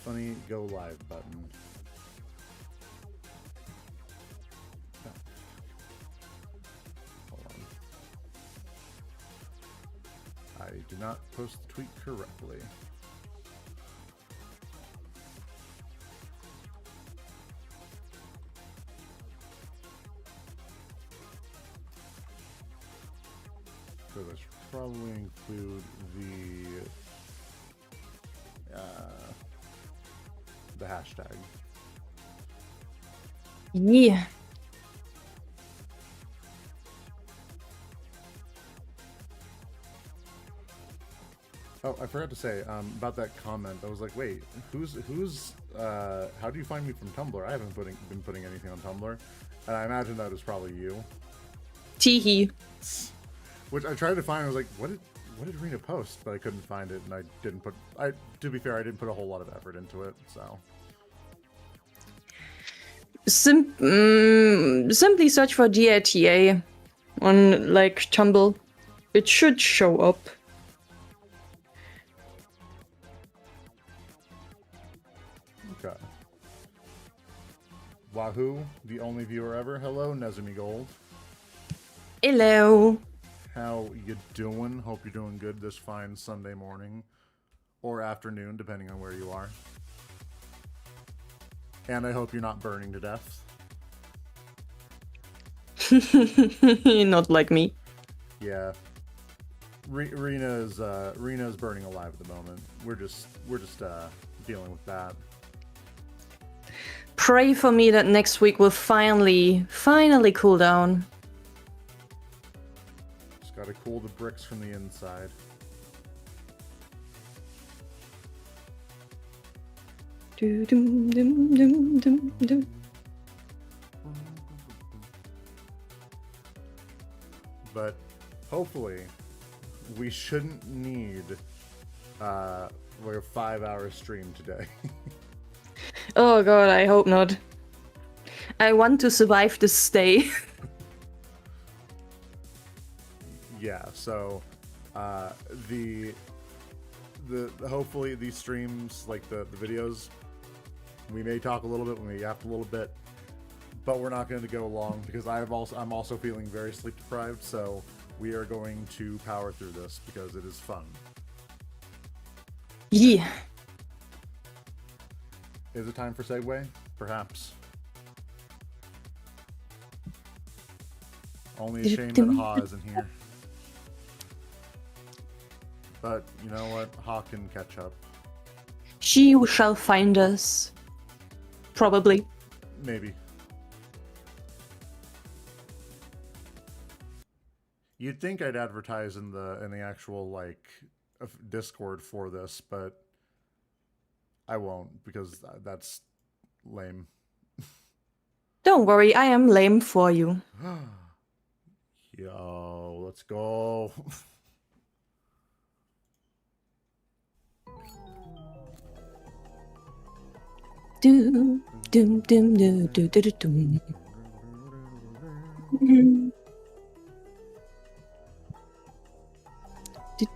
funny go live button. Oh. Hold on. I did not post the tweet correctly. So this should probably include the hashtag. Yeah. Oh, I forgot to say about that comment. I was like, wait, who's how do you find me from Tumblr? I haven't been putting anything on Tumblr, and I imagine that is probably you. Teehee. Which I tried to find. I was like, what did Rena post? But I couldn't find it, and I didn't put. To be fair, I didn't put a whole lot of effort into it. So Simply search for DITA on like Tumblr. It should show up. okay. Wahoo, the only viewer ever. Hello, Nezumi Gold. Hello. How you doing? Hope you're doing good this fine Sunday morning or afternoon, depending on where you are. And I hope you're not burning to death. Not like me. Yeah. Rena's burning alive at the moment. We're just dealing with that. Pray for me that next week will finally cool down. Just gotta cool the bricks from the inside. But hopefully we shouldn't need like a 5-hour stream today. Oh god, I hope not. I want to survive this day. Yeah, so the hopefully these streams, like the videos, we may talk a little bit, we may yap a little bit, but we're not going to go long because I'm also feeling very sleep deprived, so we are going to power through this because it is fun. Yeah. Is it time for segue? Perhaps. Only a shame that Ha isn't here. But you know what? Ha can catch up. She shall find us. Probably. Maybe. You'd think I'd advertise in the actual like Discord for this, but I won't because that's lame. Don't worry, I am lame for you. Yo, let's go. Doom, doom, doom, doom, doom, doom,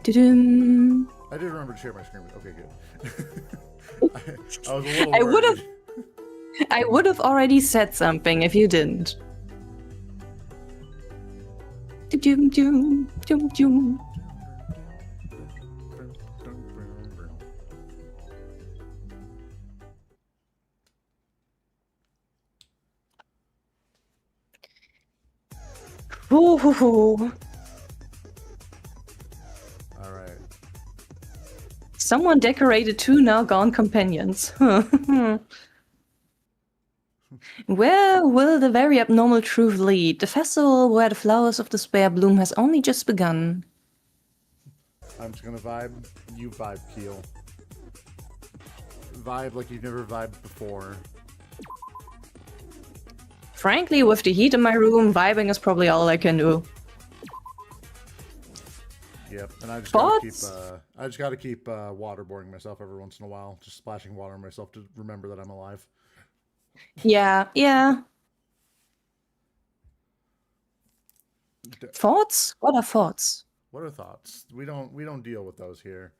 doom. I did remember to share my screen. Okay, good. I was a little worried. I would have already said something if you didn't. Doom, doom, doom, doom. Ooh. All right. Someone decorated 2 now gone companions. Where will the very abnormal truth lead? The festival where the flowers of despair bloom has only just begun. I'm just gonna vibe. You vibe, Keel. Vibe like you've never vibed before. Frankly, with the heat in my room, vibing is probably all I can do. Yep, and I just gotta keep waterboarding myself every once in a while, just splashing water on myself to remember that I'm alive. Yeah. Thoughts? What are thoughts? What are thoughts? We don't deal with those here.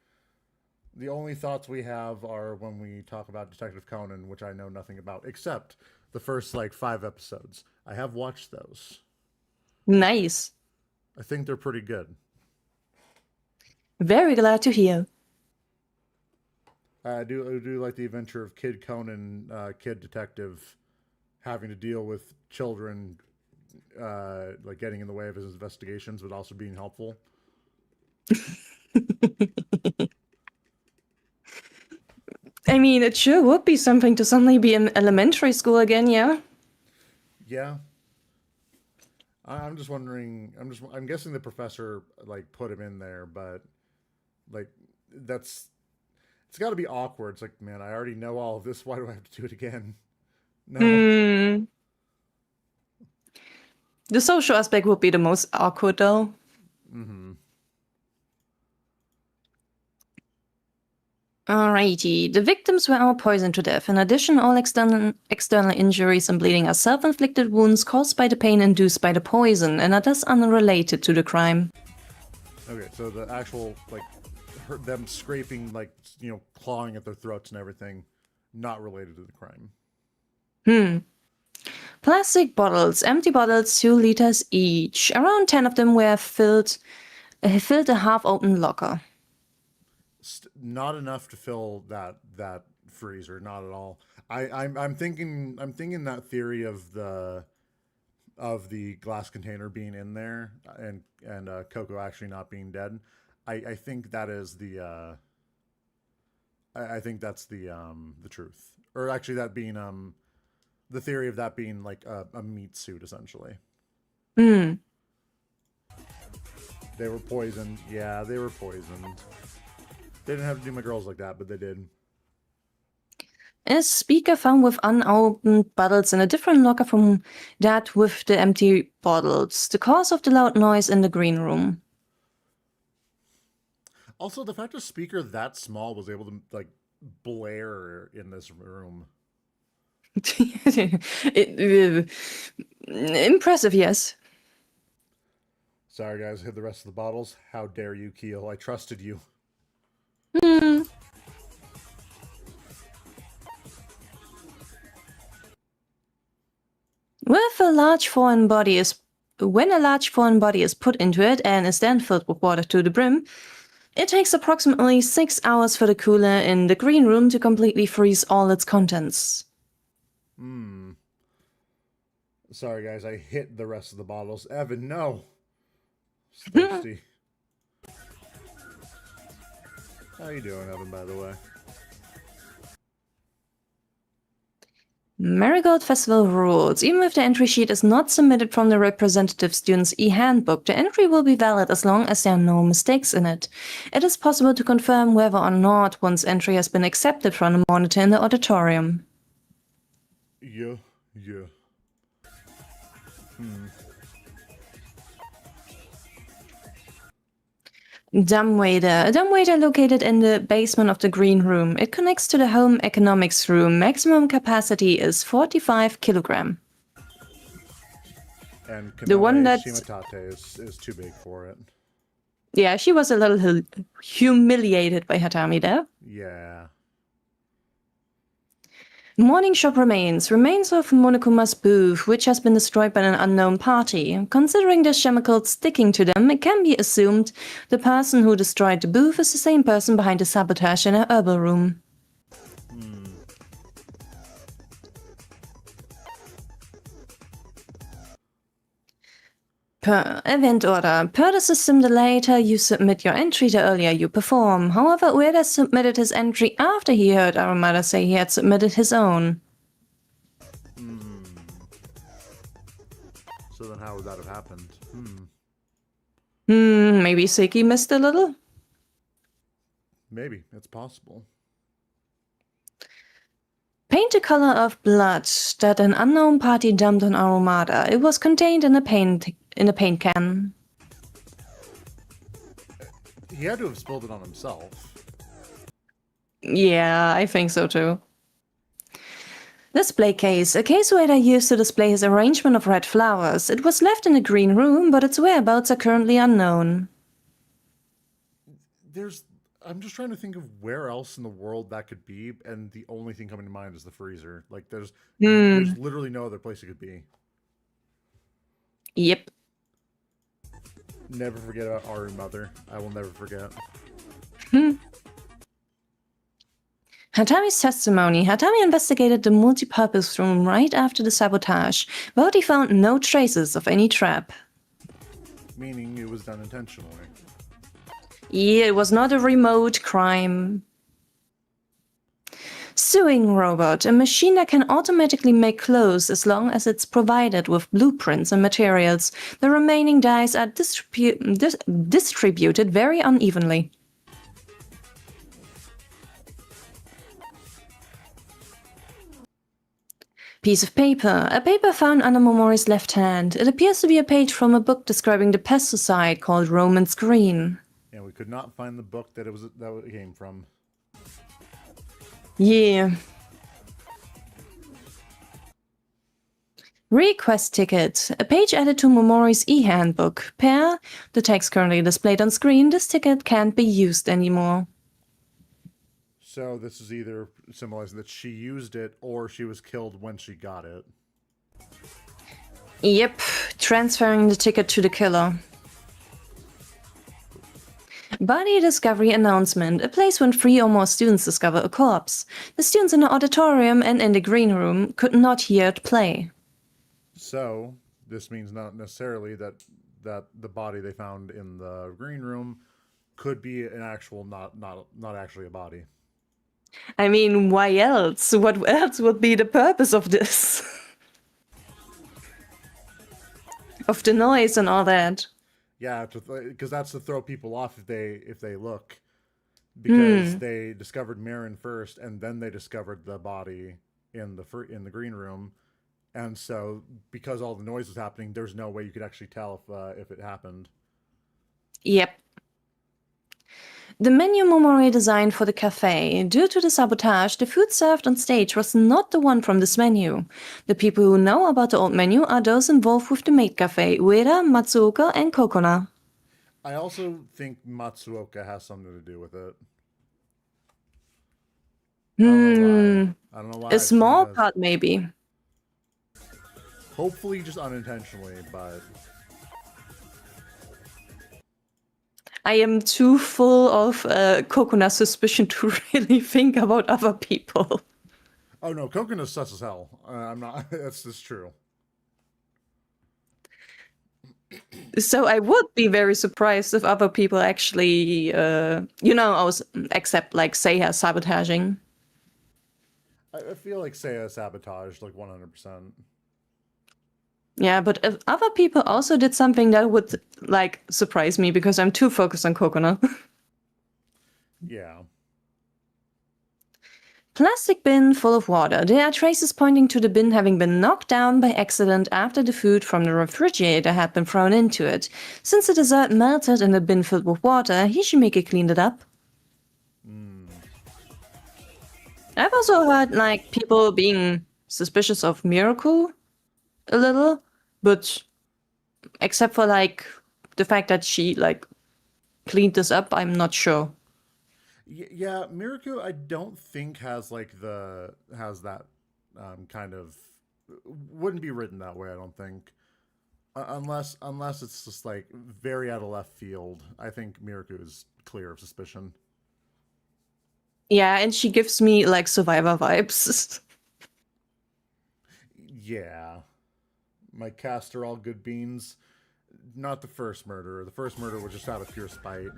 The only thoughts we have are when we talk about Detective Conan, which I know nothing about, except the first like 5 episodes. I have watched those. Nice. I think they're pretty good. Very glad to hear. I do like the adventure of Kid Conan, kid detective, having to deal with children, like getting in the way of his investigations, but also being helpful. I mean, it sure would be something to suddenly be in elementary school again, yeah? Yeah. I'm just wondering. I'm guessing the professor like put him in there, but like that's it's got to be awkward. It's like, man, I already know all of this. Why do I have to do it again? No. Hmm. The social aspect would be the most awkward, though. Mm-hmm. Alrighty, the victims were all poisoned to death. In addition, all external injuries and bleeding are self-inflicted wounds caused by the pain induced by the poison and are thus unrelated to the crime. Okay, so the actual like them scraping, like clawing at their throats and everything, not related to the crime. Plastic bottles, empty bottles, 2 liters each. Around 10 of them were filled a half-open locker. Not enough to fill that freezer, not at all. I'm thinking that theory of the glass container being in there and Coco actually not being dead. I think that is the I think that's the truth, or actually that being the theory of that being like a meat suit essentially. Hmm. They were poisoned. Yeah, they were poisoned. They didn't have to do my girls like that, but they did. A speaker found with unopened bottles in a different locker from that with the empty bottles. The cause of the loud noise in the green room. Also, the fact a speaker that small was able to like blare in this room. Impressive, yes. Sorry, guys, I hid the rest of the bottles. How dare you, Keel? I trusted you. When a large foreign body is put into it and is then filled with water to the brim, it takes approximately 6 hours for the cooler in the green room to completely freeze all its contents. Sorry, guys, I hit the rest of the bottles. Evan, no. Thirsty. How you doing, Evan, by the way? Marigold Festival rules. Even if the entry sheet is not submitted from the representative student's e-handbook, the entry will be valid as long as there are no mistakes in it. It is possible to confirm whether or not one's entry has been accepted from the monitor in the auditorium. Yeah. Dumbwaiter. A dumbwaiter located in the basement of the green room. It connects to the home economics room. Maximum capacity is 45 kilogram. And the one that Shimatate is too big for it. Yeah, she was a little humiliated by Hatami there. Yeah. Morning shop remains. Remains of Monokuma's booth, which has been destroyed by an unknown party. Considering the chemicals sticking to them, it can be assumed the person who destroyed the booth is the same person behind the sabotage in her herbal room. Per event order. Per the system, the later you submit your entry, the earlier you perform. However, Ueda submitted his entry after he heard Arumada say he had submitted his own. So then how would that have happened? Maybe Seki missed a little? Maybe. It's possible. Paint the color of blood that an unknown party dumped on Arumada. It was contained in a paint can. He had to have spilled it on himself. Yeah, I think so too. Display case. A case Ueda used to display his arrangement of red flowers. It was left in a green room, but its whereabouts are currently unknown. There's I'm just trying to think of where else in the world that could be, and the only thing coming to mind is the freezer. Like, there's Hmm. literally no other place it could be. Yep. Never forget about Aru Mother. I will never forget. Hmm. Hatami's testimony. Hatami investigated the multi-purpose room right after the sabotage, but he found no traces of any trap. Meaning it was done intentionally. Yeah, it was not a remote crime. Sewing robot, a machine that can automatically make clothes as long as it's provided with blueprints and materials. The remaining dyes are distributed very unevenly. Piece of paper. A paper found under Momori's left hand. It appears to be a page from a book describing the pesticide called Roman's Green. And we could not find the book that it came from. Yeah. Request ticket. A page added to Momori's e-handbook. Per the text currently displayed on screen, this ticket can't be used anymore. So this is either symbolizing that she used it or she was killed when she got it. Yep, transferring the ticket to the killer. Body discovery announcement. A place when 3 or more students discover a corpse. The students in the auditorium and in the green room could not hear it play. So this means not necessarily that the body they found in the green room could be an actual not actually a body. I mean, why else? What else would be the purpose of this? Of the noise and all that. Yeah, because that's to throw people off if they look, because they discovered Marin first, and then they discovered the body in the green room, and so because all the noise was happening, there's no way you could actually tell if it happened. Yep. The menu Momori designed for the cafe. Due to the sabotage, the food served on stage was not the one from this menu. The people who know about the old menu are those involved with the maid cafe, Ueda, Matsuoka, and Kokona. I also think Matsuoka has something to do with it. I don't know why. I don't know why. A small part, maybe. Hopefully, just unintentionally, but I am too full of Kokona suspicion to really think about other people. Oh no, Coconuts sus as hell. I'm not. That's just true. So I would be very surprised if other people actually, accept like Seiya sabotaging. I feel like Seiya sabotaged like 100%. Yeah, but if other people also did something that would like surprise me because I'm too focused on Kokona. Yeah. Plastic bin full of water. There are traces pointing to the bin having been knocked down by accident after the food from the refrigerator had been thrown into it. Since the dessert melted in the bin filled with water, Hishimiki cleaned it up. I've also heard like people being suspicious of Miracle a little, but except for like the fact that she like cleaned this up, I'm not sure. Yeah, Miraku, I don't think has that kind of wouldn't be written that way. I don't think unless it's just like very out of left field. I think Miraku is clear of suspicion. Yeah, and she gives me like Survivor vibes. Yeah, my cast are all good beans. Not the first murder. The first murder was just out of pure spite.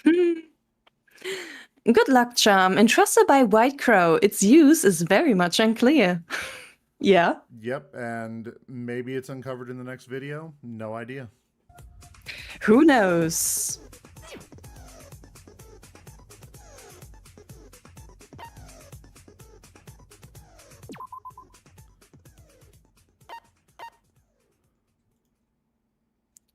Good luck charm, entrusted by White Crow. Its use is very much unclear. Yeah. Yep, and maybe it's uncovered in the next video. No idea. Who knows?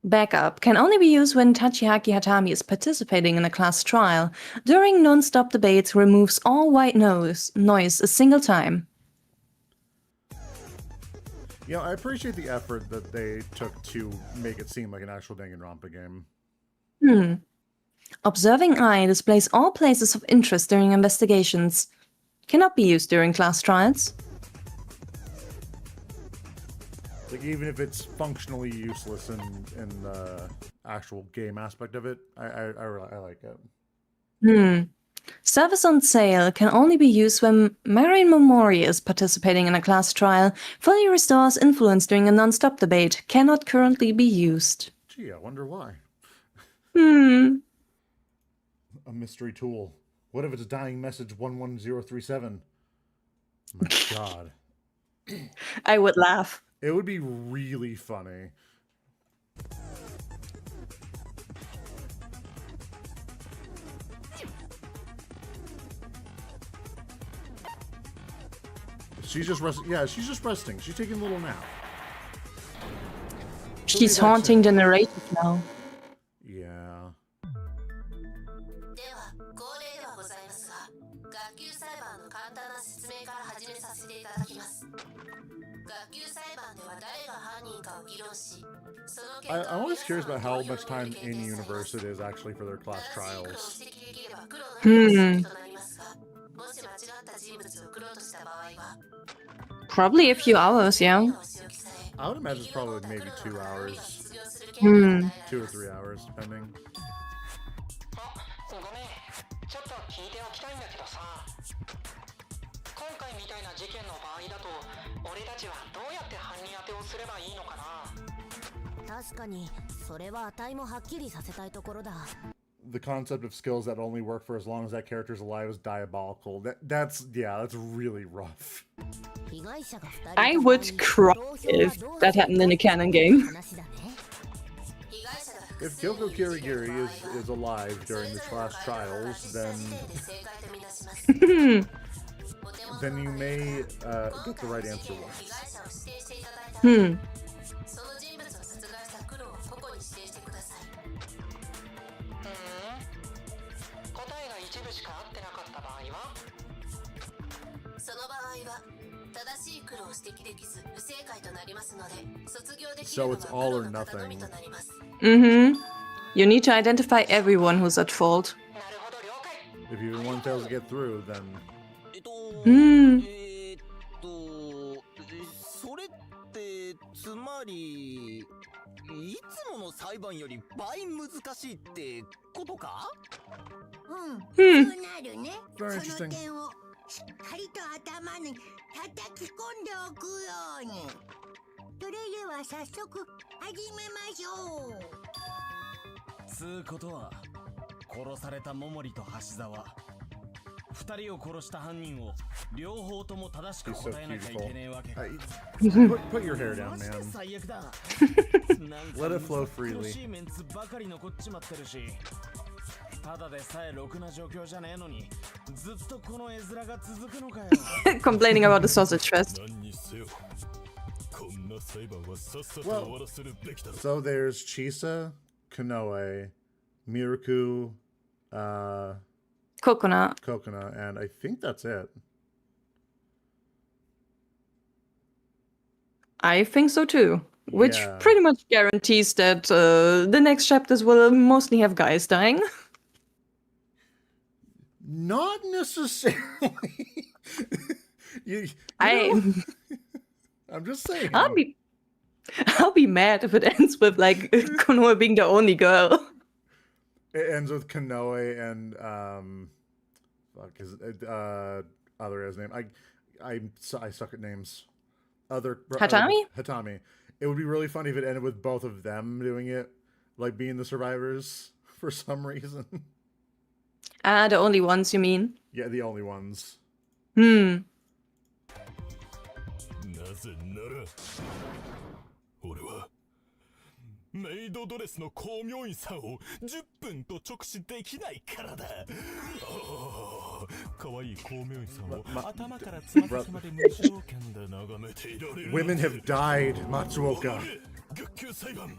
Backup can only be used when Tachihaki Hatami is participating in a class trial. During non-stop debates, removes all white noise a single time. You know, I appreciate the effort that they took to make it seem like an actual Danganronpa game. Observing eye displays all places of interest during investigations. Cannot be used during class trials. Like, even if it's functionally useless in the actual game aspect of it, I like it. Service on sale can only be used when Marion Momori is participating in a class trial. Fully restores influence during a non-stop debate. Cannot currently be used. Gee, I wonder why. A mystery tool. What if it's dying message 11037? My God. I would laugh. It would be really funny. She's just resting. Yeah, she's just resting. She's taking a little nap. She's haunting the narrative now. Yeah. I'm always curious about how much time in universe it is actually for their class trials. Probably a few hours, yeah. I would imagine it's probably maybe 2 hours. 2 or 3 hours, depending. The concept of skills that only work for as long as that character's alive is diabolical. That's really rough. I would cry if that happened in a canon game. If Kyoko Kirigiri is alive during the class trials, then then you may get the right answer once. So it's all or nothing. You need to identify everyone who's at fault. If even one fails to get through, then... それってつまりいつもの裁判より倍難しいってことか？そうなるね。 Very そ interesting. の点をしっかりと頭に叩き込んでおくように。それでは早速始めましょう。つうことは殺された桃利と橋沢二人を殺した犯人を両方とも正しく He's so 答えなきゃいけねえわけ。 put your hair down, マジで man. 最悪だ。 Let it flow freely. 苦しいメンツばかり残っちまってるし、ただでさえろくな状況じゃねえのに、ずっとこの絵面が続くのかよ。Complaining about the sausage fest. Well, so there's Chisa, Konoe, Miruku, Coconut. Kokona, and I think that's it. I think so too. Which Yeah. pretty much guarantees that the next chapters will mostly have guys dying. Not necessarily. you I- know, I'm just saying. I'll be mad if it ends with like Konoe being the only girl. It ends with Konoe and fuck his other guy's name. I suck at names. Hatami? Hatami. It would be really funny if it ended with both of them doing it, like being the survivors for some reason. The only ones, you mean? Yeah, the only ones. なぜなら俺はメイドドレスの光明院さんを10分と直視できないからだ。可愛い光明院さんを頭からつま先まで無条件で眺めていられる。 Women have died, Matsuoka. 学級裁判。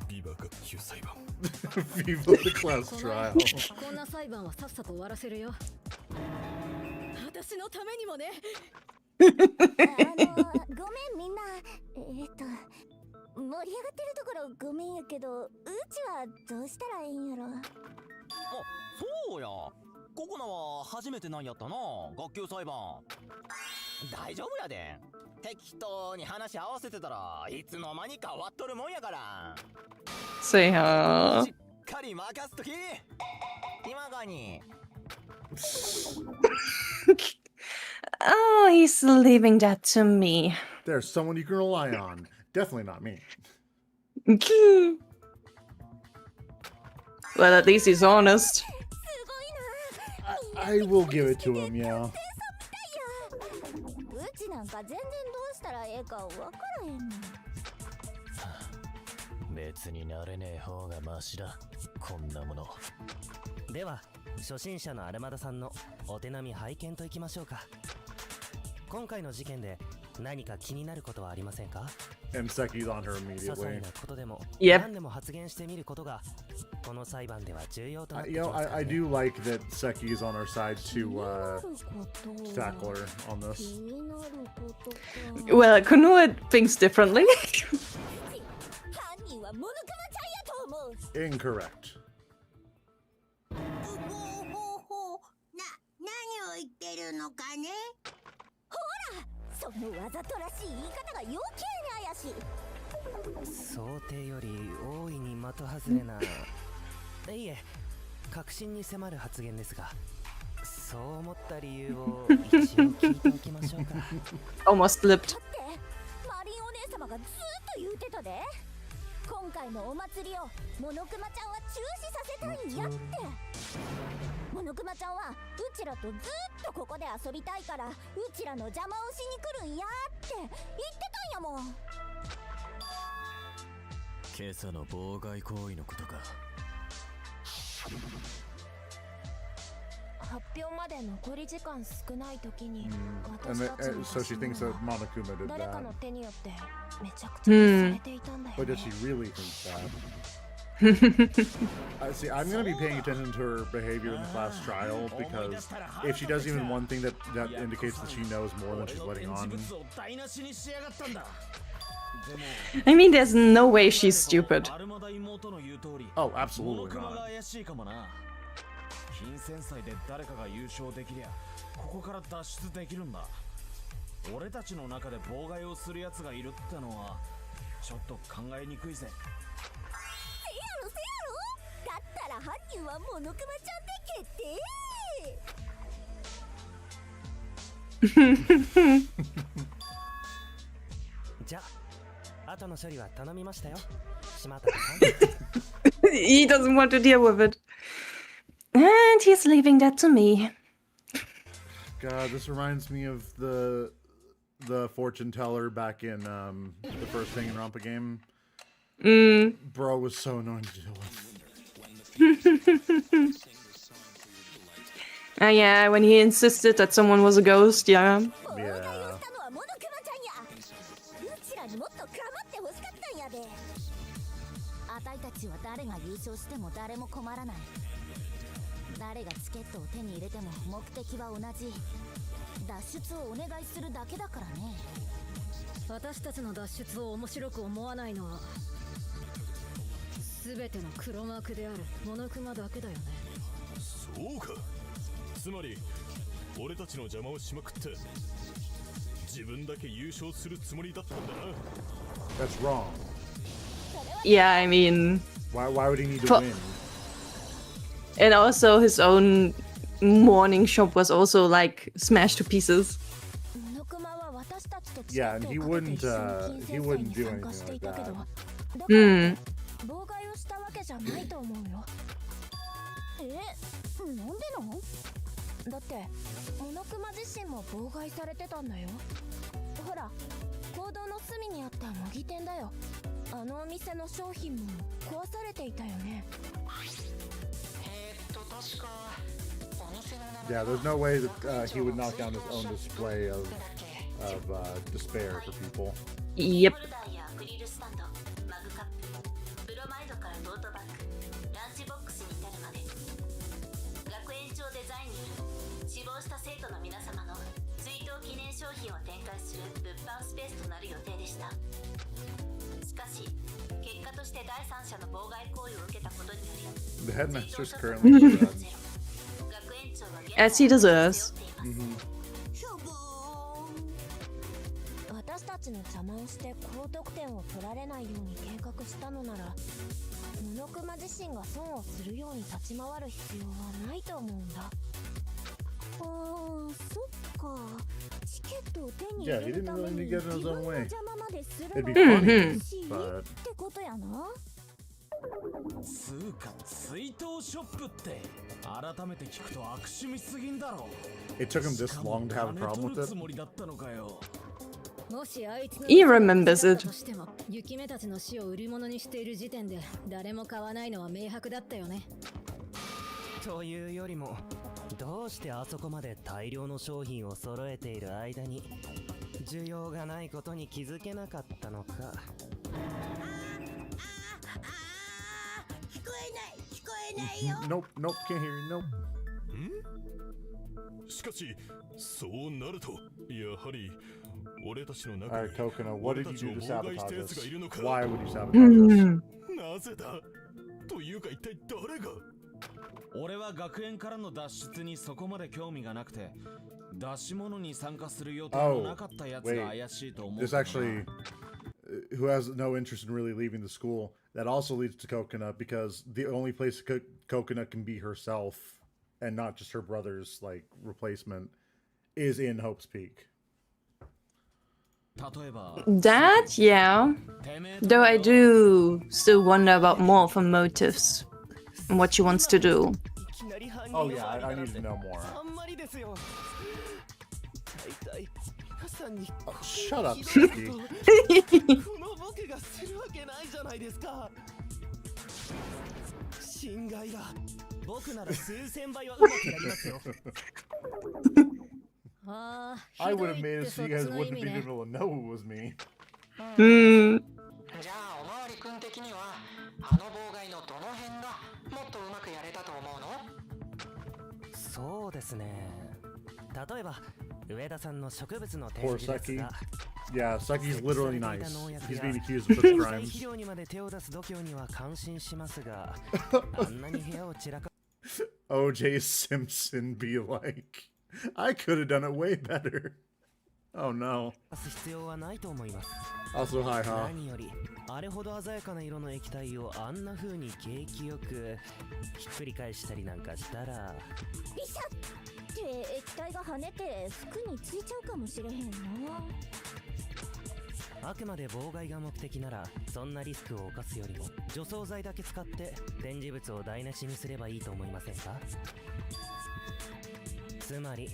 ビバ学級裁判。 Viva the class trial. こんな裁判はさっさと終わらせるよ。私のためにもね。ごめんみんな。盛り上がってるところごめんやけど、うちはどうしたらいいんやろ。そうや、ココナは初めてなんやったな、学級裁判。大丈夫やで。適当に話合わせてたらいつの間にか終わっとるもんやから。Say huh? しっかり任すとき。今がに。Oh, he's leaving that to me. There's someone you can rely on. Definitely not me. Well, at least he's honest. I will give it to him, yeah. うちなんか全然どうしたらええかわからへんの。別に慣れねえ方がマシだ、こんなもの。では初心者のアルマダさんのお手並み拝見といきましょうか。今回の事件で何か気になることはありませんか？ And Seki's on her 些細 immediately. なことでも Yep. 何でも発言してみることがこの裁判では重要となってき You ま know, すから I ね。 do like that Seki's on our side to こと tackle her on 気 this. になることか。 Well, Konoha thinks differently. 犯人はモノクマちゃんやと思う。 Incorrect. ほう。何を言ってるのかね。そのわざとらしい言い方が余計に怪しい。想定より大いに的外れな。いえ、確信に迫る発言ですが、そう思った理由を一応聞いておきましょうか。Almost slipped. だってマリンお姉様がずーっと言うてたで。今回のお祭りをモノクマちゃんは中止させたいんやって。モノクマちゃんはうちらとずーっとここで遊びたいから、うちらの邪魔をしに来るんやって言ってたんやもん。今朝の妨害行為のことか。発表まで残り時間少ない時に And 私たちの so she thinks that Monokuma did 誰か that. の手によってめちゃくちゃにされていたんだよ But ね does she really think that? See, I'm going to be paying attention to her behavior in the class trial because if she does even one thing that indicates that she knows more than she's letting on. I mean, there's no way she's stupid. Oh, absolutely not. 金銭祭で誰かが優勝できりゃここから脱出できるんだ。俺たちの中で妨害をする奴がいるってのはちょっと考えにくいぜ。せやろだったら犯人はモノクマちゃんで決定。じゃあ後の処理は頼みましたよ、島田さん。He doesn't want to deal with it. And he's leaving that to me. God, this reminds me of the fortune teller back in the first Danganronpa game. Bro was so annoying to deal with. Yeah, when he insisted that someone was a ghost, yeah. Yeah. したのはモノクマちゃんや。うちらにもっと構ってほしかったんやで。あたいたちは誰が優勝しても誰も困らない。誰がチケットを手に入れても目的は同じ。脱出をお願いするだけだからね。私たちの脱出を面白く思わないのは全ての黒幕であるモノクマだけだよね。そうか。つまり俺たちの邪魔をしまくって自分だけ優勝するつもりだったんだな。 That's wrong. Yeah, I mean... Why would he need to For- win? And also his own morning shop was also like smashed to pieces. モノクマは私たちとチケ Yeah, ッ and ト he をかけて wouldn't 一緒に he 金 wouldn't 銭祭 do に参加 anything してい like たけど、 that. だから Hmm. 妨害をしたわけじゃないと思うよ。なんでの？だってモノクマ自身も妨害されてたんだよ。ほら、行動の隅にあった模擬店だよ。あのお店の商品も壊されていたよね。Yeah, there's no way that he would knock down his own display of despair for people. Yep. ホルダーやアクリルスタンド、マグカップ、ブロマイドからトートバッグ、ランチボックスに至るまで学園長デザインによる死亡した生徒の皆様の追悼記念商品を展開する物販スペースとなる予定でした。しかし結果として第三者の妨害行為を受けたことにより The headmaster's currently dead. 学園長は現在 As he deserves. しょぼーん。私たちの邪魔をして高得点を取られないように計画したのなら、モノクマ自身が損をするように立ち回る必要はないと思うんだ。そっか。チケットを手に入 Yeah, れ he る didn't ため really に get 自 in his 分 own の way. 邪魔までする It'd be のは funny, 欲しい but ってことやな。つうか追悼ショップって改めて聞くと悪趣味すぎんだろ。 it took him this long to have a problem 金取る with つ it. もりだったのかよ。もしあいつの He remembers だっ it. たとしても雪目たちの死を売り物にしている時点で誰も買わないのは明白だったよね。というよりも、どうしてあそこまで大量の商品を揃えている間に需要がないことに気づけなかったのか。Nope, nope, can't hear you. Nope. しかしそうなるとやはり俺たちの All 中 right, に Coconut, what 俺 did た you ち do を to 妨害した sabotage やつがいるの us? か。 Why would you sabotage us? なぜだというか一体誰が。俺は学園からの脱出にそこまで興味がなくて、出し物に参加する予定のなかったやつが怪しいと思う。 This actually, who has no interest in really leaving the school, that also leads to Coconut because the only place Coconut can be herself and not just her brother's like replacement is in Hope's Peak. 例えば That, yeah. Though I do still wonder about more of her motives and what she wants to do. いきなり犯人 Oh の yeah, 騒 I ぎ need to なん know て more. あんまりですよ。大体母さんに Oh, shut up, ひどい Suki. この僕がするわけないじゃないですか。心外だ。僕なら数千倍はうまくやりますよ。ああ、 I ひど would い have っ made て it そ so っ you ち guys の意 wouldn't 味 be ね。 able to know it was me. Hmm. じゃあおまわりくん的にはあの妨害のどの辺がもっとうまくやれたと思うの。そうですね。例えば上田さんの植物の展 Poor 示です Seki. が、 Yeah, Seki's literally nice. 設置されていた農薬 He's や being accused of such 肥 crimes. 料にまで手を出す度胸には感心しますが、あんなに部屋を散らか OJ Simpson be like, I could have done it way better. Oh no. す必要はないと思います。 Also, hi, huh? 何よりあれほど鮮やかな色の液体をあんな風に景気よくひっくり返したりなんかしたら、ビシャって液体が跳ねて服についちゃうかもしれへんな。あくまで妨害が目的ならそんなリスクを冒すよりも除草剤だけ使って展示物を台無しにすればいいと思いませんか。つまり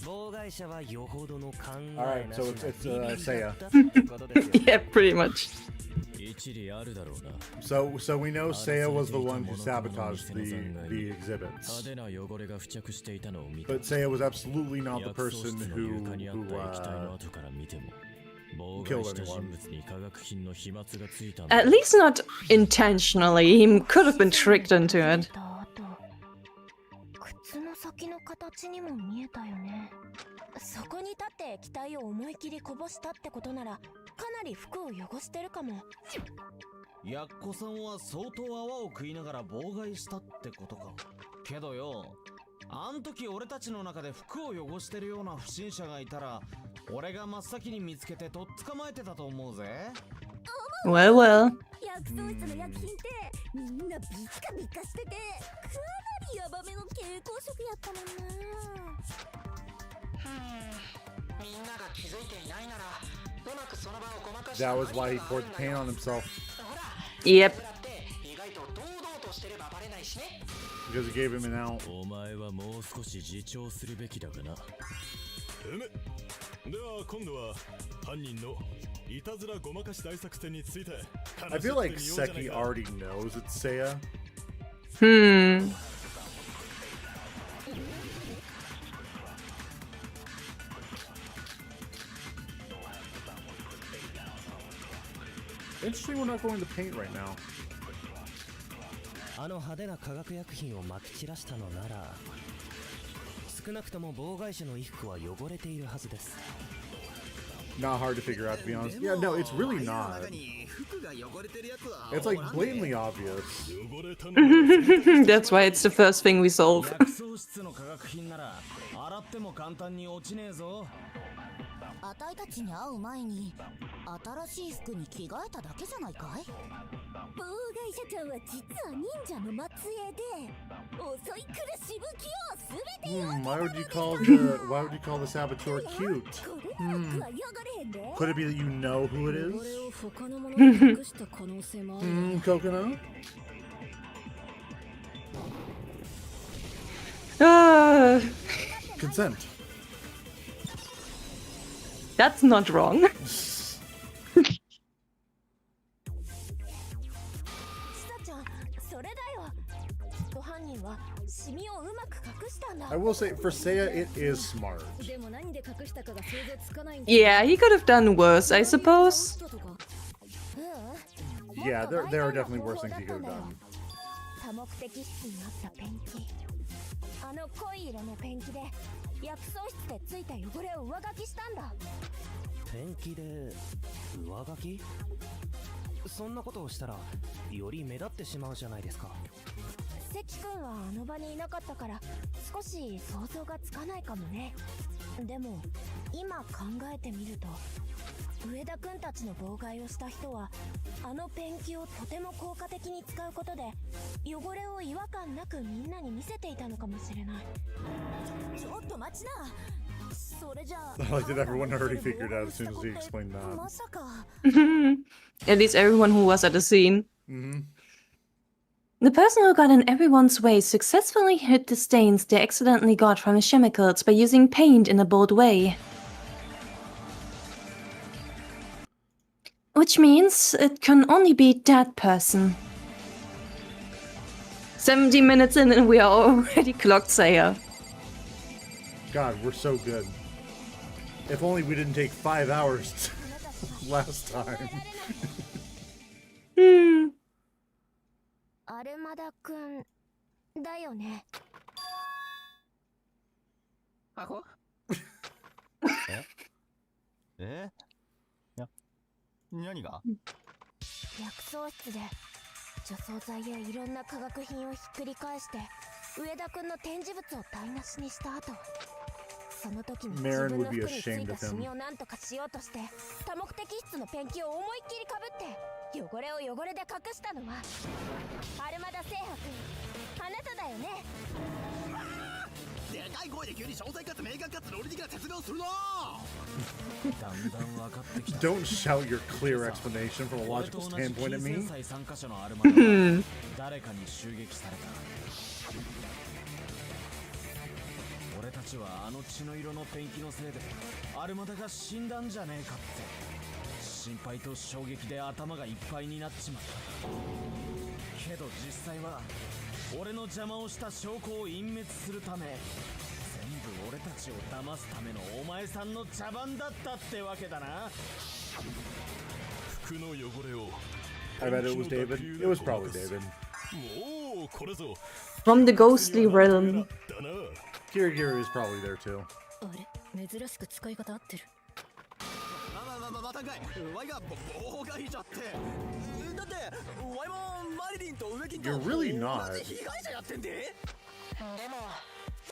妨害者はよほどの考え Alright, な so し it's なビビり Seiya. だったってことですよ。Yeah, pretty much. 一理あるだろうな。 So we know Seiya was the one who sabotaged the exhibits. 派手な汚れが付着していたのを見て、 But Seiya was absolutely not the 薬草 person 室の who 床にあった液体の後から見ても妨害した人物に化学品の飛沫がついたんだ。 At least not intentionally. He could have been tricked into it. あと靴の先の形にも見えたよね。そこに立って液体を思い切りこぼしたってことならかなり服を汚してるかも。やっこさんは相当泡を食いながら妨害したってことか。けどよ、あん時俺たちの中で服を汚してるような不審者がいたら俺が真っ先に見つけてとっ捕まえてたと思うぜ。 Well, well. 薬草室の薬品ってみんなビッカビカしててかなりヤバめの蛍光色やったもんな。みんなが気づいていないならうまくその場をごまかして That was why he poured the paint on himself. ほら Yep. だって意外と堂々としてればバレないしね。 Because he gave him an out. お前はもう少し自重するべきだがな。では今度は犯人のいたずらごまかし大作戦について I feel like Seki already knows it's Seiya. Hmm. Interesting we're not going to paint right now. あの派手な化学薬品をまき散らしたのなら少なくとも妨害者の衣服は汚れているはずです。 Not hard to figure out, to be honest. Yeah, no, it's really not. It's like blatantly obvious. That's why it's the first thing we solve. 薬草室の化学品なら洗っても簡単に落ちねえぞ。あたいたちに会う前に新しい服に着替えただけじゃないかい？妨害者ちゃんは実は忍者の末裔で襲い来るしぶきをすべて Why would you call the saboteur cute? Could it be that you know who it is? 他のものに隠した可能性もある。Coconut? Consent. That's not wrong. それだよ。犯人はシミをうまく隠したんだ。 I will say, for Seiya, it is smart. でも何で隠したかが想像つかないんだ。 Yeah, he could have done worse, I suppose. Yeah, there are definitely worse things he could have done. 多目的室にあったペンキ。あの濃い色のペンキで薬草室でついた汚れを上書きしたんだ。ペンキで上書き？そんなことをしたらより目立ってしまうじゃないですか。関君はあの場にいなかったから少し想像がつかないかもね。でも今考えてみると上田君たちの妨害をした人はあのペンキをとても効果的に使うことで汚れを違和感なくみんなに見せていたのかもしれない。ちょっと待ちな。それじゃ Like, did everyone already figure it out as soon as he explained that? まさか。 At least everyone who was at the scene. The person who got in everyone's way successfully hid the stains they accidentally got from his chemicals by using paint in a bold way. Which means it can only be that person. 70 minutes in and we are already clocked Seiya. God, we're so good. If only we didn't take 5 hours last time. アルマダ君だよね。アホ？え？何が？薬草室で除草剤やいろんな化学品をひっくり返して上田君の展示物を台無しにした後、その時に自分の服についたシミを何とかしようとして多目的室のペンキを思いっきりかぶって汚れを汚れで隠したのはアルマダ聖白、あなただよね。でかい声で急に詳細かつ明確かつ論理的な説明をするな。だんだん分かってきた。 Don't shout your clear explanation from a logical standpoint at me. 参加者のアルマダは誰かに襲撃された。俺たちはあの血の色のペンキのせいでアルマダが死んだんじゃねえかって心配と衝撃で頭がいっぱいになっちまった。けど実際は俺の邪魔をした証拠を隠滅するため、全部俺たちを騙すためのお前さんの茶番だったってわけだな。服の汚れを I bet it was David. It was probably David. もうこれぞ From the ghostly realm. Kirigiri is probably there too. あれ、珍しく使い方合ってる。またかい。ワイが妨害者って。だってワイもマリリンと植木と You're really not. 同じ被害者やってんで。でも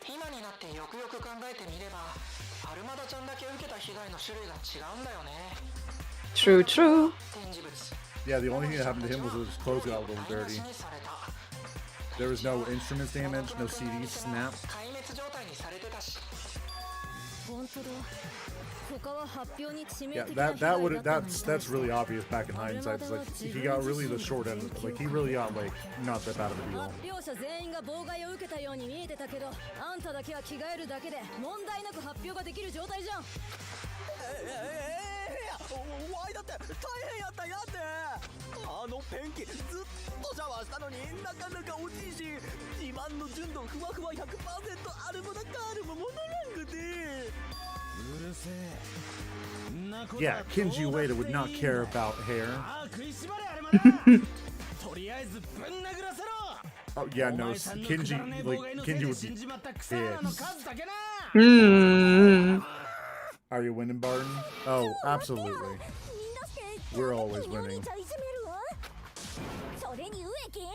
今になってよくよく考えてみればアルマダちゃんだけ受けた被害の種類が違うんだよね。 True, true. 展示物。 Yeah, the only thing that happened to him was his clothes got a little dirty. There was no instruments damage, no CDs snapped. 壊滅状態にされてたし。本当だ。他は発表に致命 Yeah, 的な that's really obvious back in hindsight. It's like he got really the short end of it. Like he really got like not that bad of a deal. 発表者全員が妨害を受けたように見えてたけど、あんただけは着替えるだけで問題なく発表ができる状態じゃん。ワイだって大変やったんやって。あのペンキずっとシャワーしたのになかなか落ちいし、自慢の純度ふわふわ 100% あるもなかあるも戻らんくて。うるせえ。なこと Yeah, Kenji Ueda would not care about hair. 食いしばれアルマダ。とりあえずぶん殴らせろ。Oh yeah, no, Kenji, like Kenji would be pissed. Are you winning, Barton? Oh, absolutely. We're always winning. それに植木理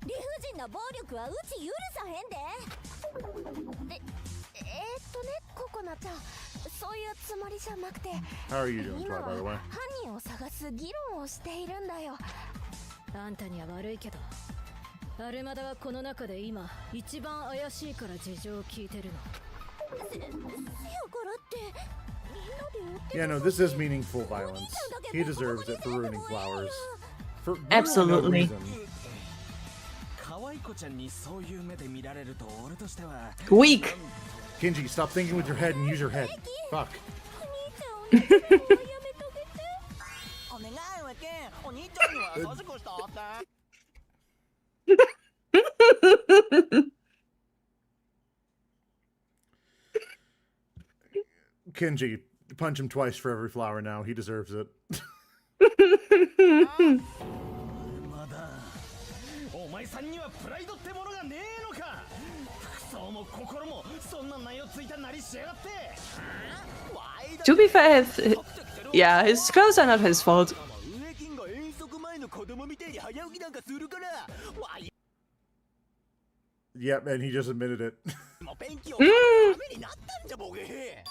不尽な暴力はうち許さへんで。ココナちゃん、そういうつもりじゃなくて、 How are you doing, 今 Try, は by the way? 犯人を探す議論をしているんだよ。あんたには悪いけど、アルマダはこの中で今一番怪しいから事情を聞いてるの。せやからってみんなで追って Yeah, no, this is meaningful violence. He deserves it for ruining flowers. For really no Absolutely. reason. 可愛い子ちゃんにそういう目で見られると俺としては Weak. Kenji, stop thinking with your head and use your head. Fuck. お願いわけお兄ちゃんには優しくしたって Kenji, punch him twice for every flower now. He deserves it. まだお前さんにはプライドってものがねえのか。服装も心もそんな名をついたなりしやがって To be fair, yeah, his clothes are not his fault. 植木が遠足前の子供みたいに早起きなんかするからわい Yep, and he just admitted it. も勉強ダメになったんじゃボケ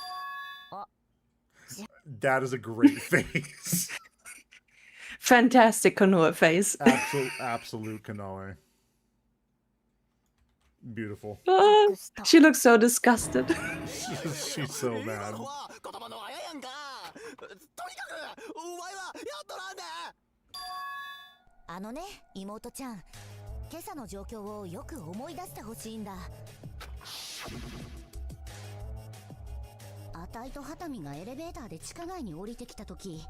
That is a great face. Fantastic Konoe face. Absolute Konoe. Beautiful. Oh, she looks so disgusted. She's so mad. 言葉のあややんかとにかくお前はやっとなんだあのね、妹ちゃん、今朝の状況をよく思い出してほしいんだ。あたいとハタミがエレベーターで地下街に降りてきた時、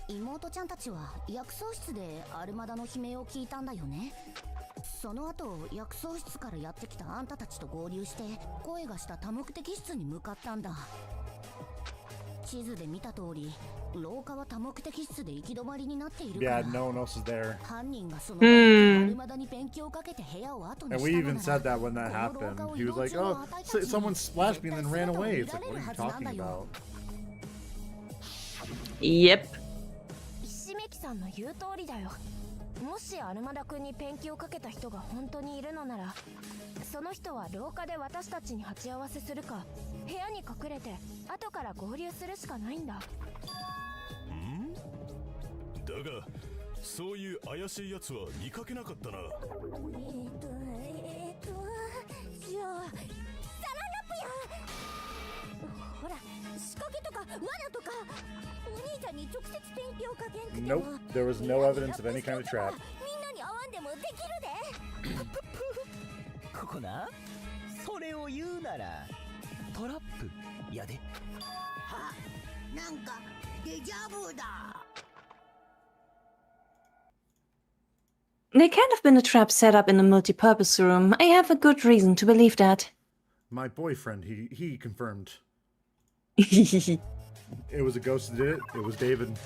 妹ちゃんたちは薬草室でアルマダの悲鳴を聞いたんだよね。その後薬草室からやってきたあんたたちと合流して声がした多目的室に向かったんだ。地図で見た通り廊下は多目的室で行き止まりになっているから Yeah, no one else is there. 犯人がその場でアルマダにペンキをかけて部屋を後に And した we のな even ら said that when that happened. He was like, oh, someone splashed me and then ran away. It's like, what are you talking about? Yep. しめきさんの言う通りだよ。もしアルマダ君にペンキをかけた人が本当にいるのなら、その人は廊下で私たちに鉢合わせするか、部屋に隠れて後から合流するしかないんだ。だがそういう怪しいやつは見かけなかったな。じゃあサランラップやほら仕掛けとか罠とかお兄ちゃんに直接ペンキをかけんくても Nope, there was no evidence of any kind of trap. みんなに会わんでもできるでここなそれを言うならトラップやではなんかデジャブだ There can't have been a trap set up in the multi-purpose room. I have a good reason to believe that. My boyfriend, he confirmed. Yep. It was a ghost that did it. It was David.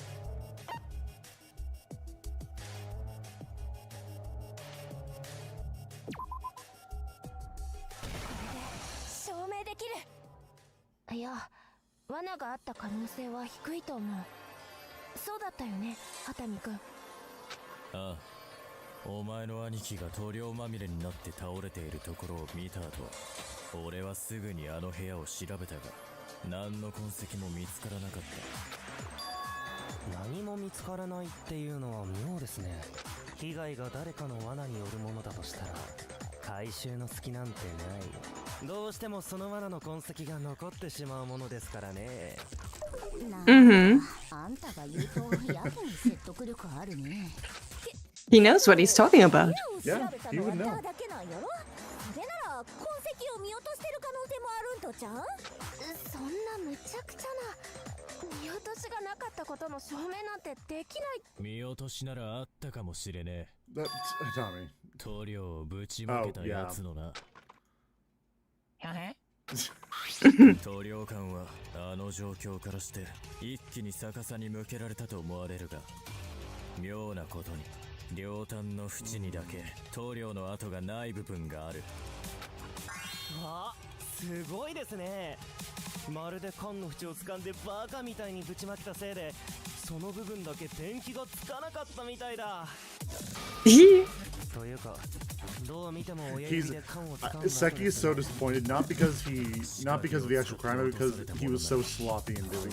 証明できる。いや、罠があった可能性は低いと思う。そうだったよね、ハタミ君。ああ、お前の兄貴が塗料まみれになって倒れているところを見た後、俺はすぐにあの部屋を調べたが、何の痕跡も見つからなかった。何も見つからないっていうのは妙ですね。被害が誰かの罠によるものだとしたら回収の隙なんてない。どうしてもその罠の痕跡が残ってしまうものですからね。Mm-hmm. あんたが言うとやけに説得力あるね。 He knows what he's talking about. Yeah, he would know. だけなんやろ。それなら痕跡を見落としてる可能性もあるんとちゃう。そんな無茶苦茶な見落としがなかったことの証明なんてできない。見落としならあったかもしれねえ。 That's Tommy. 塗料をぶちまけたやつのな。塗料管はあの状況からして一気に逆さに向けられたと思われるが、妙なことに両端の縁にだけ塗料の跡がない部分がある。わあ、すごいですね。まるで缶の縁を掴んでバカみたいにぶちまけたせいで、その部分だけペンキがつかなかったみたいだ。というか、どう見ても親指で缶を掴んだ。Seki is so disappointed, not because of the actual crime, but because he was so sloppy in doing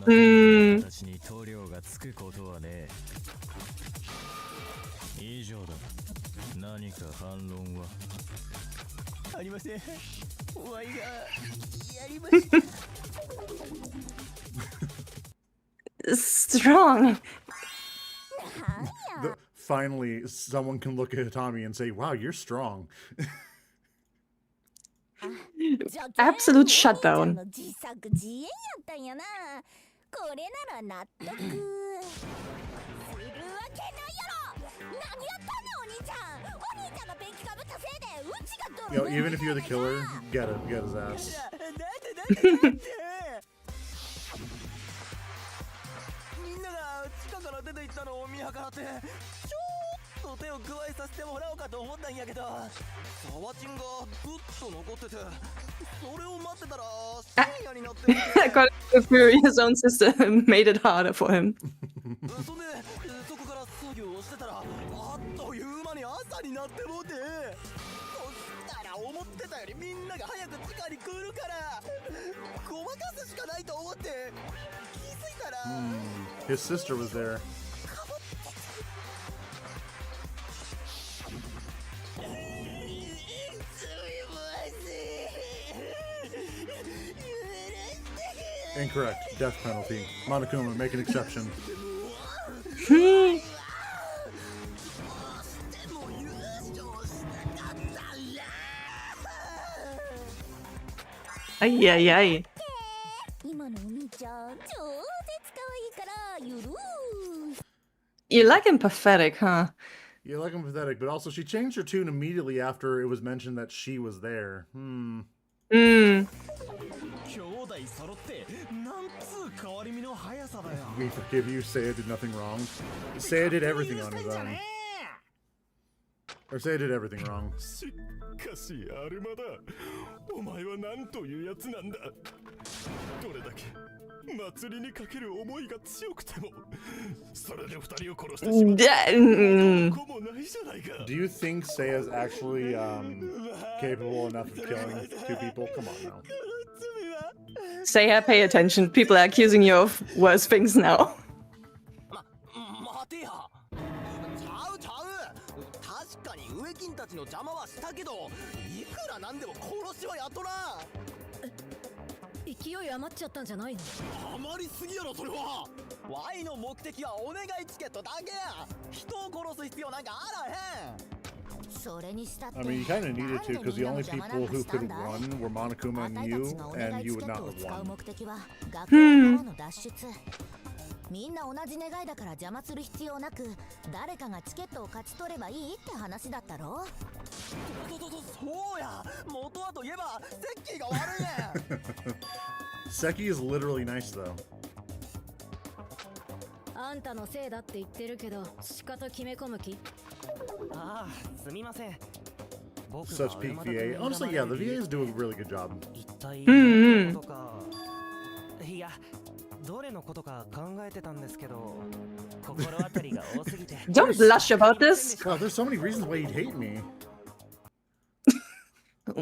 it. 私に塗料がつくことはね。以上だ。何か反論はありません。ワイがやりました。Strong. Finally, someone can look at Hitami and say, "Wow, you're strong." Absolute shutdown. 自作自演やったんやな。これなら納得。するわけないやろ。何やったのお兄ちゃん。お兄ちゃんがペンキかぶったせいでうちが泥 You know, even if you're the killer, get his ass. みんなが地下から出て行ったのを見計らってちょっと手を加えさせてもらおうかと思ったんやけど、サワチンがずっと残ってて、それを待ってたら深夜になって Got to fury his own sister made it harder for him. そんでそこから作業をしてたらあっという間に朝になってもうて、そしたら思ってたよりみんなが早く地下に来るからごまかすしかないと思って気づいたら、His sister was there. Incorrect. Death penalty. Monokuma, make an exception. Ay, ay, ay. 今のお兄ちゃん超絶可愛いからゆるー。 You like him pathetic, huh? You like him pathetic, but also she changed her tune immediately after it was mentioned that she was there. We forgive you. Seiya did nothing wrong. Seiya did everything on his own. Or Seiya did everything wrong. しかしアルマだ、お前は何というやつなんだ。どれだけ祭りにかける思いが強くても、それで二人を殺してしまった。こもないじゃないか。 Do you think Seiya's actually capable enough of killing two people? Come on now. Seiya, pay attention. People are accusing you of worse things now. 待てや。ちゃうちゃう。確かに植金たちの邪魔はしたけど、いくらなんでも殺しはやっとらん。勢い余っちゃったんじゃないの？余りすぎやろそれは。ワイの目的はお願いチケットだけや。人を殺す必要なんかあらへん。 I mean, you kind of needed to, because the only people who could run were Monokuma and you would not have won. みんな同じ願いだから邪魔する必要なく、誰かがチケットを勝ち取ればいいって話だったろ。そうや。元はといえばセッキーが悪いねん。Seki is literally nice though. あんたのせいだって言ってるけど、しかと決め込む気？ああ、すみません。 Such peak VA. Honestly, yeah, the VAs do a really good job. 一体どことか、いや、どれのことか考えてたんですけど、心当たりが多すぎて。Don't blush about this. Wow, there's so many reasons why you'd hate me.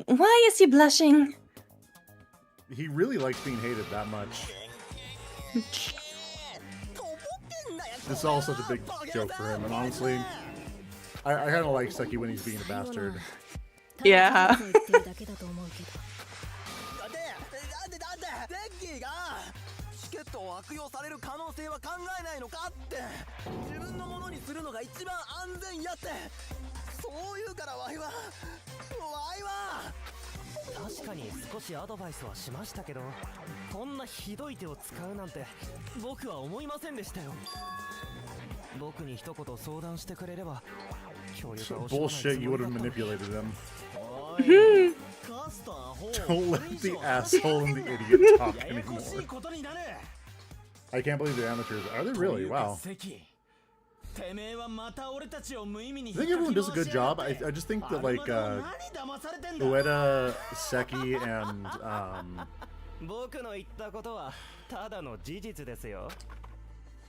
Why is he blushing? He really likes being hated that much. This is all such a big joke for him, and honestly, I kind of like Seki when he's being a bastard. Yeah. チケットを悪用される可能性は考えないのかって。自分のものにするのが一番安全やって。そう言うからワイは確かに少しアドバイスはしましたけど、こんなひどい手を使うなんて僕は思いませんでしたよ。僕に一言相談してくれれば協力を。 Bullshit, you would have manipulated them. Don't let the asshole and the idiot talk anymore. I can't believe they're amateurs. Are they really? Wow. てめえはまた俺たちを無意味に I think everyone does a good job. I just think that like Ueda, Seki, and 僕の言ったことはただの事実ですよ。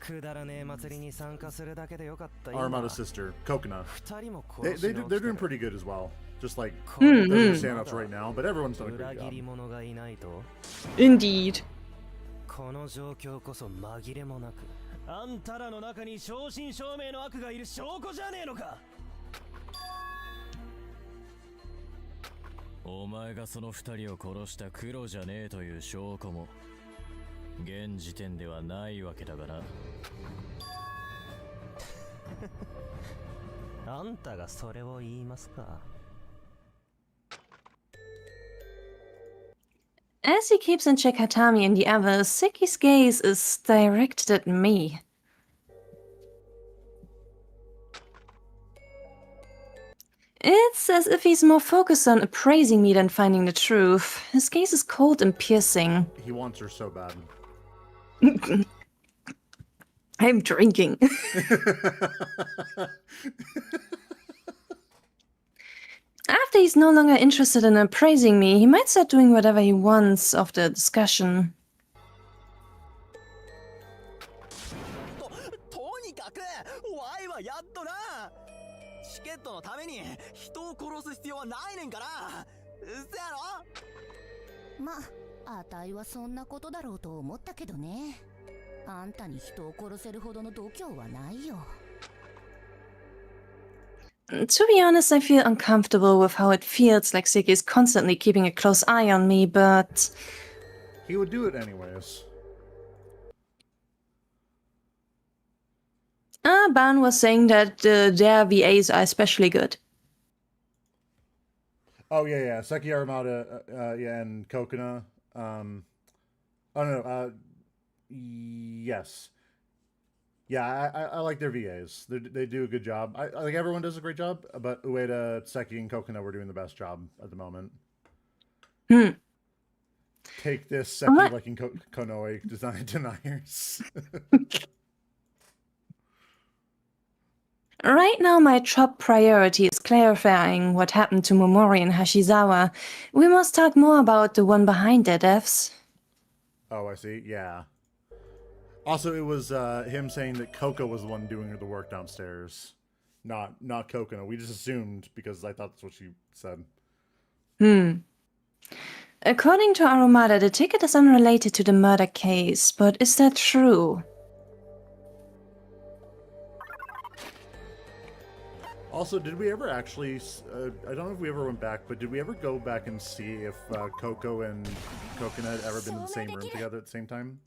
くだらねえ祭りに参加するだけでよかった今。 Armada's sister, Kokona. 二人も They're doing pretty good as well. Just like those are stand-ups right now, but everyone's done a 裏 great 切り job. 者がいないと Indeed. この状況こそ紛れもなく。あんたらの中に正真正銘の悪がいる証拠じゃねえのか。お前がその二人を殺した黒じゃねえという証拠も現時点ではないわけだがな。あんたがそれを言いますか。 As he keeps in check Hatami and the others, Seki's gaze is directed at me. It's as if he's more focused on appraising me than finding the truth. His gaze is cold and piercing. He wants her so bad. I'm drinking. After he's no longer interested in appraising me, he might start doing whatever he wants of the discussion. とにかくワイはやっとな。チケットのために人を殺す必要はないねんから。うせやろ。まあ、あたいはそんなことだろうと思ったけどね。あんたに人を殺せるほどの度胸はないよ。 To be honest, I feel uncomfortable with how it feels like Seki is constantly keeping a close eye on me, but... He would do it anyways. Ban was saying that their VAs are especially good. Oh yeah. Seki Armada, yeah, and Kokona. Yes. Yeah, I like their VAs. They do a good job. I like everyone does a great job, but Ueda, Seki, and Kokona were doing the best job at the moment. Take this, Seki liking Konoe design deniers. Right now, my top priority is clarifying what happened to Momori and Hashizawa. We must talk more about the one behind their deaths. Oh, I see. Yeah. Also, it was him saying that Coco was the one doing the work downstairs, not Kokona. We just assumed because I thought that's what she said. According to Aromada, the ticket is unrelated to the murder case, but is that true? Also, did we ever actually, I don't know if we ever went back, but did we ever go back and see if Coco and Coconut had ever been in the same room together at the same time?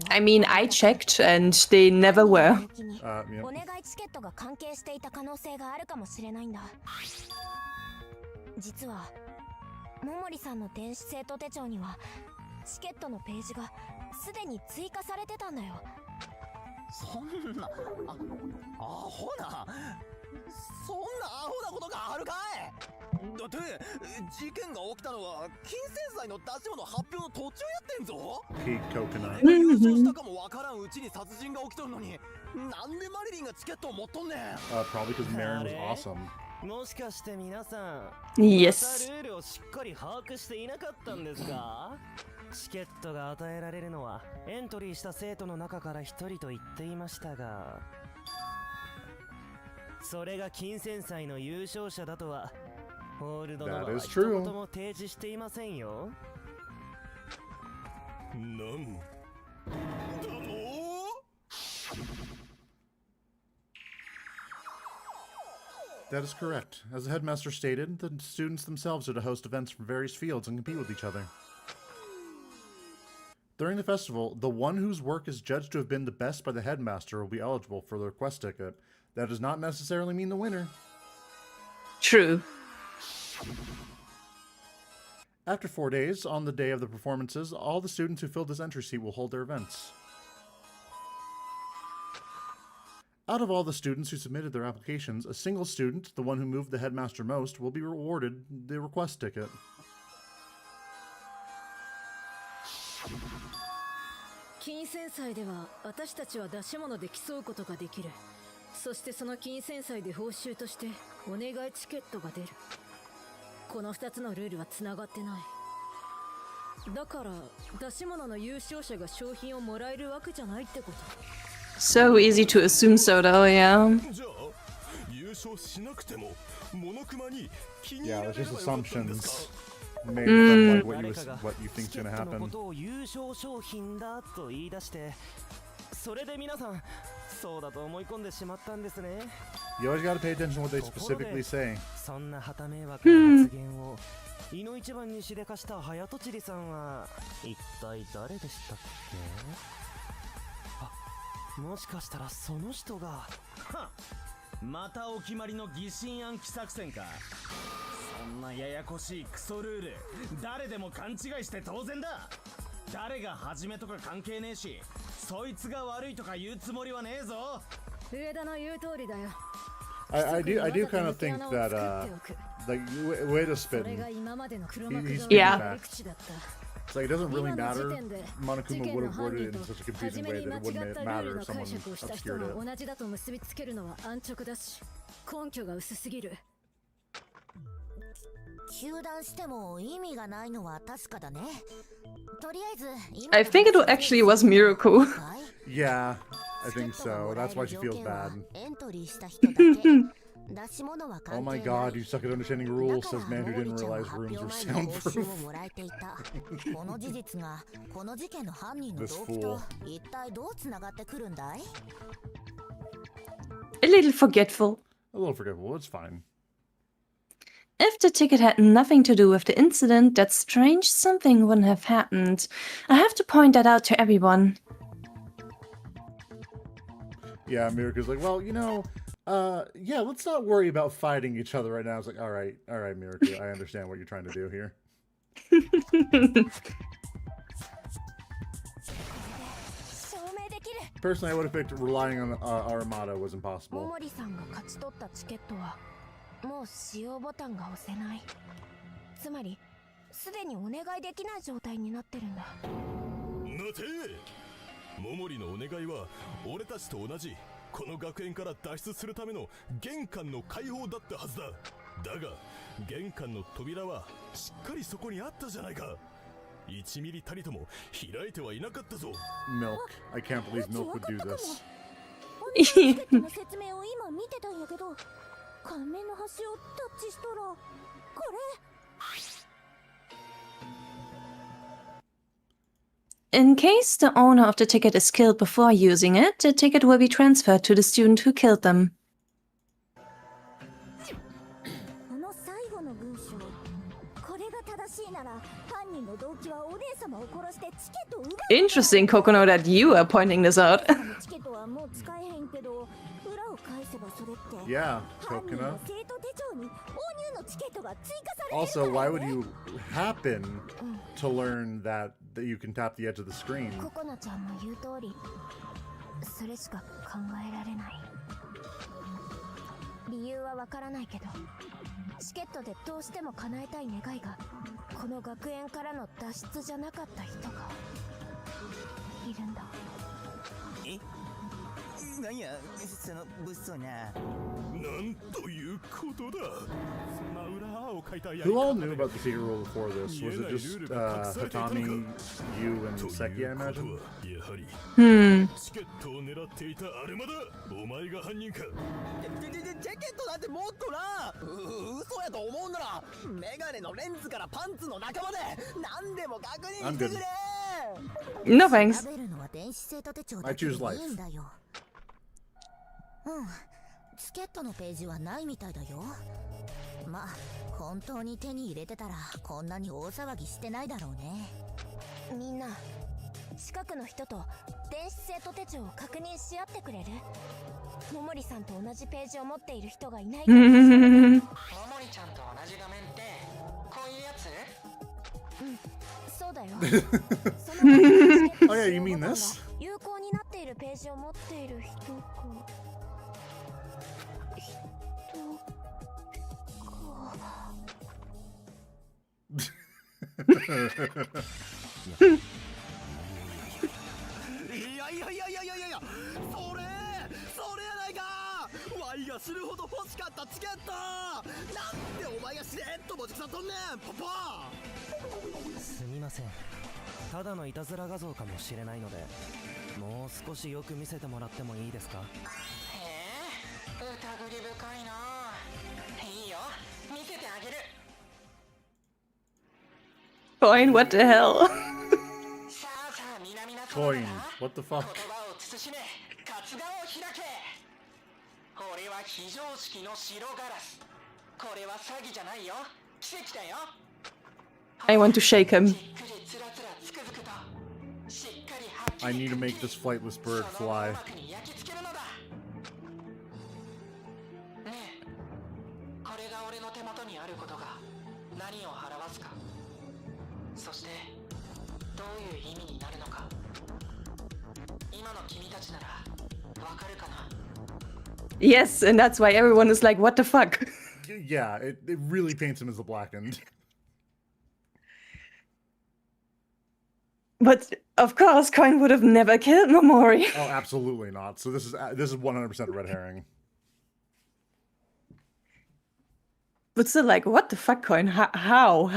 I mean, I checked and they never were. Yeah. お願いチケットが関係していた可能性があるかもしれないんだ。実は桃李さんの電子生徒手帳にはチケットのページがすでに追加されてたんだよ。そんなアホな、そんなアホなことがあるかい。だって事件が起きたのは金銭祭の出し物発表の途中やってんぞ。優勝したかもわからんうちに殺人が起きとるのに、なんでマリリンがチケットを持っとんねん。Probably because Marin was awesome. もしかして皆さん、Yes. ルールをしっかり把握していなかったんですか？チケットが与えられるのはエントリーした生徒の中から一人と言っていましたが、それが金銭祭の優勝者だとはホールドのは一言も提示していませんよ。なんだろう。That is correct. As the headmaster stated, the students themselves are to host events from various fields and compete with each other. During the festival, the one whose work is judged to have been the best by the headmaster will be eligible for the request ticket. That does not necessarily mean the winner. True. After 4 days, on the day of the performances, all the students who filled this entry seat will hold their events. Out of all the students who submitted their applications, a single student, the one who moved the headmaster most, will be rewarded the request ticket. 金銭祭では私たちは出し物で競うことができる。そしてその金銭祭で報酬としてお願いチケットが出る。この2つのルールはつながってない。だから出し物の優勝者が商品をもらえるわけじゃないってこと。 So easy to assume so, though, yeah. じゃあ優勝しなくてもモノクマに気に入 Yeah, ら it's れ just ればよかったんです assumptions か made from like what you チ think's ケッ gonna トのこ happen. とを優勝商品だと言い出して、それで皆さんそうだと思い込んでしまったんですね。 You always gotta pay attention to what they specifically say. そんな旗迷惑な発言を井の一番にしでかした早とちりさんは一体誰でしたっけ？あ、もしかしたらその人が。はっ、またお決まりの疑心暗鬼作戦か。そんなややこしいクソルール誰でも勘違いして当然だ。誰が始めとか関係ねえし、そいつが悪いとか言うつもりはねえぞ。上田の言う通りだよ。 I do kind of think that like way to spin. それが今までの黒幕 He's 側 Yeah. のやり口だった。 It's like it doesn't really 今の時 matter. 点で Monokuma 事 would 件の have 犯 worded 人 it in と such a 初 confusing め way に that 間 it 違 wouldn't ったルー matter ル if の解 someone 釈をした人 obscured も it. 同じだと結びつけるのは安直だし、根拠が薄すぎる。糾弾しても意味がないのは確かだね。とりあえず I think it actually was Miracle. Yeah, I think so. That's why she feels bad. エントリーした人だけ。出し物は Oh 関 my 係ない。 god, you suck at understanding rules, says man who didn't realize rooms were 発表前の報酬 soundproof. をもらえていた。この事実がこの事件の犯人の This 動機と fool. 一体どうつながってくるんだい？ A little forgetful. A little forgetful, it's fine. If the ticket had nothing to do with the incident, that strange something wouldn't have happened. I have to point that out to everyone. Yeah, Mirika's like, well, you know, yeah, let's not worry about fighting each other right now. It's like, all right, Mirika, I understand what you're trying to do here. 証明できる。 Personally, I would have picked relying on Armada was 桃 impossible. 森さんが勝ち取ったチケットはもう使用ボタンが押せない。つまりすでにお願いできない状態になってるんだ。待て、桃利のお願いは俺たちと同じこの学園から脱出するための玄関の開放だったはずだ。だが玄関の扉はしっかりそこにあったじゃないか。1ミリたりとも開いてはいなかったぞ。 Milk. I can't believe Milk would do this. チケットの説明を今見てたんやけど、顔面の端をタッチしたらこれ。 In case the owner of the ticket is killed before using it, the ticket will be transferred to the student who killed them. あの最後の文章、これが正しいなら犯人の動機はお姉様を殺してチケットを奪う。 Interesting, Kokono, that you are pointing this out. チケットはもう使えへんけど、裏を返せばそれって Yeah, 犯人 Coconut. の生徒手帳に購入のチケットが追加されてる Also, why would you happen to learn that you can tap the edge of the screen? ココナちゃんの言う通り、それしか考えられない。理由はわからないけど、チケットでどうしても叶えたい願いがこの学園からの脱出じゃなかった人がいるんだ。なんやその物騒な。なんということだ。そんな裏を書いたやり Who 方 all で knew about the secret rule before this? Was it just Hatami, you, and という Seki, I ことは imagine? やはり Hmm. チケットを狙っていたアルマだ。お前が犯人か。ジャケットだってもっとな。嘘やと思うならメガネのレンズからパンツの中まで何でも確認してくれ。 No thanks. 調べるのは電子生徒手帳だ I けでい choose life. いんだよ。チケットのページはないみたいだよ。まあ本当に手に入れてたらこんなに大騒ぎしてないだろうね。みんな近くの人と電子生徒手帳を確認し合ってくれる？桃利さんと同じページを持っている人がいないかも。桃利ちゃんと同じ画面ってこういうやつ？そうだよ。 Oh yeah, you mean this? 有効になっているページを持っている人か。らするほど欲しかったチケット。なんでお前がしれっと持ち腐っとんねんポポ。すみません、ただのいたずら画像かもしれないので、もう少しよく見せてもらってもいいですか？疑り深いな。いいよ、見せてあげる。 Coin, what the hell? さあさあ、皆々 Coin, what the fuck? 言葉を慎め、活顔を開け。俺は非常識の白ガラス。これは詐欺じゃないよ、奇跡だよ。 I want to shake him. I need to make this flightless bird fly. ねえ、これが俺の手元にあることが何を表すか、そしてどういう意味になるのか、今の君たちならわかるかな。 Yes, and that's why everyone is like, what the fuck? Yeah, it really paints him as the Blackened. But of course, Coin would have never killed Momori. Oh, absolutely not. So this is 100% red herring. But still, like, what the fuck, Coin? How?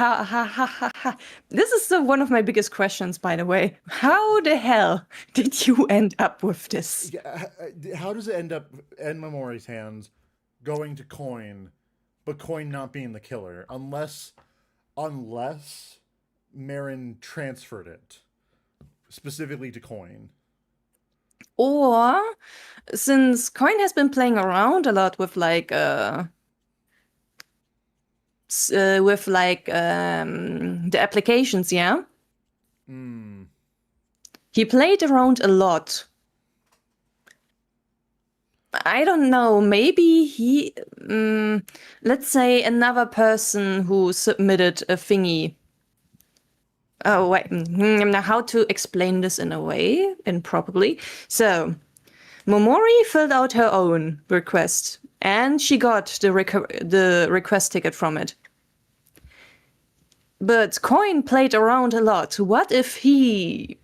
This is one of my biggest questions, by the way. How the hell did you end up with this? Yeah, how does it end up in Momori's hands, going to Coin, but Coin not being the killer, unless Marin transferred it specifically to Coin. Or since Coin has been playing around a lot with like the applications, yeah. He played around a lot. I don't know, maybe he, let's say another person who submitted a thingy. Oh, wait, now how to explain this in a way, improperly. So, Momori filled out her own request, and she got the request ticket from it. But Coin played around a lot. What if he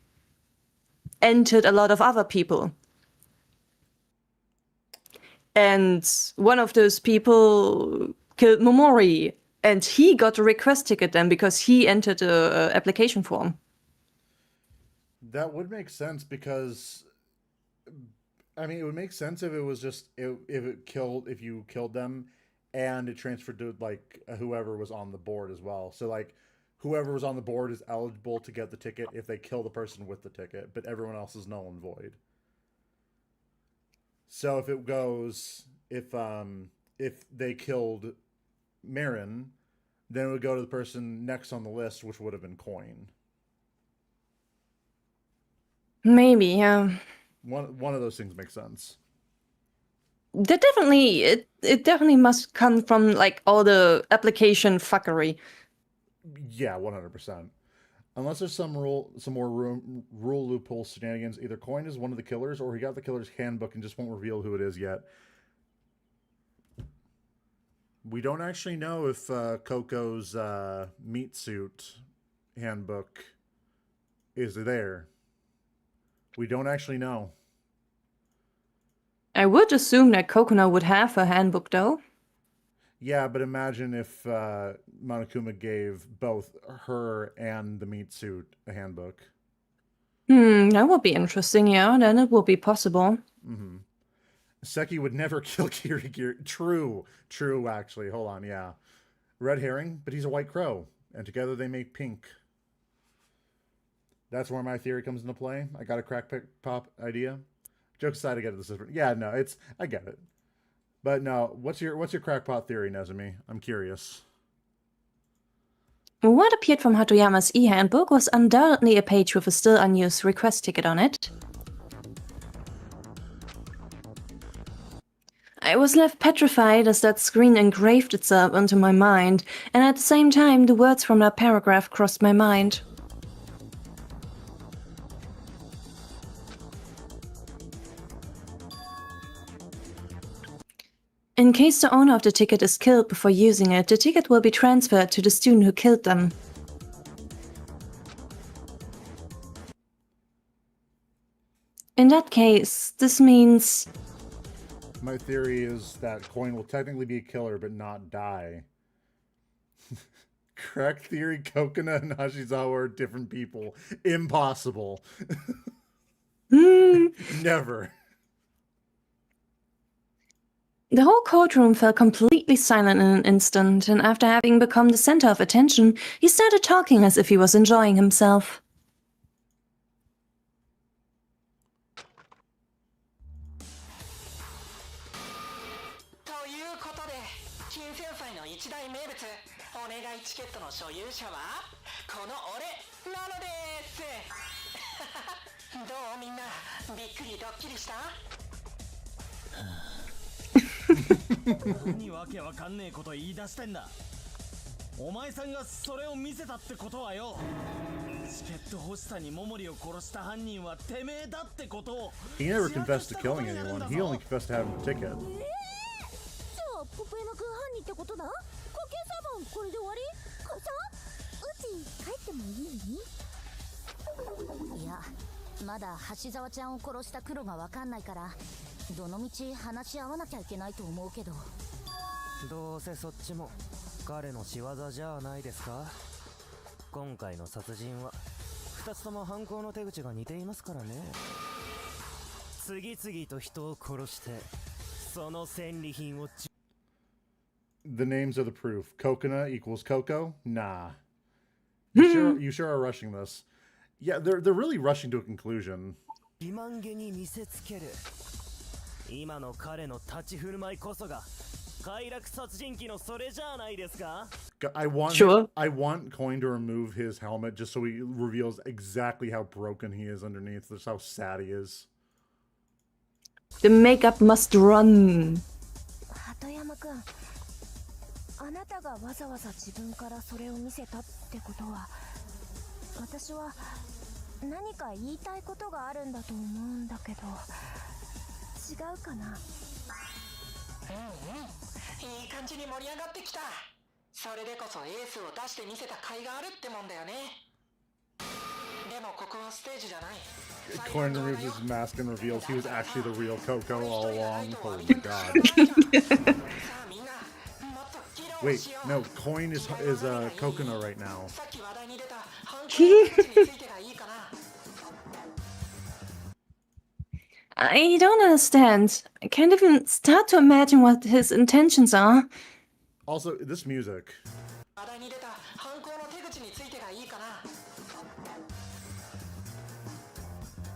entered a lot of other people? And one of those people killed Momori, and he got a request ticket then because he entered the application form. That would make sense because, I mean, it would make sense if it was just if you killed them, and it transferred to like whoever was on the board as well. So like whoever was on the board is eligible to get the ticket if they kill the person with the ticket, but everyone else is null and void. So if it goes, if they killed Marin, then it would go to the person next on the list, which would have been Coin. Maybe, yeah. One of those things makes sense. That definitely, it definitely must come from like all the application fuckery. Yeah, 100%. Unless there's some rule loophole shenanigans, either Coin is one of the killers, or he got the killer's handbook and just won't reveal who it is yet. We don't actually know if Coco's meat suit handbook is there. We don't actually know. I would assume that Kokona would have a handbook, though. Yeah, but imagine if Monokuma gave both her and the meat suit a handbook. That would be interesting, yeah. Then it would be possible. Mm-hmm. Seki would never kill Kirigiri. True, actually. Hold on, yeah. Red herring, but he's a white crow. And together they make pink. That's where my theory comes into play. I got a crackpot idea. Jokes aside, I get it. This is yeah, no, I get it. But no, what's your crackpot theory, Nezumi? I'm curious. What appeared from Hatoyama's e-handbook was undoubtedly a page with a still unused request ticket on it. I was left petrified as that screen engraved itself into my mind, and at the same time the words from that paragraph crossed my mind. In case the owner of the ticket is killed before using it, the ticket will be transferred to the student who killed them. In that case, this means... My theory is that Coin will technically be a killer, but not die. Correct theory, Kokona and Hashizawa are different people. Impossible. Never. The whole courtroom fell completely silent in an instant, and after having become the center of attention, he started talking as if he was enjoying himself.何わけわかんねえこと言い出してんだ。お前さんがそれを見せたってことはよ、チケット欲しさに桃利を殺した犯人はてめえだってことを。 He never confessed to killing anyone. He only confessed to having a ticket. じゃあポポ山くん犯人ってことだ。コケサバンこれで終わり？母さん、うち帰ってもいい？いや、まだ橋沢ちゃんを殺した黒がわかんないから、どのみち話し合わなきゃいけないと思うけど。どうせそっちも彼の仕業じゃないですか。今回の殺人は2つとも犯行の手口が似ていますからね。次々と人を殺してその戦利品を。 The names are the proof. Kokona equals Coco? Nah. You sure are rushing this. Yeah, they're really rushing to a conclusion. 自慢げに見せつける。今の彼の立ち振る舞いこそが快楽殺人鬼のそれじゃないですか。 I want Coin to remove his helmet just so he reveals exactly how broken he is underneath. Just how sad he is. The makeup must run. 鳩山くん、あなたがわざわざ自分からそれを見せたってことは、私は何か言いたいことがあるんだと思うんだけど、違うかな。いい感じに盛り上がってきた。それでこそエースを出してみせた甲斐があるってもんだよね。でもここはステージじゃない。 Coin removes his mask and reveals he was actually the real Coco all along. Holy god. Wait, no, Coin is Kokona right now. I don't understand. I can't even start to imagine what his intentions are. Also, this music.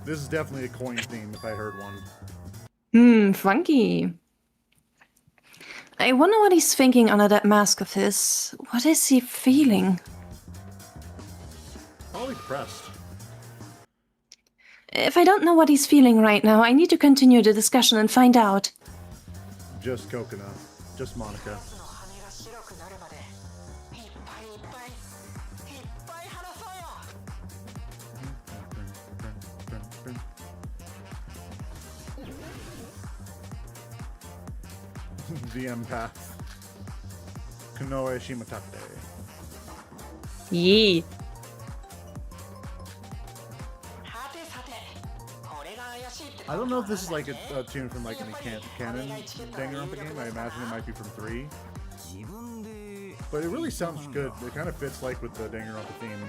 This is definitely a Coin theme if I heard one. Funky. I wonder what he's thinking under that mask of his. What is he feeling? Probably depressed. If I don't know what he's feeling right now, I need to continue the discussion and find out. Just Kokona. Just Monica. The empath. Konoe Shimatate. Yee. I don't know if this is like a tune from like any canon Danganronpa game. I imagine it might be from 3. But it really sounds good. It kind of fits like with the Danganronpa theme.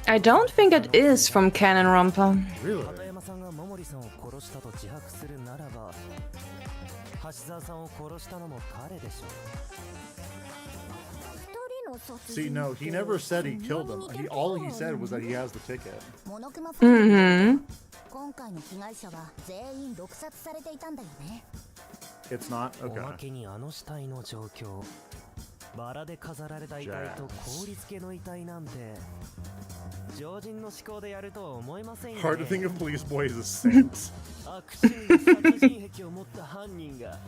I don't think it is from Canonronpa. Really? See, no, he never said he killed him. All he said was that he has the ticket. It's not? Okay. バラで飾られた遺体と氷付けの遺体なんて常人の思考でやるとは思えませんよね。 Hard to think of Police Boy as a saint. 悪心の殺人癖を持った犯人が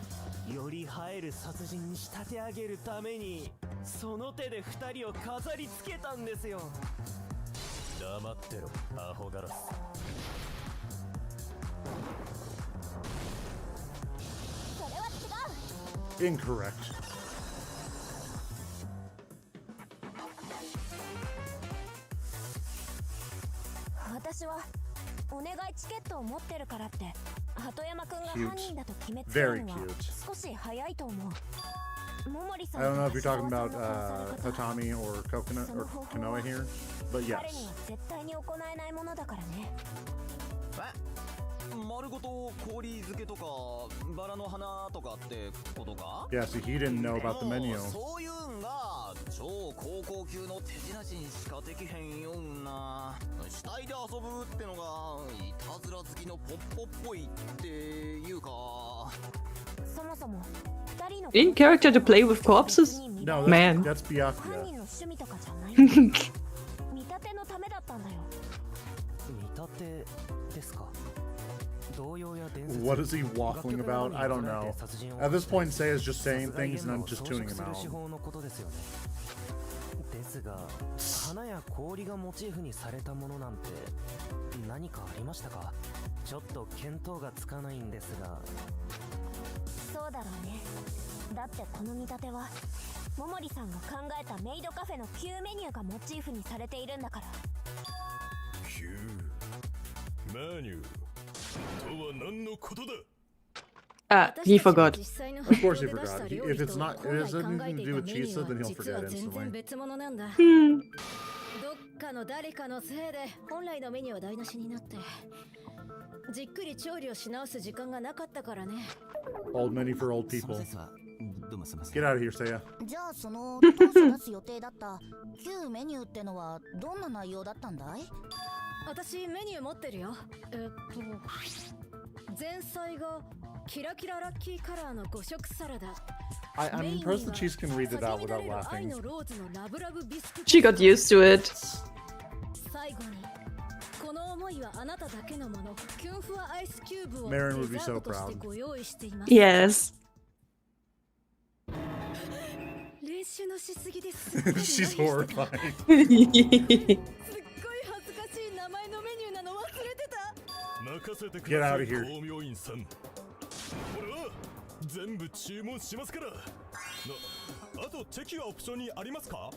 より映える殺人に仕立て上げるためにその手で2人を飾り付けたんですよ。黙ってろ、アホガラス。 Incorrect. 私はお願いチケットを持ってるからって鳩山くんが犯人だと決めつけ Very るのは cute. 少し早いと思う。桃李さ I ん don't と know if you're 柏 talking さん about の殺され方は Hatami or Coconut or Kanoa here, but 彼には yes. 絶対に行えないものだからね。丸ごと氷漬けとかバラの花とかってことか？ Yeah, see, he didn't know about the で menu. もそういうんが超高校級の手品師にしかできへんような死体で遊ぶってのがいたずら好きのポッポっぽいっていうか。そもそも二人の In character to play with corpses? No, Man. that's 犯 Byakuya. 人の趣味とかじゃない。見立てのためだったんだよ。見立てですか。童謡や伝説 What is he waffling about? I don't know. At this point, Seiya's just saying things and I'm just tuning him 手 out. 法のことですよね。ですが、花や氷がモチーフにされたものなんて何かありましたか？ちょっと見当がつかないんですが。そうだろうね。だってこの見立ては桃李さんが考えたメイドカフェの旧メニューがモチーフにされているんだから。旧メニューとは何のことだ？ Ah, he forgot. Of course he forgot. If it's not, it has nothing to do with Chisa, then he'll forget instantly. 別物なんだ。 Hmm. どっかの誰かのせいで本来のメニューは台無しになってじっくり調理をし直す時間がなかったからね。 Old menu for old people. Get out of here, Seiya. じゃあその当初出す予定だった旧メニューってのはどんな内容だったんだい？私メニュー持ってるよ。前菜がキラキララッキーカラーの5色サラダ。 I'm impressed that Chisa can read it out without laughing. She got used to it. 最後にこの思いはあなただけのもの。キュンフワアイスキューブを Marin デ would be ザー so トとして proud. ご用意しています。 Yes. 練習のしすぎです。 She's horrified. すっごい恥ずかしい名前のメニューなの忘れてた。任せてく Get だ out さ of い here. 光明院さん。俺は全部注文しますから。あとチェキはオプションにありますか？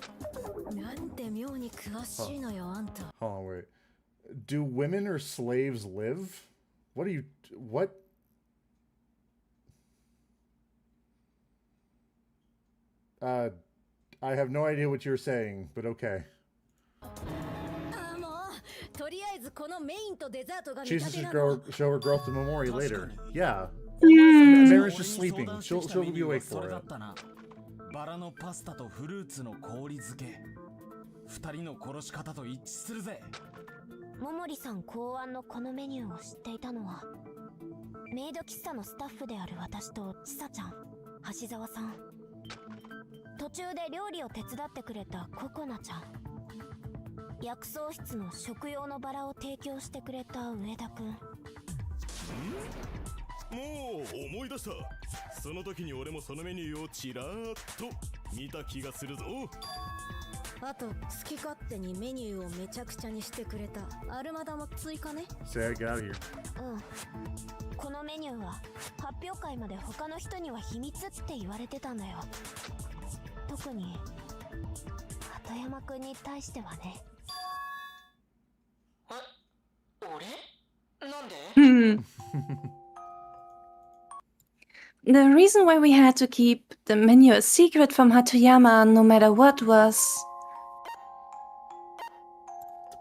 なんて妙に詳しいのよあんた。 Hold on, wait. Do women or slaves live? What are you... What? I have no idea what you're saying, but okay. あもうとりあえずこのメインとデザートが見 Chisa 立て should なの。 show her growth to Memori later. Yeah. Hmm. Marin's just sleeping. She'll be awake for it. バラのパスタとフルーツの氷漬け。二人の殺し方と一致するぜ。桃李さん考案のこのメニューを知っていたのはメイド喫茶のスタッフである私とちさちゃん、橋沢さん、途中で料理を手伝ってくれたココナちゃん、薬草室の食用のバラを提供してくれた上田くん。もう思い出した。その時に俺もそのメニューをちらーっと見た気がするぞ。あと好き勝手にメニューをめちゃくちゃにしてくれたアルマダも追加ね。 Say, get out of here. このメニューは発表会まで他の人には秘密って言われてたんだよ。特に鳩山くんに対してはね。俺？なんで？ Hmm. The reason why we had to keep the menu a secret from Hatoyama no matter what was...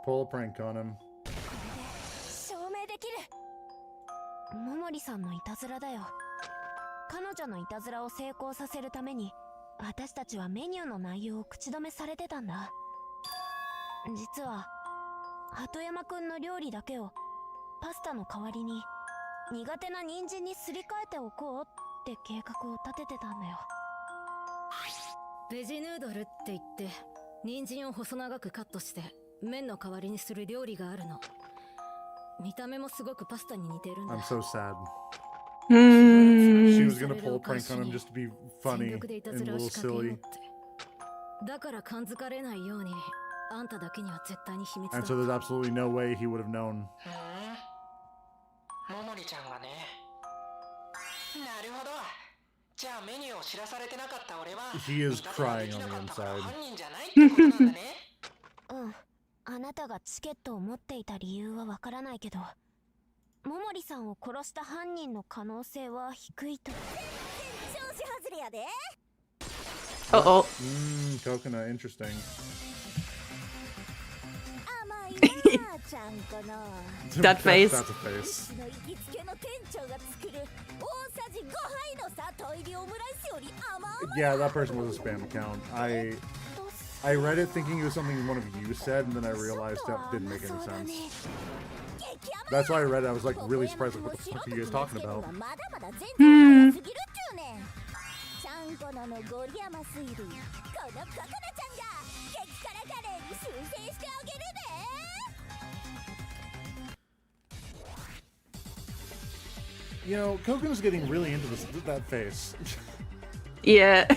Pull a prank on him. 証明できる。桃李さんのいたずらだよ。彼女のいたずらを成功させるために私たちはメニューの内容を口止めされてたんだ。実は鳩山くんの料理だけをパスタの代わりに苦手な人参にすり替えておこうって計画を立ててたんだよ。ベジヌードルって言って人参を細長くカットして麺の代わりにする料理があるの。見た目もすごくパスタに似てるんだ。 I'm so sad. Hmm. She was gonna pull a prank on him just to be funny and a little silly. だから感づかれないようにあんただけには絶対に秘密だ。 And so there's absolutely no way he would have known. ももりちゃんがね。なるほど。じゃあメニューを知らされてなかった俺は He is crying on the inside. 犯人じゃないってことなんだね。あなたがチケットを持っていた理由はわからないけど、桃利さんを殺した犯人の可能性は低いと。調子外れやで。Uh-oh. Coconut, interesting. 甘いなちゃんこの。That face. That's a face. の行きつけの店長が作る大さじ5杯のさトイレオムライスより甘い。 Yeah, that person was a spam account. I read it thinking it was something one of you said, and then I realized that didn't make any sense. That's why I read it. I was like really surprised. Like, what the fuck are you guys talking about? ちゃんこのゴリヤマスイル、このココナちゃんが激辛カレーに修正してあげるで。 You know, Coco's getting really into that face. Yeah.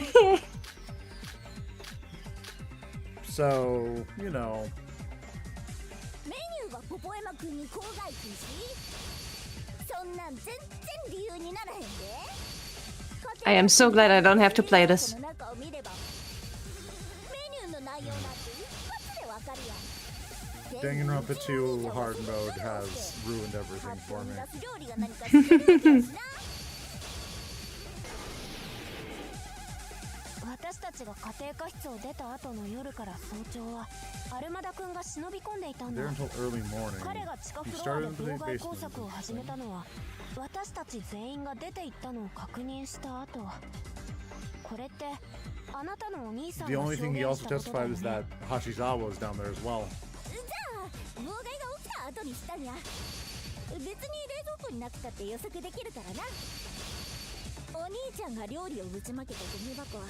So, you know. メニューがポポエマ君に口外禁止。そんなん全然理由にならへんで。 I am so glad I don't have to play this. Danganronpa 2 hard mode has ruined everything for me. 私たちが家庭科室を出た後の夜から早朝はアルマダ君が忍び込んでいたんだ。 There until early morning. 彼が地下 He フロア started で in 妨 the 害工 basement. 作を始めたのは私たち全員が出て行ったのを確認した後。これってあなたのお兄さん The が only 証 thing he 言 also したことだよ testified is ね。 that Hashizawa was down there as well. じゃあ妨害が起きた後にしたにゃ。別に冷蔵庫になくたって予測できるからな。お兄ちゃんが料理をぶちまけたゴミ箱は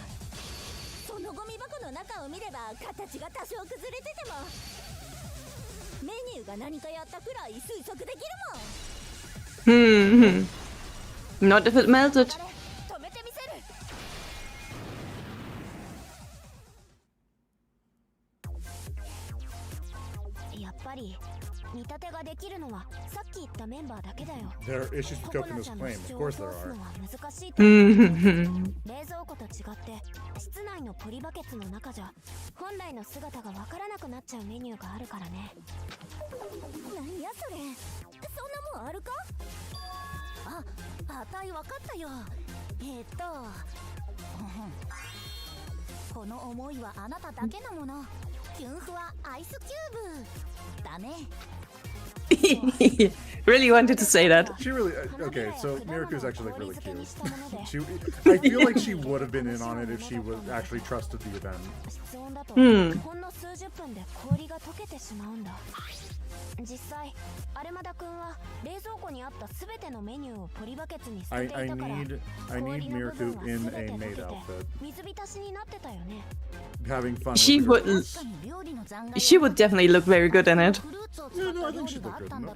そのゴミ箱の中を見れば形が多少崩れててもメニューが何かやったくらい推測できるもん。 Not if it melted. 止めてみせる。やっぱり見立てができるのはさっき言ったメンバーだけだよ。 There are issues with Coconu's claim. Of course there are. 難しいと思う。冷蔵庫と違って室内のポリバケツの中じゃ本来の姿がわからなくなっちゃうメニューがあるからね。なんやそれ、そんなもんあるか。あたいわかったよ。この思いはあなただけのもの。キュンフはアイスキューブだね。 Really wanted to say that. She really okay. So Miraku's actually like really cute. I feel like she would have been in on it if she was actually trusted the event. ほんの数十分で氷が溶けてしまうんだ。実際アルマダ君は冷蔵庫にあったすべてのメニューをポリバケツに捨てていたから I need Miraku in a maid outfit. 水浸しになってたよね。 Having fun. She with her. would. She would definitely look very good in it. Yeah, no, I think she'd look good in it.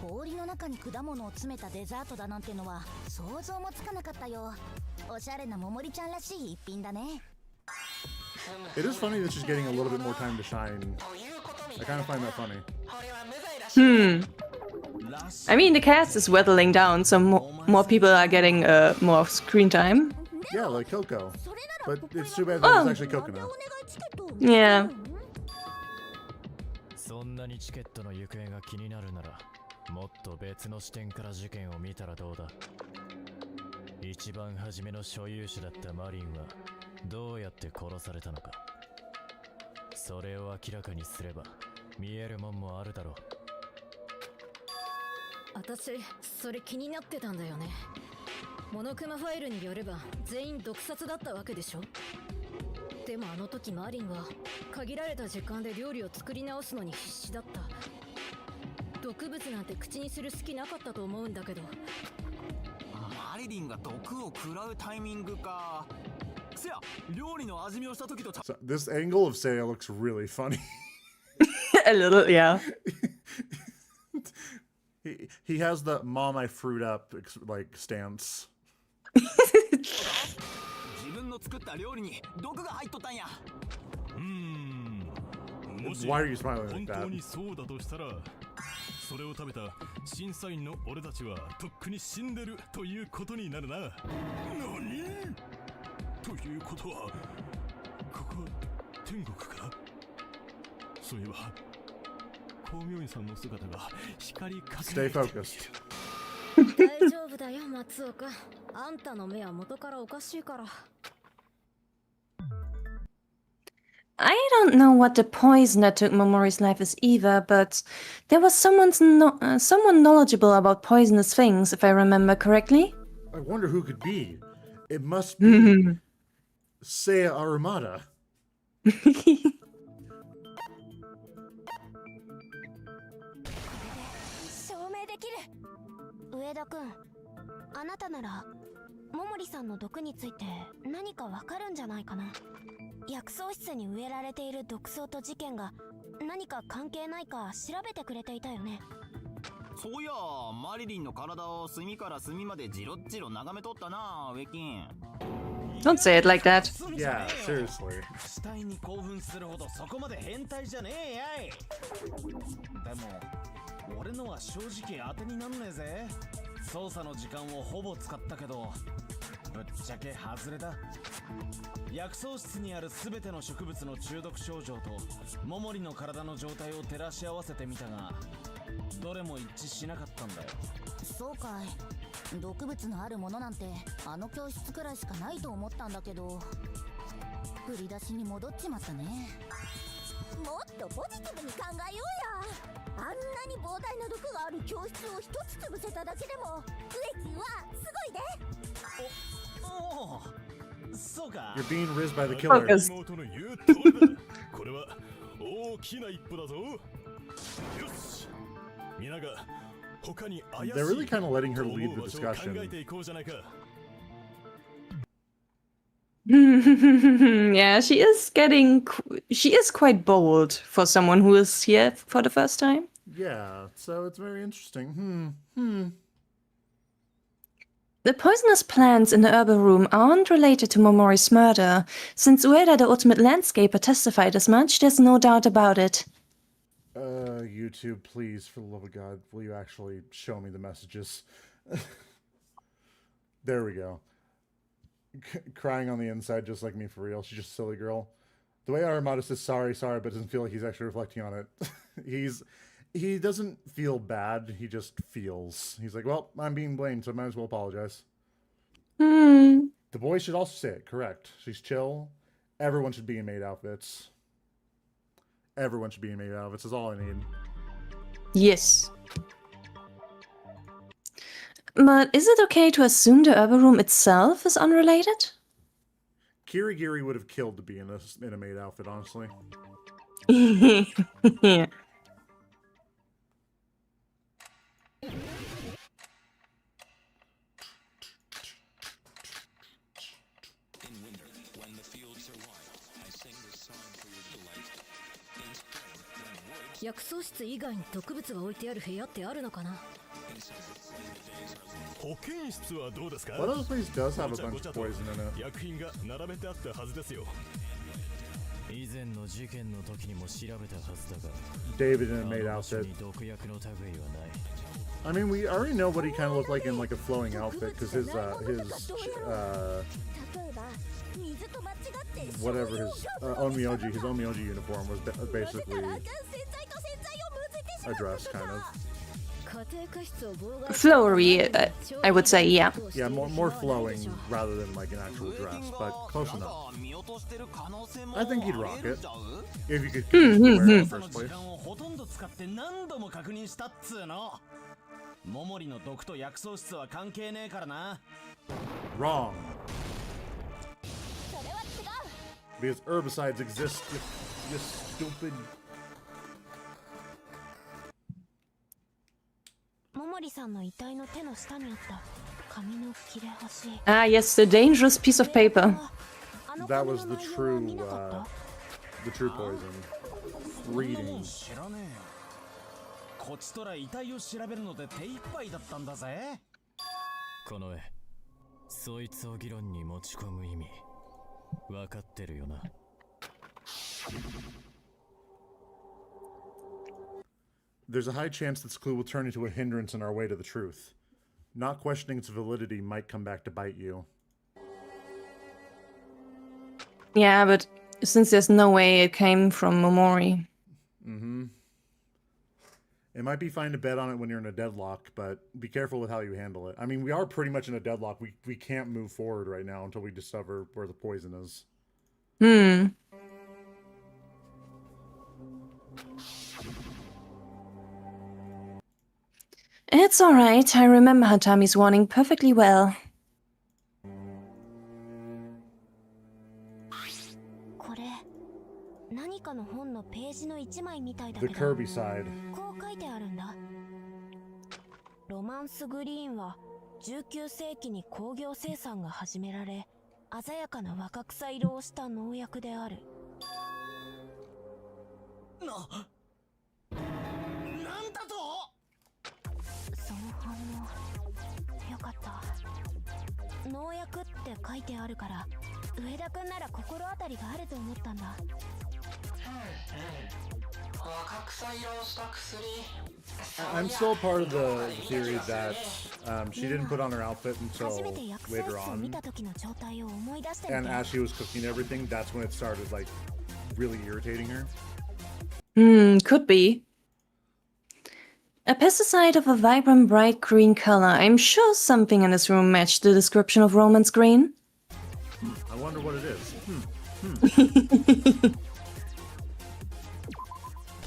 氷の中に果物を詰めたデザートだなんてのは想像もつかなかったよ。おしゃれな桃りちゃんらしい一品だね。 It is funny that she's getting a little bit more time to shine. I kind of find that funny. I mean, the cast is whittling down, so more people are getting more screen time. Yeah, like Coco. But it's too bad that it's actually Coconut. Yeah. そんなにチケットの行方が気になるなら、もっと別の視点から事件を見たらどうだ。一番初めの所有者だったマリンはどうやって殺されたのか。それを明らかにすれば見えるもんもあるだろう。私それ気になってたんだよね。モノクマファイルによれば全員毒殺だったわけでしょ。でもあの時マリンは限られた時間で料理を作り直すのに必死だった。毒物なんて口にする隙なかったと思うんだけど。マリリンが毒を食らうタイミングか。せや、料理の味見をした時と。 So this angle of Seiya looks really funny. A little, yeah. He has the "Mom, I fruit up" like stance. 自分の作った料理に毒が入っとったんや。Why are you smiling like 本 that? 当にそうだとしたら、それを食べた審査員の俺たちはとっくに死んでるということになるな。何？ということは、ここは天国か？そういえば光明院さんの姿が光りかけ Stay focused. 大丈夫だよ松岡。あんたの目は元からおかしいから。 I don't know what the poison that took Momori's life is either, but there was someone knowledgeable about poisonous things, if I remember correctly. I wonder who could be. It must be Seiya Arumada. 証明できる。上田くん、あなたなら桃李さんの毒について何かわかるんじゃないかな。薬草室に植えられている毒草と事件が何か関係ないか調べてくれていたよね。そういや、マリリンの体を隅から隅までじろっじろ眺めとったな、ウェキン。 Don't say it like that. Yeah, seriously. 死体に興奮するほどそこまで変態じゃねえやい。でも俺のは正直当てになんねえぜ。捜査の時間をほぼ使ったけどぶっちゃけ外れだ。薬草室にある全ての植物の中毒症状と桃李の体の状態を照らし合わせてみたがどれも一致しなかったんだよ。そうかい。毒物のあるものなんてあの教室くらいしかないと思ったんだけど、振り出しに戻っちまったね。もっとポジティブに考えようや。あんなに膨大な毒がある教室を一つ潰せただけでも植木はすごいで。おお、そうか。 You're being rizzed by the killer. Focus. 妹の言う通りだ。これは大きな一歩だぞ。よし、皆が他に怪しい They're really kind of letting her と思 lead う the 場所を考 discussion. えていこうじゃないか。 Yeah, she is quite bold for someone who is here for the first time. Yeah, so it's very interesting. The poisonous plants in the herbal room aren't related to Momori's murder. Since Ueda, the ultimate landscaper, testified as much, there's no doubt about it. YouTube, please, for the love of God, will you actually show me the messages? There we go. Crying on the inside, just like me, for real. She's just a silly girl. The way Arumada says sorry, but doesn't feel like he's actually reflecting on it. He doesn't feel bad. He just feels. He's like, well, I'm being blamed, so I might as well apologize. The boy should also say it. Correct. She's chill. Everyone should be in maid outfits. Everyone should be in maid outfits. That's all I need. Yes. But is it okay to assume the herbal room itself is unrelated? Kirigiri would have killed to be in a maid outfit, honestly. Yeah. In winter, when the fields are wild, I sing this song for your delight. In spring, when woods 薬草室以外に毒物が置いてある部屋ってあるのかな。 in summer, when the days are long. 保健室はどうですか？ What other place does have a ごちゃ bunch ごちゃ of と poison in it? 薬品が並べてあったはずですよ。以前の事件の時にも調べたはずだが David in a maid あの場所 outfit. に毒薬の類はない。 I mean, we already know what he kind of looked like in like a flowing outfit, because his whatever his Onmyoji uniform was basically a dress, kind of. Flowery, I would say, yeah. Yeah, more flowing rather than like an actual dress, but close enough. I think he'd rock it if you could wear it in the first place. ほとんど使って何度も確認したっつうの。桃李の毒と薬草室は関係ねえからな。 Wrong. Because herbicides exist, you stupid. 桃李さんの遺体の手の下にあった紙の切れ端。 Ah, yes, the dangerous piece of paper. That was the true poison. Reading. 知らねえよ。こちとら遺体を調べるので手一杯だったんだぜ。この絵、そいつを議論に持ち込む意味、わかってるよな。There's a high chance this clue will turn into a hindrance in our way to the truth. Not questioning its validity might come back to bite you. Yeah, but since there's no way it came from Momori. Mm-hmm. It might be fine to bet on it when you're in a deadlock, but be careful with how you handle it. I mean, we are pretty much in a deadlock. We can't move forward right now until we discover where the poison is. It's alright. I remember Hatami's warning perfectly well. これ何かの本のページの1枚みたいだ The けど Kirby side. こう書いてあるんだ。ロマンスグリーンは19世紀に工業生産が始められ、鮮やかな若草色をした農薬である。なんだと？その反応よかった。農薬って書いてあるから上田くんなら心当たりがあると思ったんだ。若草色をした薬。 I'm still part of the theory that she didn't put on her outfit until 初めて薬草 later 室を見 on. た時の状態を思い出してみ And て。 as she was cooking everything, that's when it started, like, really irritating her. Could be. A pesticide of a vibrant bright green color. I'm sure something in this room matched the description of Romance Green. I wonder what it is.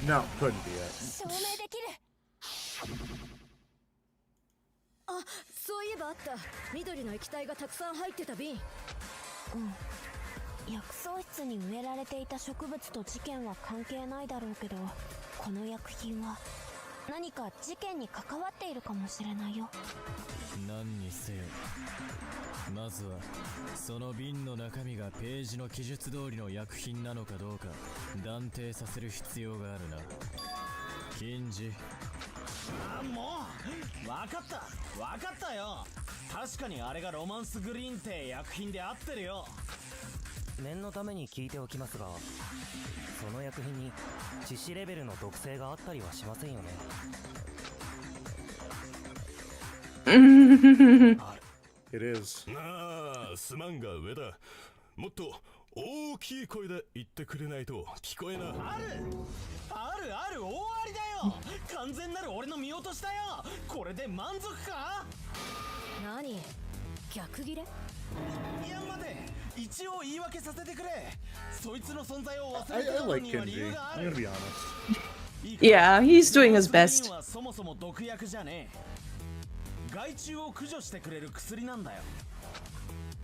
No, couldn't be it. 証明できる。あ、そういえばあった。緑の液体がたくさん入ってた瓶。薬草室に植えられていた植物と事件は関係ないだろうけど、この薬品は何か事件に関わっているかもしれないよ。何にせよ、まずはその瓶の中身がページの記述通りの薬品なのかどうか断定させる必要があるな。金次。もうわかったよ。確かにあれがロマンスグリーンって薬品で合ってるよ。念のために聞いておきますが、その薬品に致死レベルの毒性があったりはしませんよね。It is. ああ、すまんが上だ。もっと大きい声で言ってくれないと聞こえな。ある大ありだよ。完全なる俺の見落としだよ。これで満足か？何？逆ギレ？いや待て、一応言い訳させてくれ。そいつの存在を忘 I れてたの like には理 Kenji. 由があ I'm る。 gonna be honest. Yeah, he's doing his best. はそもそも毒薬じゃねえ。害虫を駆除してくれる薬なんだよ。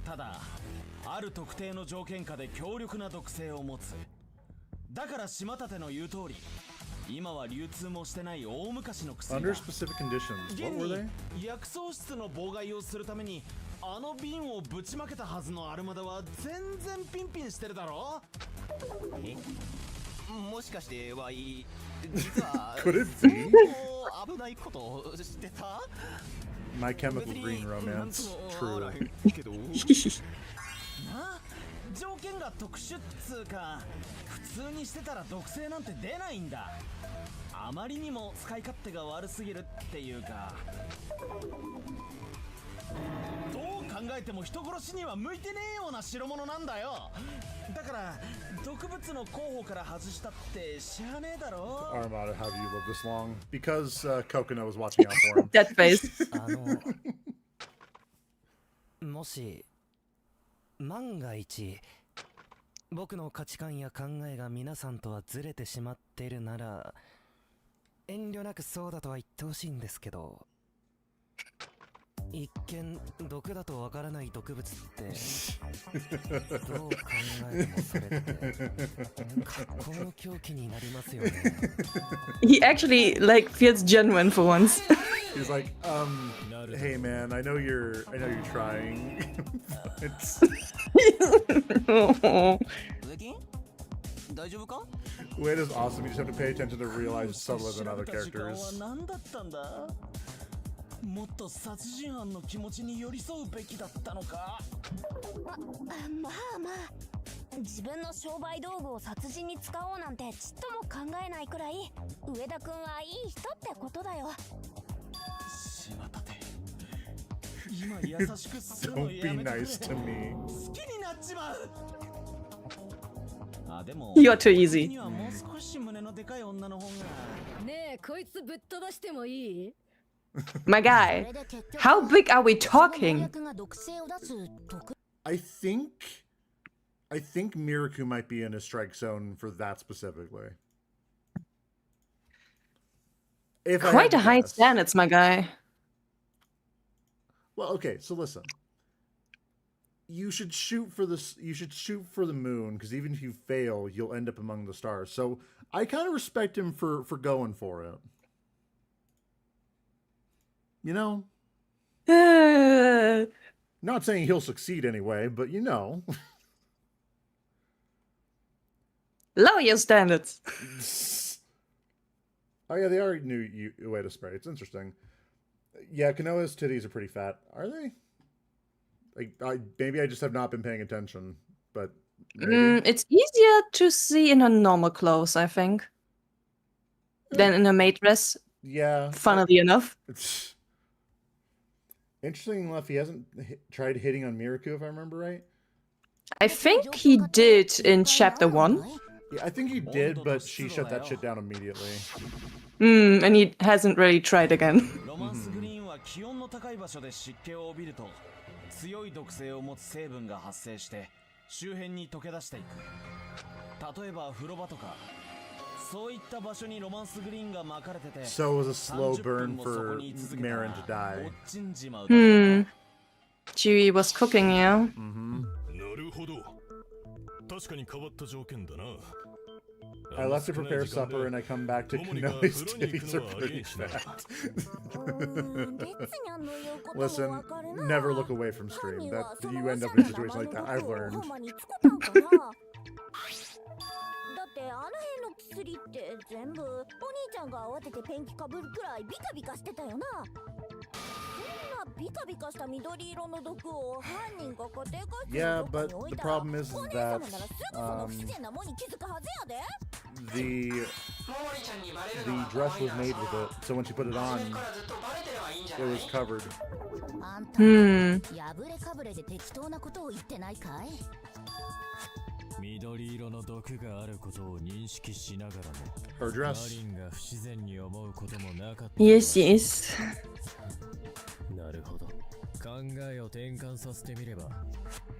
ただある特定の条件下で強力な毒性を持つ。だから島立の言う通り、今は流通もしてない大昔の薬 Under だ。 specific conditions. 現 What に were they? 薬草室の妨害をするためにあの瓶をぶちまけたはずのアルマダは全然ピンピンしてるだろ。もしかしてワイ実は Could it be? 危ないことをしてた？ My Chemical Green Romance. True. けどな、条件が特殊っつうか、普通にしてたら毒性なんて出ないんだ。あまりにも使い勝手が悪すぎるっていうか、どう考えても人殺しには向いてねえような代物なんだよ。だから毒物の候補から外したってしゃあねえだろ。 Armada, how do you live this long? Because Coconut was watching out for him. That face. もし万が一僕の価値観や考えが皆さんとはずれてしまっているなら、遠慮なくそうだとは言ってほしいんですけど、一見毒だとわからない毒物ってどう考えてもそれって格好の狂気になりますよね。He actually like feels genuine for once. He's like, hey man, I know you're trying. It's ウエキン大丈夫か？ Wait is awesome. You just have to pay attention to realize it's subtler than other characters. 何だったんだ？もっと殺人犯の気持ちに寄り添うべきだったのか？まあ自分の商売道具を殺人に使おうなんてちっとも考えないくらい上田くんはいい人ってことだよ。島立て、今優しくするの Don't や be めてくれ。 nice to me. 好きになっちまう。You're too easy. にはもう少し胸のでかい女の方が。ねえこいつぶっ飛ばしてもいい？ My guy, how big are we talking? I think Miraku might be in a strike zone for that specifically. If I had Quite to a high guess. standards, my guy. Well, okay, so listen. You should shoot for this. You should shoot for the moon, because even if you fail, you'll end up among the stars. So I kind of respect him for going for it. You know? Not saying he'll succeed anyway, but you know. Lower your standards. Oh yeah, they are new way to spray. It's interesting. Yeah, Kanoa's titties are pretty fat. Are they? Like, maybe I just have not been paying attention, but maybe. It's easier to see in her normal clothes, I think, than in a maid dress. Yeah. Funnily enough. Interesting enough, he hasn't tried hitting on Miraku, if I remember right. I think he did in chapter 1. Yeah, I think he did, but she shut that shit down immediately. And he hasn't really tried again. ロマンスグリーンは気温の高い場所で湿気を帯びると強い毒性を持つ成分が発生して周辺に溶け出していく。例えば風呂場とかそういった場所にロマンスグリーンが巻かれてて So it was a slow burn for Marin to die. Chewie was cooking, yeah? なるほど。確かに変わった条件だな。I left to prepare supper and I come back to Kanoe's titties are pretty fat. Listen, never look away from stream. That you end up in a situation like that. I've learned. だってあの辺の薬って全部お兄ちゃんが慌ててペンキかぶるくらいビカビカしてたよな。そんなビカビカした緑色の毒を犯人が家庭科室に Yeah, どっか but に置い the たら problem is お姉 that 様ならすぐその不自然なもんに気づくはずやで。the dress was made with it, so when she put it on, it was covered. あんた破れかぶれで適当なことを言ってないかい？緑色の毒があることを認識しながらも Her dress. マリンが不自然に思うこともなかった。 Yes, yes. なるほど。考えを転換させてみれば、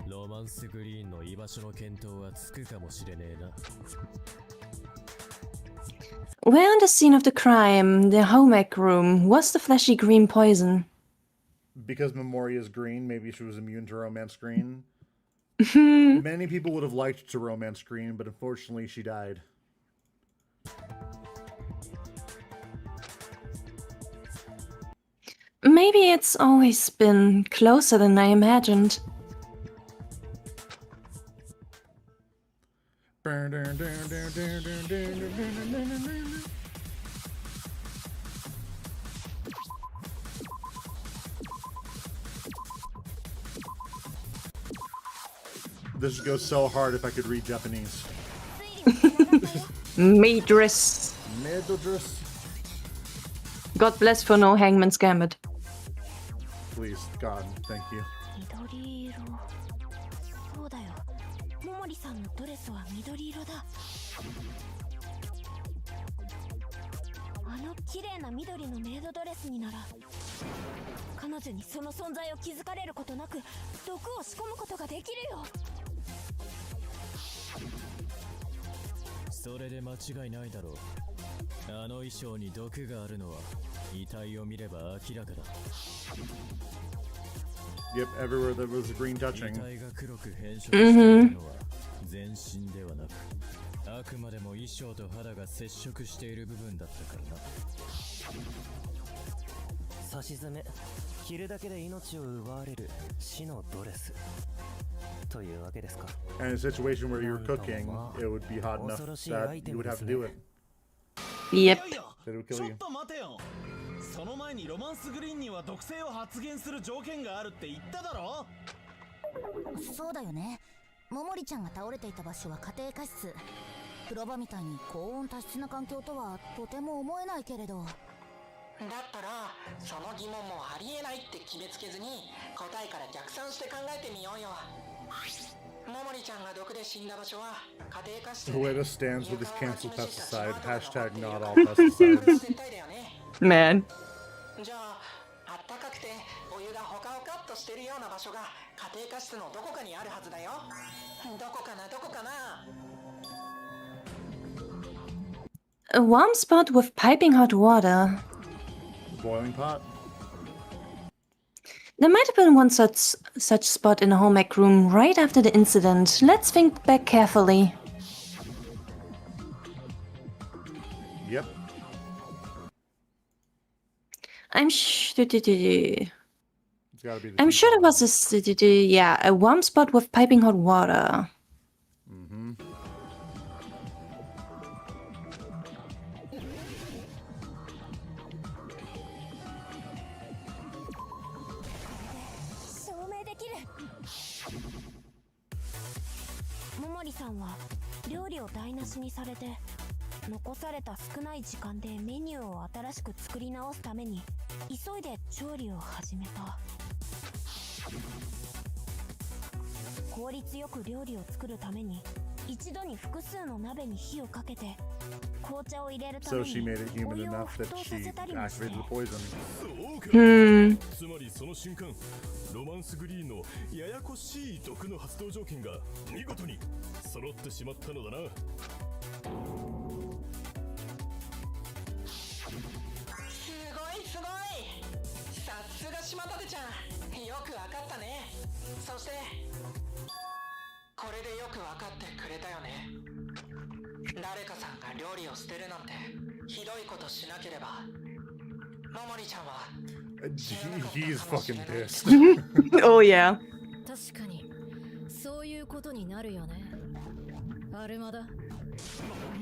ロマンスグリーンの居場所の見当はつくかもしれねえな。Where on the scene of the crime, the home ec room, was the flashy green poison? Because Memoria is green, maybe she was immune to romance green. Many people would have liked to romance green, but unfortunately she died. Maybe it's always been closer than I imagined. This would go so hard if I could read Japanese. Maidress. Maidress. God bless for no Hangman's Gambit. Please, God, thank you. 緑色。そうだよ。桃李さんのドレスは緑色だ。あの綺麗な緑のメイドドレスになら彼女にその存在を気づかれることなく毒を仕込むことができるよ。それで間違いないだろう。あの衣装に毒があるのは遺体を見れば明らかだ。Yep, everywhere there was a green touching. 遺体が黒く変色しているのは全身ではなく、あくまでも衣装と肌が接触している部分だったからな。差し詰め、着るだけで命を奪われる死のドレスというわけですか。 And in a situation where you were cooking, it would be hot enough that you would have to do it. Yep. That it would ち kill ょ you. っと待てよ。その前にロマンスグリーンには毒性を発現する条件があるって言っただろ。そうだよね。桃李ちゃんが倒れていた場所は家庭科室。風呂場みたいに高温多湿な環境とはとても思えないけれど。だったらその疑問もありえないって決めつけずに答えから逆算して考えてみようよ。The way this stands with this cancelled pesticide. Hashtag not all pesticides. Man. じゃあ、あったかくてお湯がほかほかっとしてるような場所が家庭科室のどこかにあるはずだよ。どこかなどこかな。 A warm spot with piping hot water. Boiling pot? There might have been one such spot in a home ec room right after the incident. Let's think back carefully. Yep. I'm It's gotta be the I'm sure there was a warm spot with piping hot water. Mm-hmm. 証明できる。桃李さんは料理を台無しにされて、残された少ない時間でメニューを新しく作り直すために急いで調理を始めた。効率よく料理を作るために一度に複数の鍋に火をかけて紅茶を入れるため So she に made it お human 湯を enough 沸 that 騰さ she せたりもして activated the poison. そうか。つまりその瞬間、ロマンスグリーンのややこしい毒の発動条件が見事に揃ってしまったのだな。すごい。さすが島立ちゃん。よくわかったね。そしてこれでよくわかってくれたよね。誰かさんが料理を捨てるなんてひどいことしなければ桃李ちゃんは He's fucking pissed. Oh yeah. 確かにそういうことになるよね。アルマダ。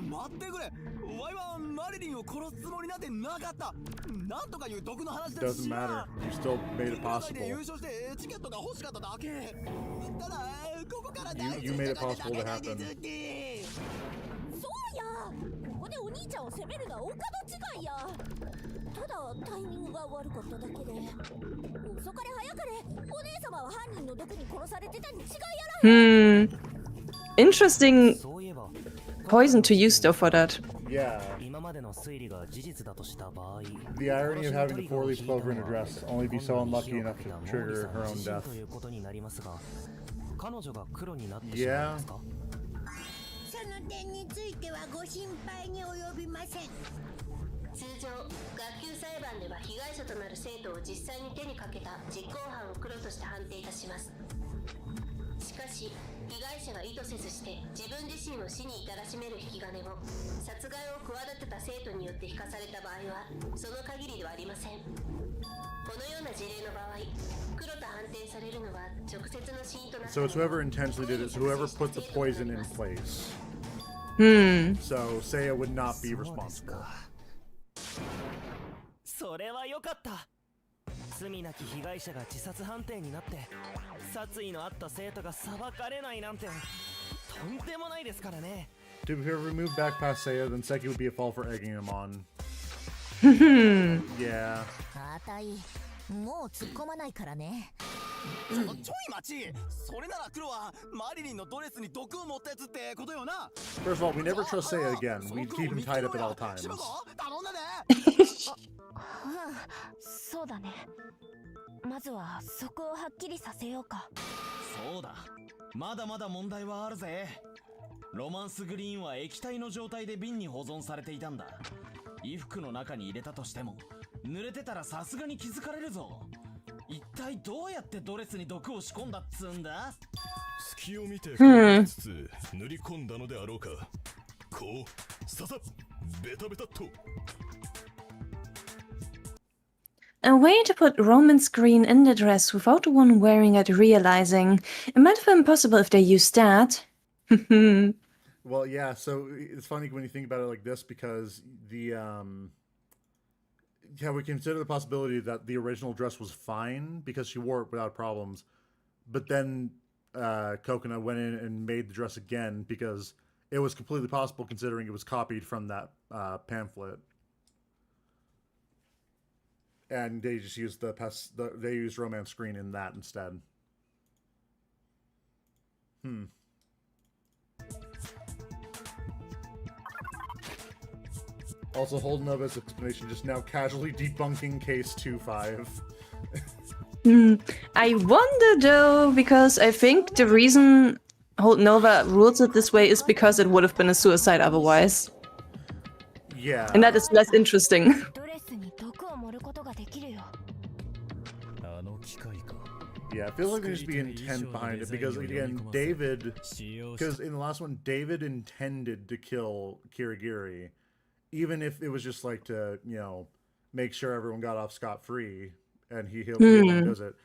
待ってくれ。ワイはマリリンを殺すつもりなんてなかった。なんとかいう毒の話だ Doesn't matter. You still made it で possible. 優勝してチケットが欲しかっただけ。ただここから You made it possible to happen. そうや、ここでお兄ちゃんを責めるのはお門違いや。ただタイミングが悪かっただけで、遅かれ早かれお姉様は犯人の毒に殺されてたに違いやら。Interesting そういえば poison to use though for that. Yeah. 今までの推理が事実だとした場合 The irony of having the four-leaf clover in her dress, only be so unlucky enough to trigger her own death. ということになりますが、彼女が黒になってしまいますか？その点についてはご心配に及びません。通常学級裁判では被害者となる生徒を実際に手にかけた実行犯を黒として判定いたします。しかし被害者が意図せずして自分自身を死に至らしめる引き金を殺害を企てた生徒によって引かされた場合はその限りではありません。このような事例の場合、黒と判定されるのは直接の死因となった So it's whoever intentionally did it, whoever put the poison in place. So Seiya would not be responsible. それは良かった。罪なき被害者が自殺判定になって殺意のあった生徒が裁かれないなんてとんでもないですからね。 Dude, if we ever moved back past Seiya, then Seki would be a fall for egging him on. Yeah. あたい、もう突っ込まないからね。ちょい待ち。それなら黒はマリリンのドレスに毒を持ったやつってことよな。 First of all, we never trust Seiya again. We keep him tied up at all times. 頼んだね。そうだね。まずはそこをはっきりさせようか。そうだ。まだまだ問題はあるぜ。ロマンスグリーンは液体の状態で瓶に保存されていたんだ。衣服の中に入れたとしても濡れてたらさすがに気づかれるぞ。一体どうやってドレスに毒を仕込んだっつうんだ？隙を見て隠しつつ塗り込んだのであろうか。こうささベタベタっと。 A way to put Roman's green in the dress without the one wearing it realizing. It might have been possible if they used that. Well, yeah, so it's funny when you think about it like this because we consider the possibility that the original dress was fine because she wore it without problems, but then Coconut went in and made the dress again because it was completely possible considering it was copied from that pamphlet. And they just used they used romance screen in that instead. Also, Holdennova's explanation just now casually debunking case 2-5. I wonder though, because I think the reason Holdenova rules it this way is because it would have been a suicide otherwise. Yeah. And that is less interesting. ドレスに毒を盛ることができるよ。 Yeah, I feel like there needs to be intent behind it because, again, because in the last one, David intended to kill Kirigiri, even if it was just like to, you know, make sure everyone got off scot-free, and he does it.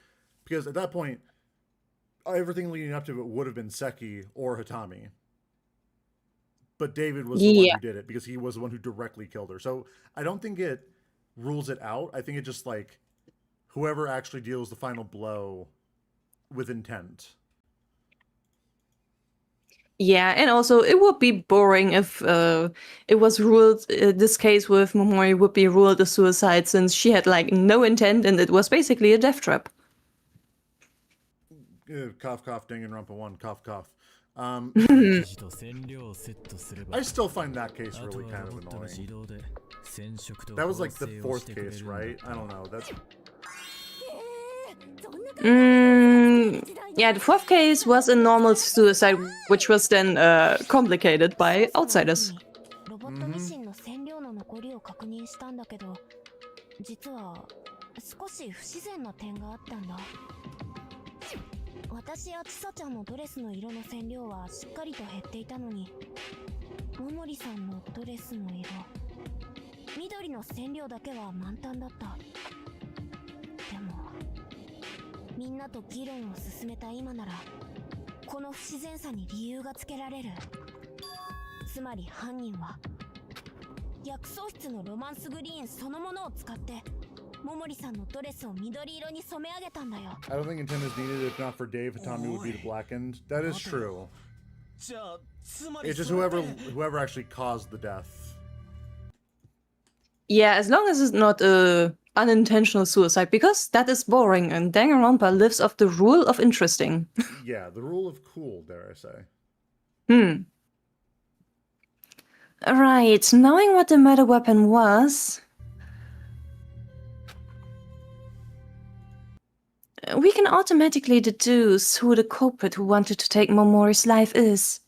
Because at that point, everything leading up to it would have been Seki or Hitami. But David was the one who did it because he was the one who directly killed her. So I don't think it rules it out. I think it just like whoever actually deals the final blow with intent. Yeah, and also it would be boring if it was ruled, this case with Momori would be ruled a suicide since she had like no intent and it was basically a death trap. Cough, cough, Danganronpa 1, cough, cough. I still find that case really kind of annoying. That was like the 4th case, right? I don't know. That's... Yeah, the 4th case was a normal suicide, which was then complicated by outsiders. ロボットミシンの染料の残りを確認したんだけど、実は少し不自然な点があったんだ。私や千紗ちゃんのドレスの色の染料はしっかりと減っていたのに、桃李さんのドレスの色、緑の染料だけは満タンだった。でもみんなと議論を進めた今ならこの不自然さに理由がつけられる。つまり犯人は薬草室のロマンスグリーンそのものを使って桃李さんのドレスを緑色に染め上げたんだよ。 I don't think intent is needed. If not for Dave, Hitami would be the blackened. That is true. It's just whoever actually caused the death. Yeah, as long as it's not a unintentional suicide, because that is boring and Danganronpa lives off the rule of interesting. Yeah, the rule of cool, dare I say. Right, knowing what the murder weapon was, we can automatically deduce who the culprit who wanted to take Momori's life is.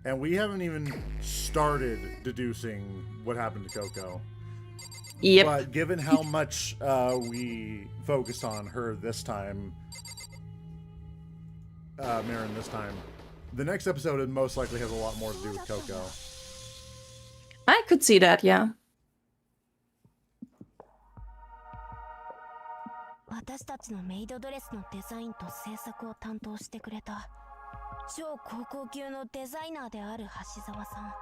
And we haven't even started deducing what happened to Coco. Yep. But given how much we focused on her this time, Marin this time, the next episode most likely has a lot more to do with Coco. I could see that, yeah. 私たちのメイドドレスのデザインと制作を担当してくれた超高校級のデザイナーである橋沢さん。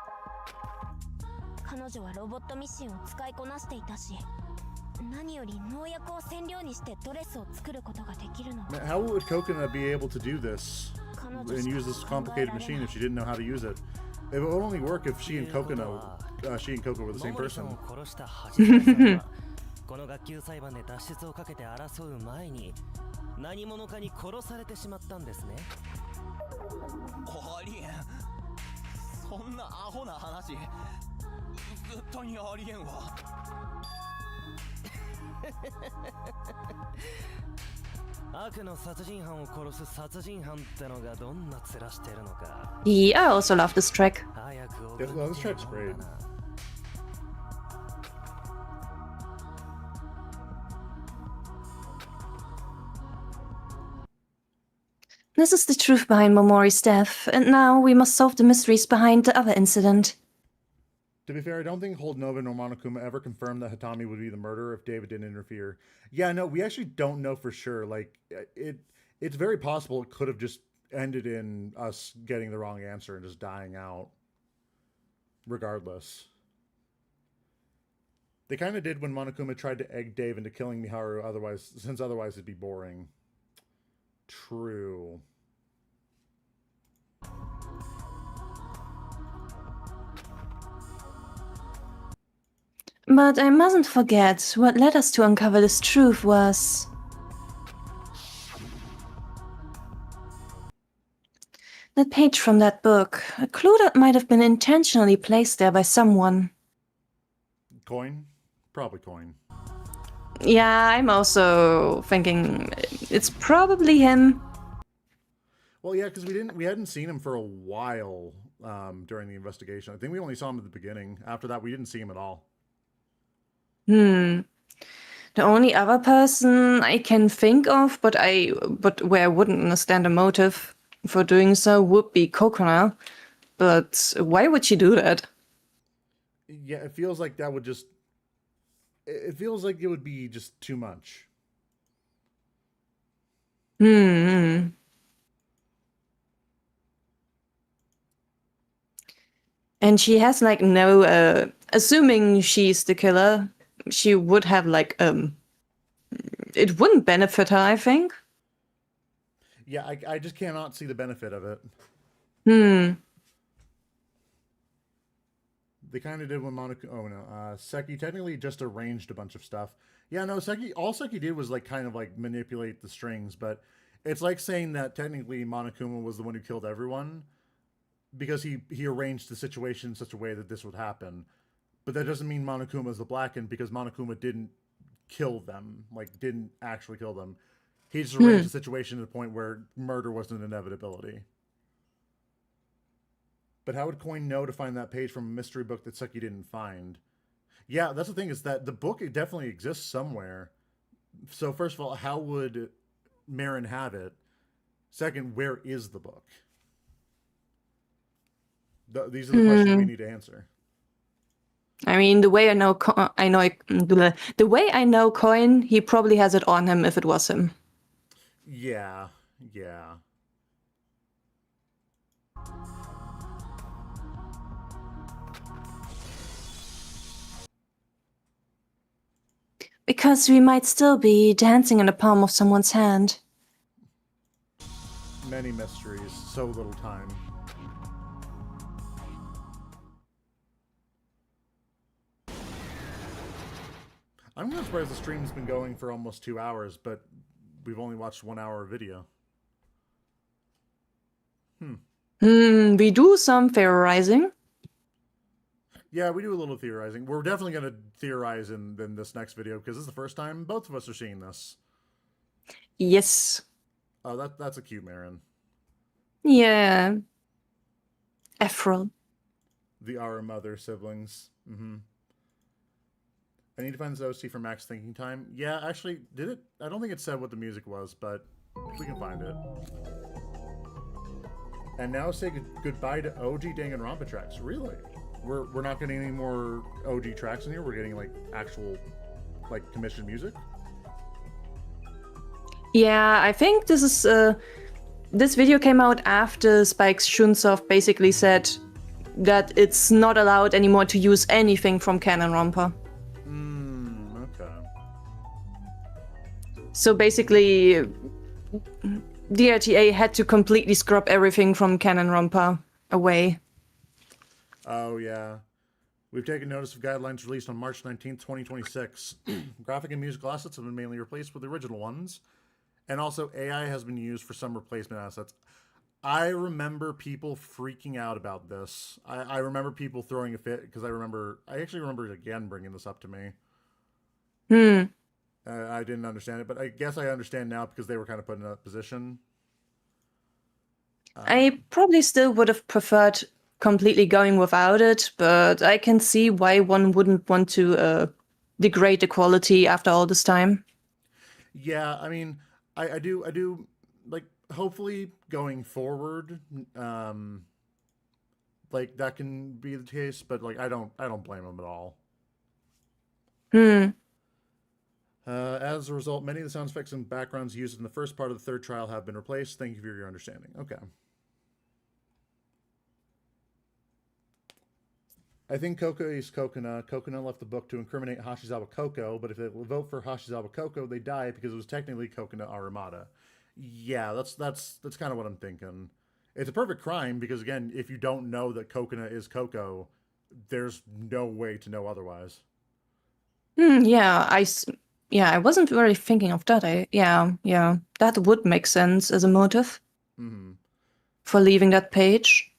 彼女はロボットミシンを使いこなしていたし、何より農薬を染料にしてドレスを作ることができるの。 How would Coconut be able to do this and use this complicated machine if she didn't know how to use it? It would only work if she and Coco were the same person. この学級裁判で脱出をかけて争う前に何者かに殺されてしまったんですね。ありえん。そんなアホな話絶対にありえんわ。悪の殺人犯を殺す殺人犯ってのがどんな面してるのか。Yeah, I also love this track. This track's great. This is the truth behind Momori's death, and now we must solve the mysteries behind the other incident. To be fair, I don't think Holdenova nor Monokuma ever confirmed that Hitami would be the murderer if David didn't interfere. Yeah, no, we actually don't know for sure. Like, it's very possible it could have just ended in us getting the wrong answer and just dying out. Regardless. They kind of did when Monokuma tried to egg Dave into killing Miharu, since otherwise it'd be boring. True. But I mustn't forget, what led us to uncover this truth was... the That page from that book. A clue that might have been intentionally placed there by someone. Coin? Probably Coin. Yeah, I'm also thinking it's probably him. Well, yeah, because we hadn't seen him for a while during the investigation. I think we only saw him at the beginning. After that, we didn't see him at all. The only other person I can think of, but where I wouldn't understand the motive for doing so would be Kokona. But why would she do that? Yeah, it feels like that would just... It feels like it would be just too much. And she has like no, assuming she's the killer, she would have like, it wouldn't benefit her, I think. Yeah, I just cannot see the benefit of it. They kind of did when Monaco... Oh, no. Seki technically just arranged a bunch of stuff. Yeah, no, all Seki did was like kind of like manipulate the strings, but it's like saying that technically Monokuma was the one who killed everyone because he arranged the situation in such a way that this would happen. But that doesn't mean Monokuma is the Blackened because Monokuma didn't kill them, like didn't actually kill them. He just arranged the situation to the point where murder wasn't an inevitability. But how would Coin know to find that page from a mystery book that Seki didn't find? Yeah, that's the thing, is that the book, it definitely exists somewhere. So first of all, how would Marin have it? Second, where is the book? These are the questions we need to answer. I mean, the way the way I know Coin, he probably has it on him if it was him. Yeah. Because we might still be dancing in the palm of someone's hand. Many mysteries, so little time. I'm not surprised the stream's been going for almost 2 hours, but we've only watched 1 hour of video. We do some theorizing. Yeah, we do a little theorizing. We're definitely going to theorize in this next video, because this is the first time both of us are seeing this. Yes. Oh, that's a cute Marin. Yeah. Ephraim. The Our Mother siblings. I need to find this OC for Max Thinking Time. Yeah, actually, did it? I don't think it said what the music was, but we can find it. And now say goodbye to OG Danganronpa tracks. Really? We're not getting any more OG tracks in here? We're getting, like, actual, like, commissioned music? Yeah, I think this is, this video came out after Spike Chunsoft basically said that it's not allowed anymore to use anything from Danganronpa. Okay. So basically, DRTA had to completely scrub everything from Danganronpa away. Oh, yeah. We've taken notice of guidelines released on March 19th, 2026. Graphic and musical assets have been mainly replaced with the original ones. And also, AI has been used for some replacement assets. I remember people freaking out about this. I remember people throwing a fit, because I actually remember again bringing this up to me. I didn't understand it, but I guess I understand now because they were kind of put in that position. I probably still would have preferred completely going without it, but I can see why one wouldn't want to degrade the quality after all this time. Yeah, I mean, I do, like, hopefully going forward, like, that can be the case, but, like, I don't blame them at all. As a result, many of the sound effects and backgrounds used in the first part of the third trial have been replaced. Thank you for your understanding. Okay. I think Koko is Kokona. Kokona left the book to incriminate Hashizawa Koko, but if they vote for Hashizawa Koko, they die because it was technically Kokona Aramata. Yeah, that's kind of what I'm thinking. It's a perfect crime because, again, if you don't know that Kokona is Koko, there's no way to know otherwise. Yeah, I wasn't really thinking of that. Yeah, that would make sense as a motive. for leaving that page.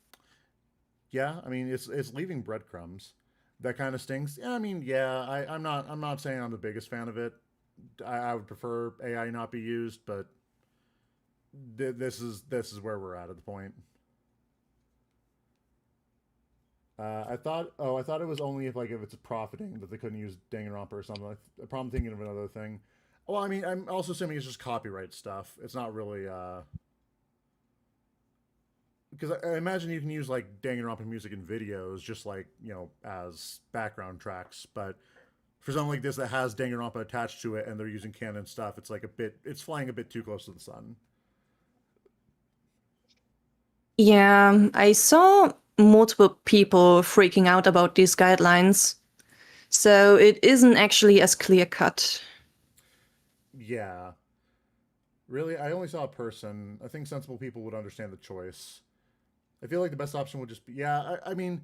Yeah, I mean it's leaving breadcrumbs. That kind of stings. Yeah, I mean, yeah, I'm not saying I'm the biggest fan of it. I would prefer AI not be used, but this is where we're at the point. I thought it was only if it's profiting that they couldn't use Danganronpa or something. I'm probably thinking of another thing. Well, I mean, I'm also assuming it's just copyright stuff. It's not really because I imagine you can use like Danganronpa music in videos, just like as background tracks. But for something like this that has Danganronpa attached to it and they're using canon stuff, it's flying a bit too close to the sun. Yeah, I saw multiple people freaking out about these guidelines. So it isn't actually as clear cut. Yeah. Really, I only saw a person. I think sensible people would understand the choice. I feel like the best option would just be, yeah, I mean,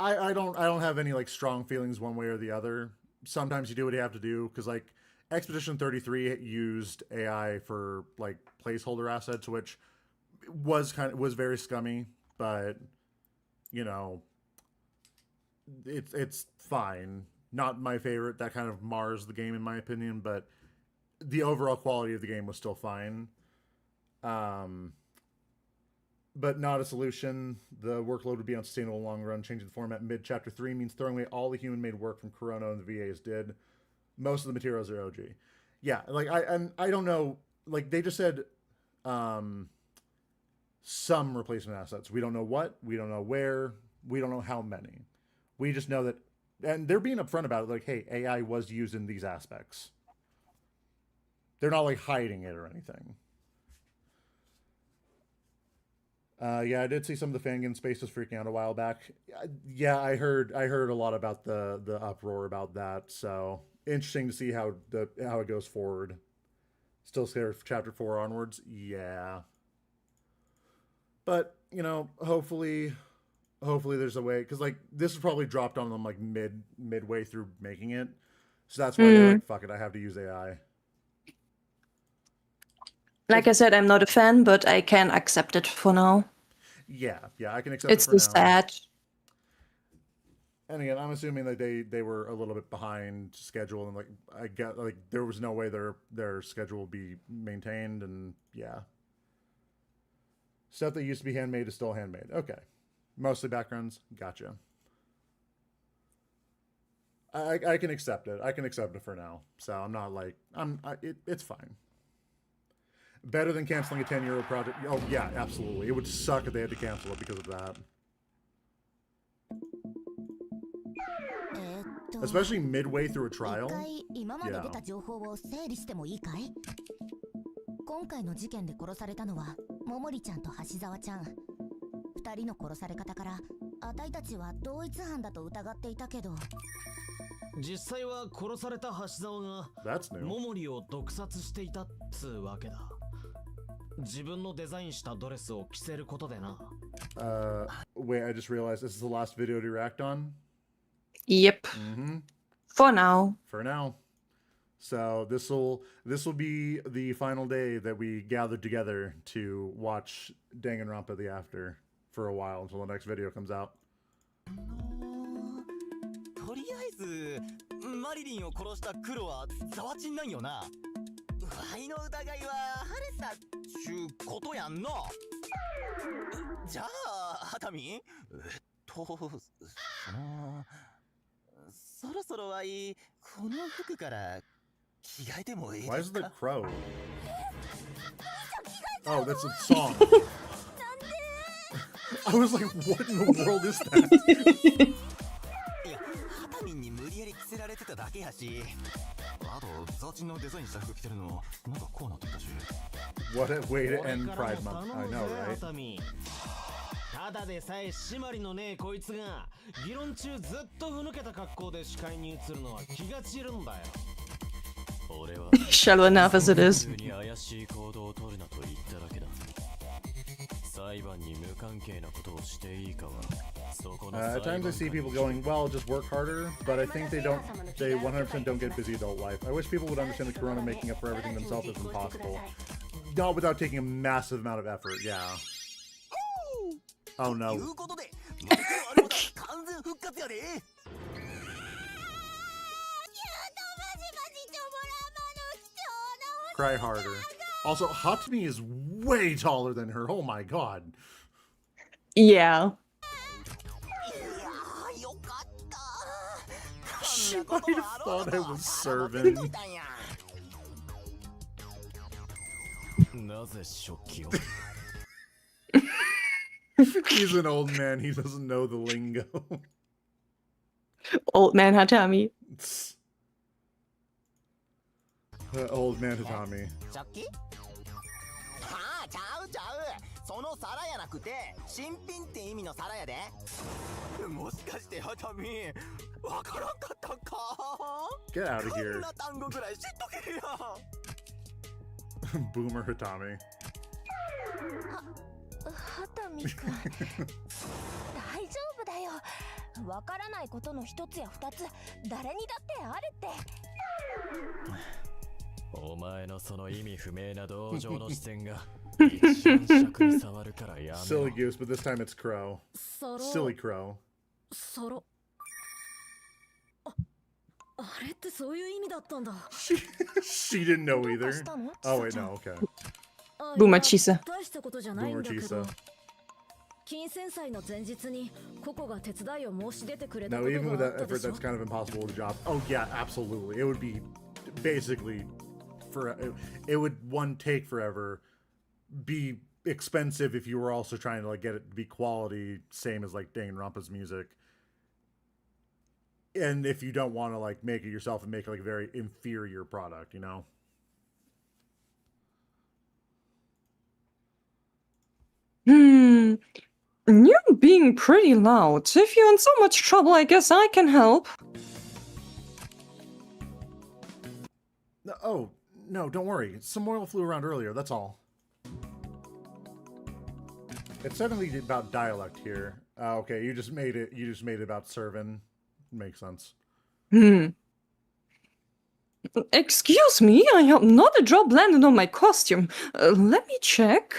I don't have any like strong feelings one way or the other. Sometimes you do what you have to do, because like Expedition 33 used AI for like placeholder assets, which was very scummy, but it's fine. Not my favorite. That kind of mars the game in my opinion, but the overall quality of the game was still fine. But not a solution. The workload would be unsustainable in the long run. Changing the format mid chapter 3 means throwing away all the human-made work from Kurono and the VAs did. Most of the materials are OG. Yeah, like I don't know. Like they just said, some replacement assets. We don't know what. We don't know where. We don't know how many. We just know that, and they're being upfront about it. Like, hey, AI was used in these aspects. They're not like hiding it or anything. Yeah, I did see some of the Fangin spaces freaking out a while back. Yeah, I heard a lot about the uproar about that. So interesting to see how it goes forward. Still scared for chapter 4 onwards. Yeah, but hopefully there's a way, because like this was probably dropped on them like midway through making it, so that's why they're like, fuck it, I have to use AI. Like I said, I'm not a fan, but I can accept it for now. Yeah, I can accept it It's for now. sad. And again, I'm assuming that they were a little bit behind schedule, and like I got like there was no way their schedule would be maintained, and yeah. Stuff that used to be handmade is still handmade. Okay. Mostly backgrounds. Gotcha. I can accept it. I can accept it for now. So I'm not like it's fine. Better than canceling a 10-euro project. Oh yeah, absolutely. It would suck if they had to cancel it because of that. Especially midway through a trial. Yeah. 今回の事件で殺されたのは桃利ちゃんと橋沢ちゃん。二人の殺され方からあたいたちは同一犯だと疑っていたけど、実際は殺された橋沢が桃利を毒殺していたっつうわけだ。自分のデザインしたドレスを着せることでな。Wait, I just realized this is the last video to react on. Yep. For now. For now. So this will be the final day that we gathered together to watch Danganronpa the After for a while until the next video comes out. とりあえずマリリンを殺した黒はザワチンなんよな。わいの疑いは晴れたっちゅうことやんな。じゃあハタミそろそろわいこの服から着替えてもいいですか？ Why is the crow? Oh, that's a song. I was like, what in the world is that? いや、ハタミンに無理やり着せられてただけやし。あとザワチンのデザインした服着てるのなんかこうなってたし。 What a way to end Pride Month. I know, right? ただでさえ締まりのねえこいつが議論中ずっとふぬけた格好で視界に映るのは気が散るんだよ。 Shallow enough as it is. At times I see people going, well, just work harder, but I think they 100% don't get busy adult life. I wish people would understand that Corona making up for everything themselves is impossible. not without taking a massive amount of effort. Yeah. Oh no. Cry harder. Also, Hatami is way taller than her. Oh my god. Yeah. She might have thought I was serving. He's an old man. He doesn't know the lingo. Old man Hatami. Old man Hatami. ちゃうちゃう、その皿やなくて新品って意味の皿やで。もしかしてハタミわからんかったか。 Get out of こん here. な単語ぐらい知っとけや。 Boomer Hatami. ハタミくん大丈夫だよ。わからないことの一つや二つ誰にだってあるって。お前のその意味不明な同情の視線が一番尺に触るからやめろ。 Silly goose, but this time it's Crow. Silly Crow. ソロ。あれってそういう意味だったんだ。She didn't know either. Oh wait, no, okay. Boomer Chisa. 大したことじゃないん Boomer だけど。 Chisa. 金銭祭の前日にココが手伝いを申し出てくれた No, こと even with があっ that たで effort, しょ。 that's kind of impossible to job. Oh yeah, absolutely. It would be basically it would one take forever, be expensive if you were also trying to like get it to be quality, same as like Danganronpa's music. And if you don't want to like make it yourself and make like a very inferior product, you know. You're being pretty loud. If you're in so much trouble, I guess I can help. Oh, no, don't worry. Some oil flew around earlier, that's all. It's suddenly about dialect here. Okay, you just made it about serving. Makes sense. Excuse me, I hope not a drop landed on my costume. Let me check.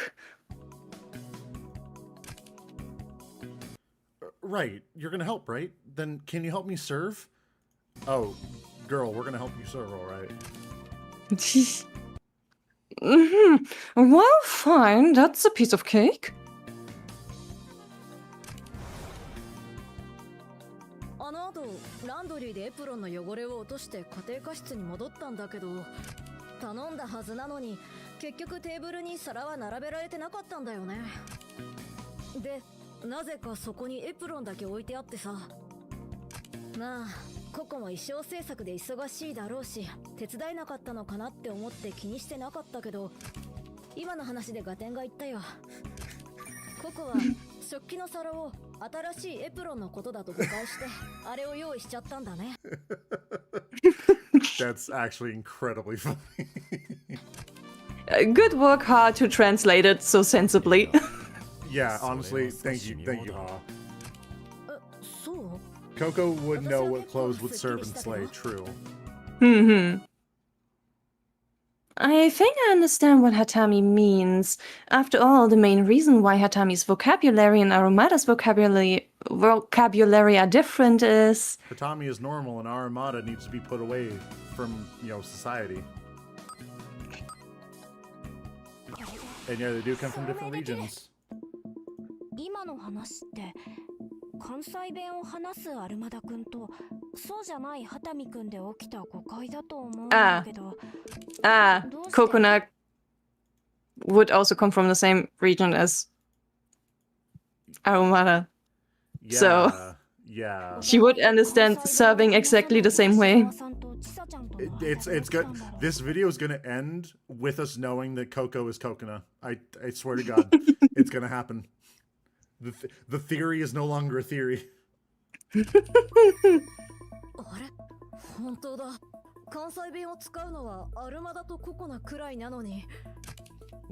Right, you're gonna help, right? Then can you help me serve? Oh, girl, we're gonna help you serve, alright. Well, fine, that's a piece of cake. あの後ランドリーでエプロンの汚れを落として家庭科室に戻ったんだけど、頼んだはずなのに結局テーブルに皿は並べられてなかったんだよね。で、なぜかそこにエプロンだけ置いてあってさ。まあココも衣装制作で忙しいだろうし手伝えなかったのかなって思って気にしてなかったけど、今の話で合点が言ったよ。ココは食器の皿を新しいエプロンのことだと誤解してあれを用意しちゃったんだね。That's actually incredibly funny. Good work, Ha, to translate it so sensibly. Yeah, honestly, thank you, Ha. そう？ Coco would know what clothes would serve and slay, true. I think I understand what Hatami means. After all, the main reason why Hatami's vocabulary and Arumada's vocabulary are different is... Hatami is normal and Arumada needs to be put away from, society. And yeah, they do come from different regions. 今の話って関西弁を話すアルマダくんとそうじゃないハタミくんで起きた誤解だと思うんだけど。Coconut would also come from the same region as Arumada. Yeah, So yeah. she would understand serving exactly the same way. It's good. This video is gonna end with us knowing that Coco is Coconut. I swear to God, it's gonna happen. The theory is no longer a theory. あれ、本当だ。関西弁を使うのはアルマダとココナくらいなのに。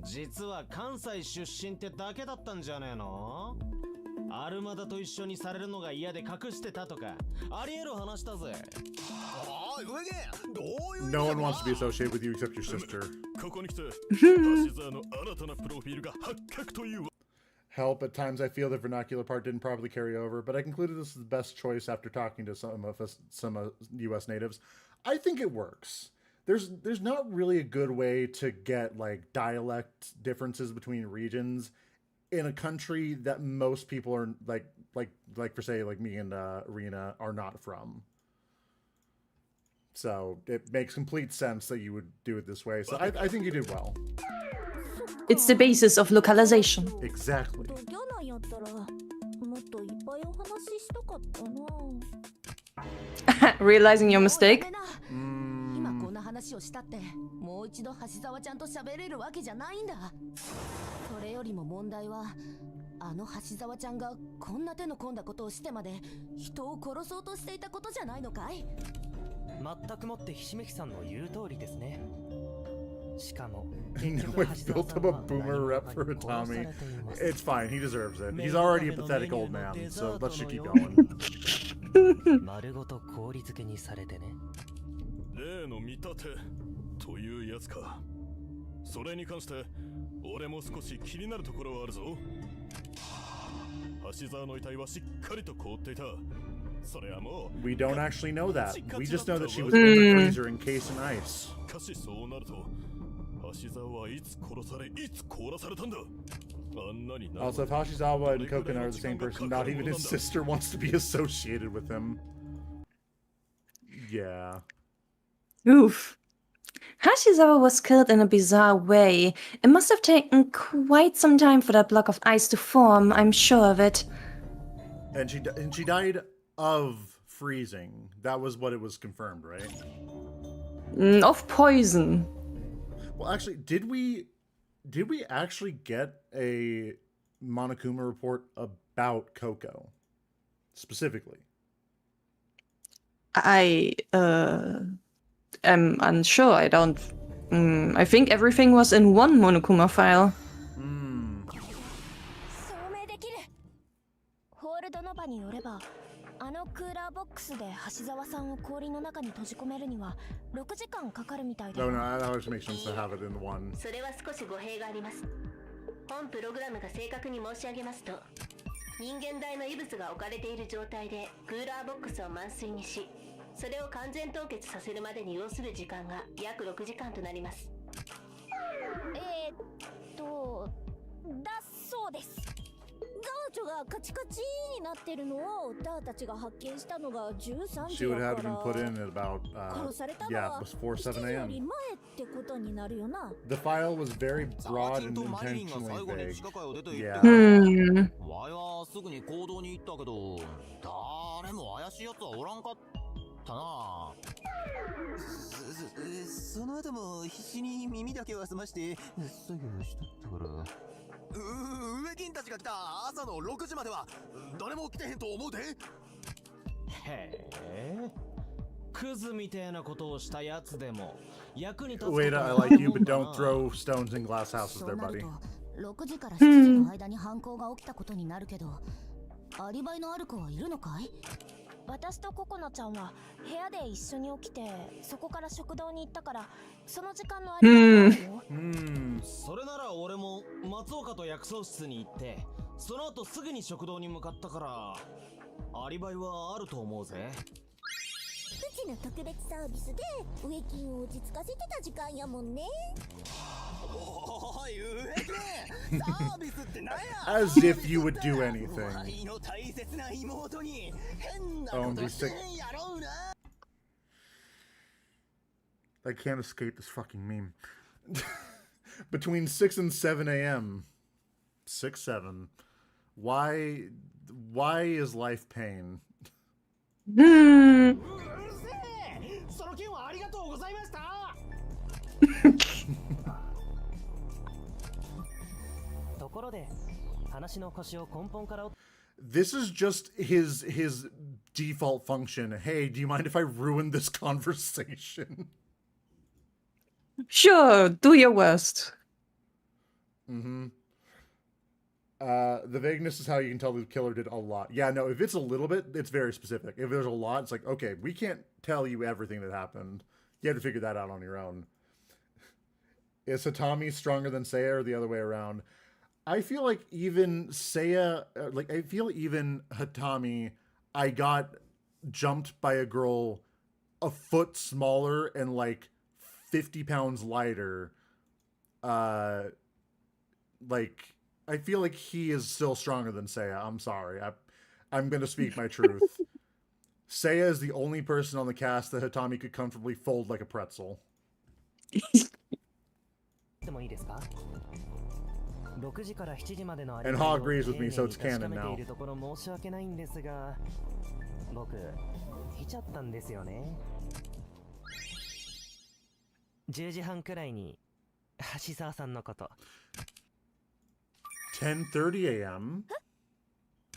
実は関西出身ってだけだったんじゃねえの？アルマダと一緒にされるのが嫌で隠してたとかありえる話だぜ。No one wants to be associated with you except your sister. ここに来て橋沢の新たなプロフィールが発覚という Help, at times I feel the vernacular part didn't properly carry over, but I concluded this is the best choice after talking to some US natives. I think it works. There's not really a good way to get like dialect differences between regions in a country that most people are like for say like me and Arena are not from. So it makes complete sense that you would do it this way. So I think you did well. It's the basis of localization. Exactly. ギャナやったらもっといっぱいお話ししたかったな。 Realizing your mistake? 今こんな話をしたってもう一度橋沢ちゃんと喋れるわけじゃないんだ。それよりも問題はあの橋沢ちゃんがこんな手の込んだことをしてまで人を殺そうとしていたことじゃないのかい？全くもってひしめきさんの言う通りですね。しかも No, I built up a boomer rep for Tommy. It's fine, he deserves it. He's already a pathetic old man, so let's just keep going. 丸ごと氷漬けにされてね。例の見立てというやつか。それに関して俺も少し気になるところはあるぞ。橋沢の遺体はしっかりと凍っていた。それはもう We don't actually know that. We just know that she was in the freezer encased in ice. しかしそうなると橋沢はいつ殺されいつ凍らされたんだ。 Also, if Hashizawa and Kokona are the same person, not even his sister wants to be associated with him. Yeah. Oof. Hashizawa was killed in a bizarre way. It must have taken quite some time for that block of ice to form, I'm sure of it. And she died of freezing. That was what it was confirmed, right? Of poison. Well, actually, did we actually get a Monokuma report about Coco specifically? I am unsure. I don't. I think everything was in one Monokuma file. 証明できる。ホールドノバによれば、あのクーラーボックスで橋沢さんを氷の中に閉じ込めるには6時間かかるみたいだ。No, that always makes sense to have it in one. それは少し語弊があります。本プログラムが正確に申し上げますと、人間大の異物が置かれている状態でクーラーボックスを満水にし、それを完全凍結させるまでに要する時間が約6時間となります。だそうです。ガーチョがカチカチになってるのをダーたちが発見したのが13 She 時 would だ have か been ら put in at about, 殺されたの yeah, は before 7 7時より a.m. 前ってことになるよな。 The file was very broad and intentionally vague. Yeah. わいはすぐに行動に行ったけど、誰も怪しいやつはおらんかったな。その後も必死に耳だけは澄まして作業しとったから。植金たちが来た朝の6時までは誰も来てへんと思うで。へえ。クズみたいなことをしたやつでも役に立つ。 Wait, I like you, but don't throw stones in glass houses there, buddy. 6時から7時の間に犯行が起きたことになるけど、アリバイのある子はいるのかい？私とココナちゃんは部屋で一緒に起きて、そこから食堂に行ったから、その時間のアリバイがあるよ。それなら俺も松岡と薬草室に行って、その後すぐに食堂に向かったから、アリバイはあると思うぜ。うちの特別サービスで植木を落ち着かせてた時間やもんね。おい植木、サービスってなんや。 As if you would do anything. お前の大切な妹に変な Oh, こと these して sick. へんやろうな。 I can't escape this fucking meme. Between 6 and 7 a.m. 6, 7. Why is life pain? その件はありがとうございました。ところで、話の腰を根本から。 This is just his default function. Hey, do you mind if I ruin this conversation? Sure, do your worst. The vagueness is how you can tell the killer did a lot. Yeah, no, if it's a little bit, it's very specific. If there's a lot, it's like, okay, we can't tell you everything that happened. You have to figure that out on your own. Is Hatami stronger than Seiya or the other way around? I feel like even Seiya, I feel even Hatami, I got jumped by a girl a foot smaller and like 50 pounds lighter. I feel like he is still stronger than Seiya. I'm sorry. I'm going to speak my truth. Seiya is the only person on the cast that Hatami could comfortably fold like a pretzel. And Ha agrees with me, so it's canon now. 10:30 a.m.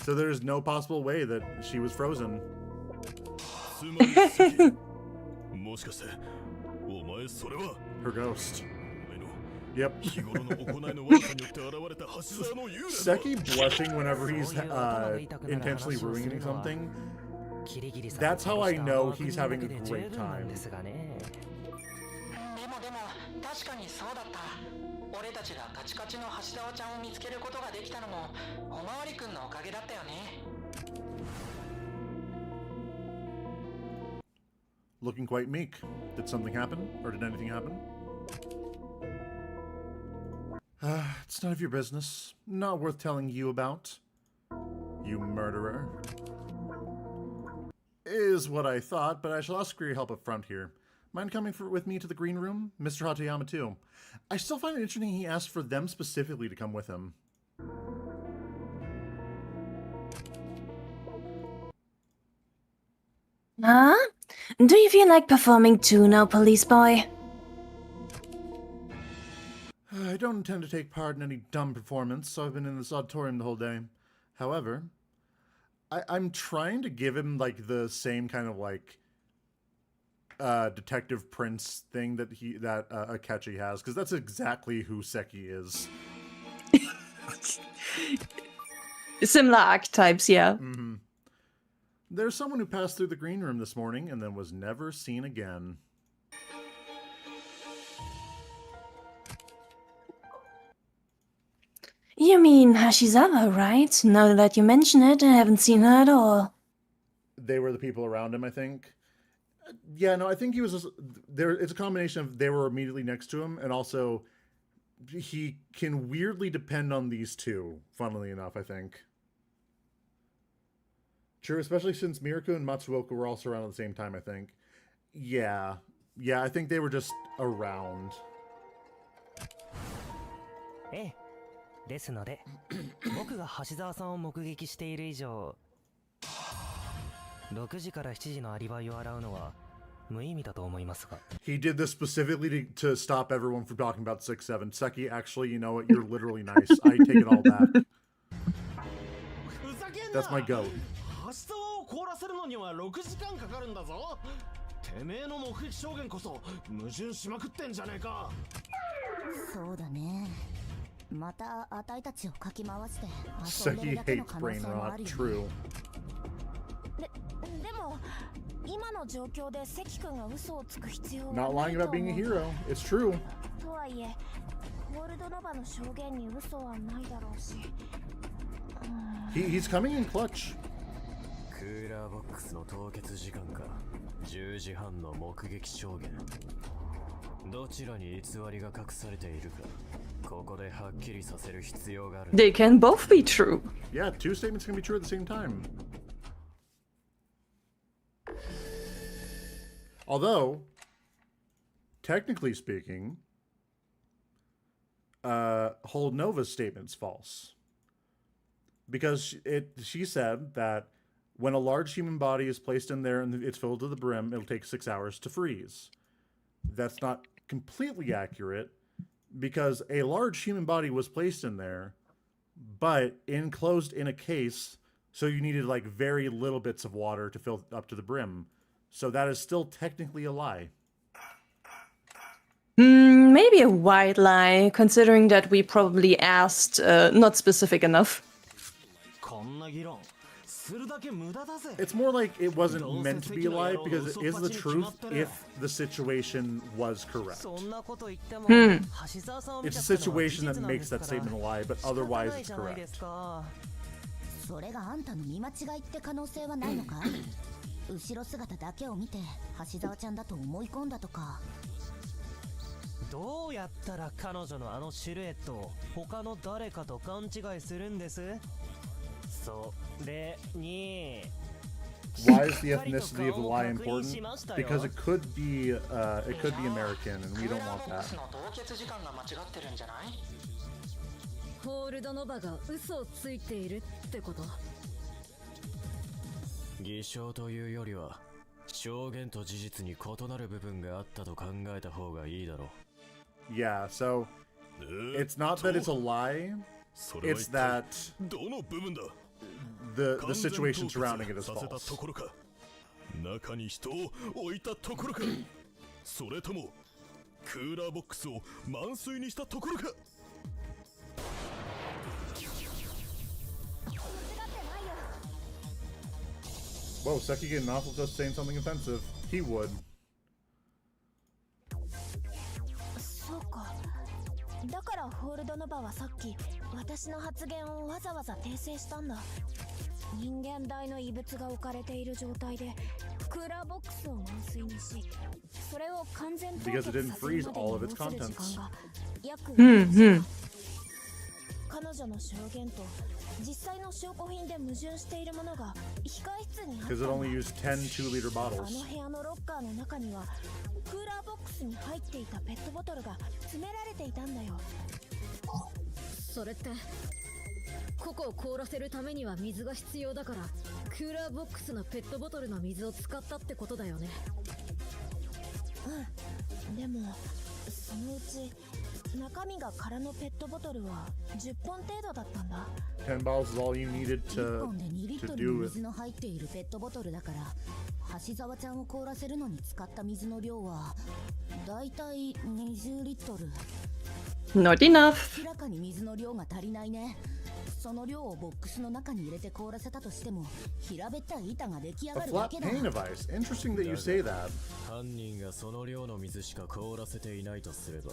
So there's no possible way that she was frozen. Her ghost. Yep. Seki blushing whenever he's intentionally ruining something. That's how I know he's having a great time. 確かにそうだった。俺たちがカチカチの橋沢ちゃんを見つけることができたのもおまわりくんのおかげだったよね。Looking quite meek. Did something happen? Or did anything happen? It's none of your business. Not worth telling you about. You murderer. Is what I thought, but I shall ask for your help up front here. Mind coming with me to the green room? Mr. Hatayama too. I still find it interesting he asked for them specifically to come with him. Huh? Do you feel like performing too now, police boy? I don't intend to take part in any dumb performance, so I've been in this auditorium the whole day. However, I'm trying to give him like the same kind of like Detective Prince thing that Akechi has, because that's exactly who Seki is. Similar archetypes, yeah. Mm-hmm. There's someone who passed through the green room this morning and then was never seen again. You mean Hashizawa, right? Now that you mention it, I haven't seen her at all. They were the people around him, I think. Yeah, no, I think he was just, there. It's a combination of they were immediately next to him, and also he can weirdly depend on these two, funnily enough, I think. True, especially since Miraku and Matsuoka were also around at the same time, I think. Yeah, I think they were just around. ですので、僕が橋沢さんを目撃している以上、6時から7時のアリバイを洗うのは無意味だと思いますが。He did this specifically to stop everyone from talking about 6-7. Seki, actually, you know what? You're literally nice. I take it all back. That's my goat. 橋沢を凍らせるのには6時間かかるんだぞ。てめえの目撃証言こそ矛盾しまくってんじゃねえか。そうだね。またあたいたちをかき回して遊んでるだけの可能性もあるよね。でも今の状況で関君が嘘をつく必要はないと思う。 Not lying about being a hero. It's true. とはいえ、ゴールドノバの証言に嘘はないだろうし。He's coming in clutch. クーラーボックスの凍結時間か10時半の目撃証言。どちらに偽りが隠されているか。 They can both be true. Yeah, two statements can be true at the same time. Although, technically speaking, Hold Nova's statement's false. Because she said that when a large human body is placed in there and it's filled to the brim, it'll take 6 hours to freeze. That's not completely accurate, because a large human body was placed in there, but enclosed in a case, so you needed like very little bits of water to fill up to the brim. So that is still technically a lie. maybe a white lie, considering that we probably asked not specific enough. It's more like it wasn't meant to be a lie because it is the truth if the situation was correct. It's a situation that makes that statement a lie, but otherwise it's correct. それがあんたの見間違いって可能性はないのか後ろ姿だけを見て橋沢ちゃんだと思い込んだとかどうやったら彼女のあのシルエットを他の誰かと勘違いするんですそれに Why is the ethnicity of the lie important? Because it could be American, and we don't want that. ホールドノバが嘘をついているってこと偽証というよりは証言と事実に異なる部分があったと考えた方がいいだろう Yeah, so it's not that it's a lie, it's that the situation surrounding it is false. 中に人を置いたところかそれともクーラーボックスを満水にしたところか Whoa, Seki getting awful just saying something offensive. He would. そうかだからホールドノバはさっき私の発言をわざわざ訂正したんだ人間大の異物が置かれている状態でクーラーボックスを満水にしそれを完全凍結させるまでに要する時間が約彼女の証言と実際の証拠品で矛盾しているものが控室にあったんだ Because it only used 10 2-liter あ bottles. の部屋のロッカーの中にはクーラーボックスに入っていたペットボトルが詰められていたんだよそれってココを凍らせるためには水が必要だからクーラーボックスのペットボトルの水を使ったってことだよねうんでもそのうち中身が空のペットボトルは10本程度だったんだ10 bottles is all you needed 1 to 本で2リットル do の it. 水の入っているペットボトルだから橋沢ちゃんを凍らせるのに使った水の量はだいたい20リットル Not enough. 明らかに水の量が足りないねその量をボックスの中に入れて凍らせたとしても平べったい板が出来上 A がるだ flat けだ pane of ice. Interesting that you say that. 犯人がその量の水しか凍らせていないとすれば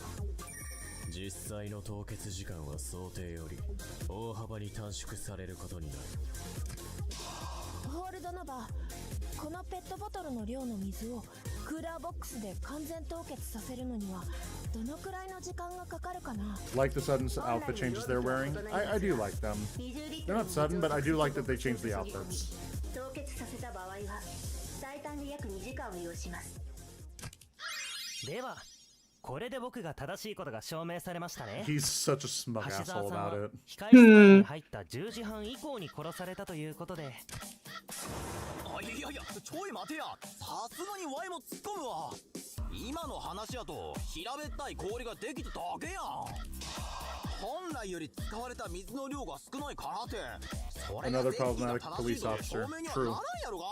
実際の凍結時間は想定より大幅に短縮されることになるホールドノバこのペットボトルの量の水をクーラーボックスで完全凍結させるのにはどのくらいの時間がかかるかな Like the sudden outfit changes they're wearing. I do like them. They're not sudden, but I do like that they change the outfits. 凍結させた場合は最短で約2時間を要しますではこれで僕が正しいことが証明されましたね He's such a smug 橋 asshole 沢さん about は it. 控室に入った10時半以降に殺されたということであいやいやちょい待てやさすがにワイも突っ込むわ今の話やと平べったい氷ができただけやん本来より使われた水の量が少ないからってそれが Another 正義が problematic 正しい police と officer. 証明には True. ならんやろがい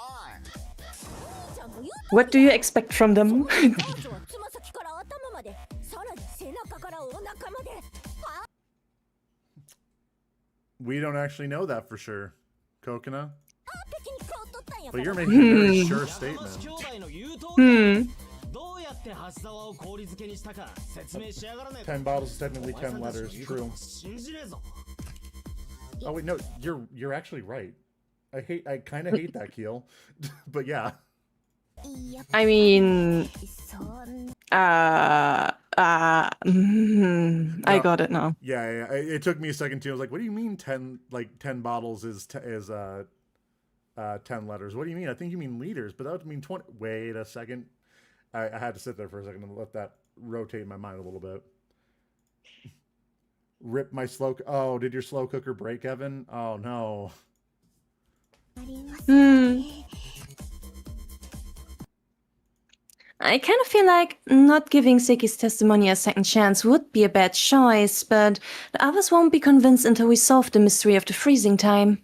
What do you expect from them? 彼女はつま先から頭までさらに背中からお腹まで We don't actually know that for sure. Coconut? 敵に顔取ったんや But you're making a very sure 山 statement. 兄弟の言う通り Hmm. どうやって橋沢を氷漬けにしたか説明しやがらねえ 10 bottles is technically 10 letters. True. 信じねえぞ Oh wait, no, you're actually right. I kind of hate that, Keel. But yeah. I mean, I got it now. Yeah. It took me a second too. I was like, "What do you mean 10 bottles is 10 letters? What do you mean? I think you mean liters, but that would mean 20." Wait a second. I had to sit there for a second and let that rotate in my mind a little bit. Rip my slow. Oh, did your slow cooker break, Evan? Oh no. I kind of feel like not giving Seki's testimony a second chance would be a bad choice, but the others won't be convinced until we solve the mystery of the freezing time.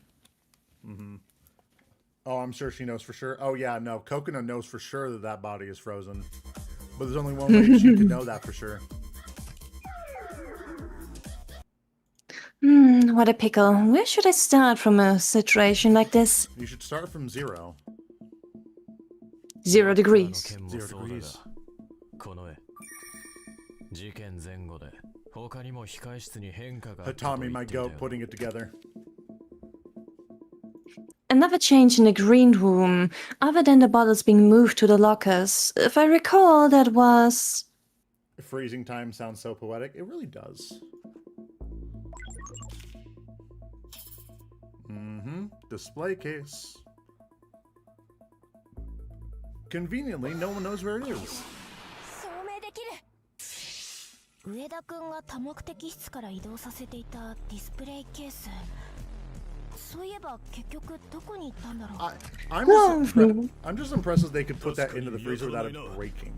Oh, I'm sure she knows for sure. Oh yeah, no, Coconut knows for sure that body is frozen. But there's only one way she could know that for sure. what a pickle. Where should I start from a situation like this? You should start from 0. 0 degrees. 0 degrees. この絵事件前後で他にも控室に変化があったと Hatami, 言 my っていたよ goat, putting it together. Another change in the green room, other than the bottles being moved to the lockers. If I recall, that was... Freezing time sounds so poetic. It really does. Display case. Conveniently, no one knows where it is. 証明できる。上田くんが多目的室から移動させていたディスプレイケース。そういえば結局どこに行ったんだろう。I'm just impressed that they could put that into the freezer without it breaking.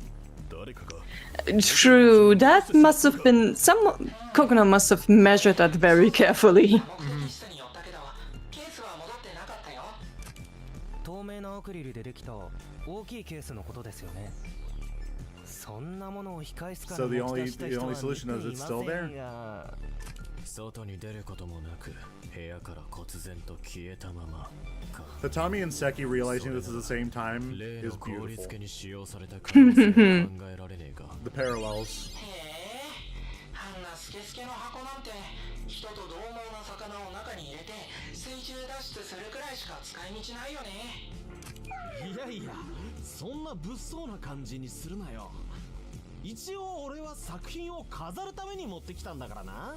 True, that must have been... Some Coconut must have measured that very carefully. 透明なアクリルでできた大きいケースのことですよね。そんなものを控室から持ち出した人は見ていませんが。外に出ることもなく部屋から忽然と消えたまま。Hatami and Seki realizing this at the same time is beautiful. The parallels. あんなスケスケの箱なんて人と獰猛な魚を中に入れて水中脱出するくらいしか使い道ないよね。いやいや、そんな物騒な感じにするなよ。一応俺は作品を飾るために持ってきたんだからな。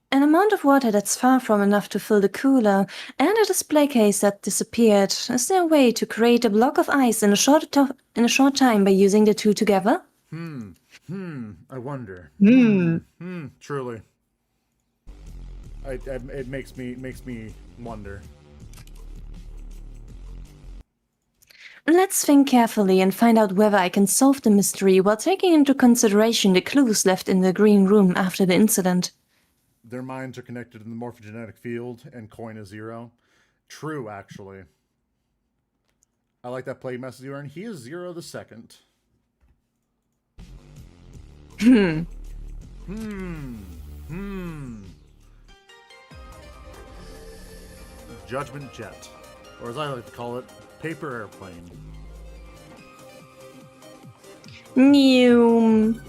An amount of water that's far from enough to fill the cooler, and a display case that disappeared. Is there a way to create a block of ice in a short time by using the two together? I wonder. Truly. It makes me wonder. Let's think carefully and find out whether I can solve the mystery while taking into consideration the clues left in the green room after the incident. Their minds are connected in the morphogenetic field, and coin is 0. True, actually. I like that play message you earned. He is 0 the second. Judgment Jet. Or as I like to call it, paper airplane. New.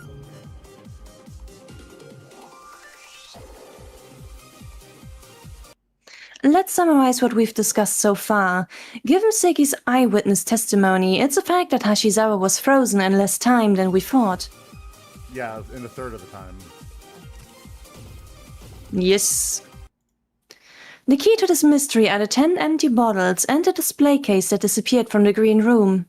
Let's summarize what we've discussed so far. Given Seki's eyewitness testimony, it's a fact that Hashizawa was frozen in less time than we thought. Yeah, in a third of the time. Yes. The key to this mystery are the 10 empty bottles and the display case that disappeared from the green room.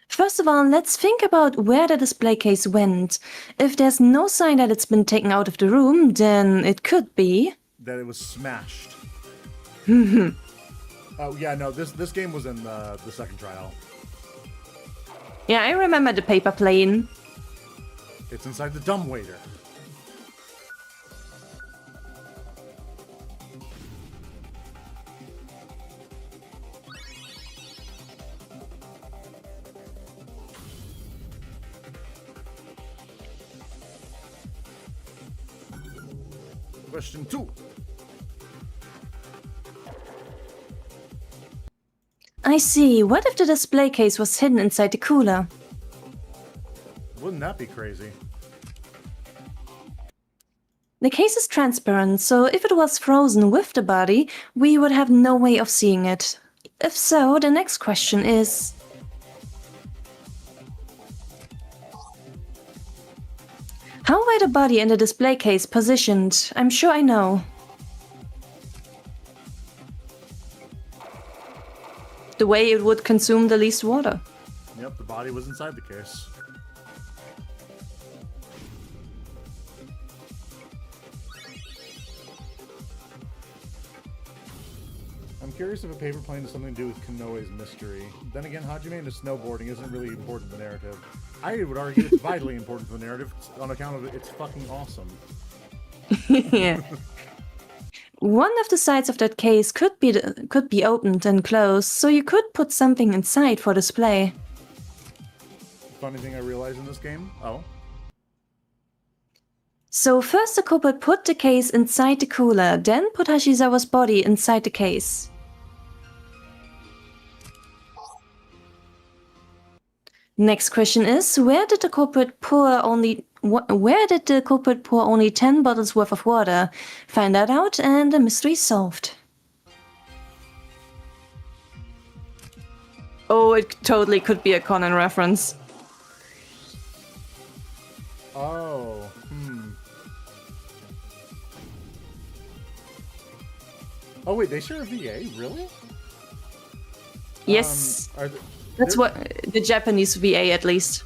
First of all, let's think about where the display case went. If there's no sign that it's been taken out of the room, then it could be... that it was smashed. Oh, yeah, no, this game was in the second trial. Yeah, I remember the paper plane. It's inside the dumbwaiter. Question 2. I see. What if the display case was hidden inside the cooler? Wouldn't that be crazy? The case is transparent, so if it was frozen with the body, we would have no way of seeing it. If so, the next question is... how were the body and the display case positioned? I'm sure I know. The way it would consume the least water. Yep, the body was inside the case. I'm curious if a paper plane has something to do with Konoe's mystery. Then again, Hajime into snowboarding isn't really important to the narrative. I would argue it's vitally important to the narrative on account of it's fucking awesome. Yeah. One of the sides of that case could be opened and closed, so you could put something inside for display. Funny thing I realized in this game. Oh. So first the culprit put the case inside the cooler, then put Hashizawa's body inside the case. Next question is, where did the culprit pour only 10 bottles worth of water? Find that out and the mystery solved. Oh, it totally could be a Conan reference. Oh. Oh wait, they share a VA? Really? Yes. That's what the Japanese VA, at least.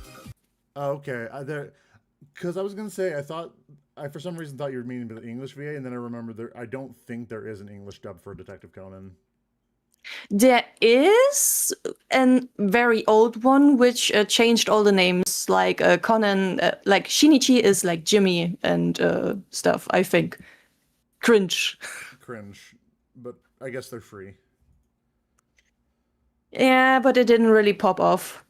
Oh, okay. Because I was gonna say, I for some reason thought you were meaning the English VA, and then I remember I don't think there is an English dub for Detective Conan. There is a very old one which changed all the names, like Conan, like Shinichi is like Jimmy and stuff. I think. Cringe. But I guess they're free. Yeah, but it didn't really pop off.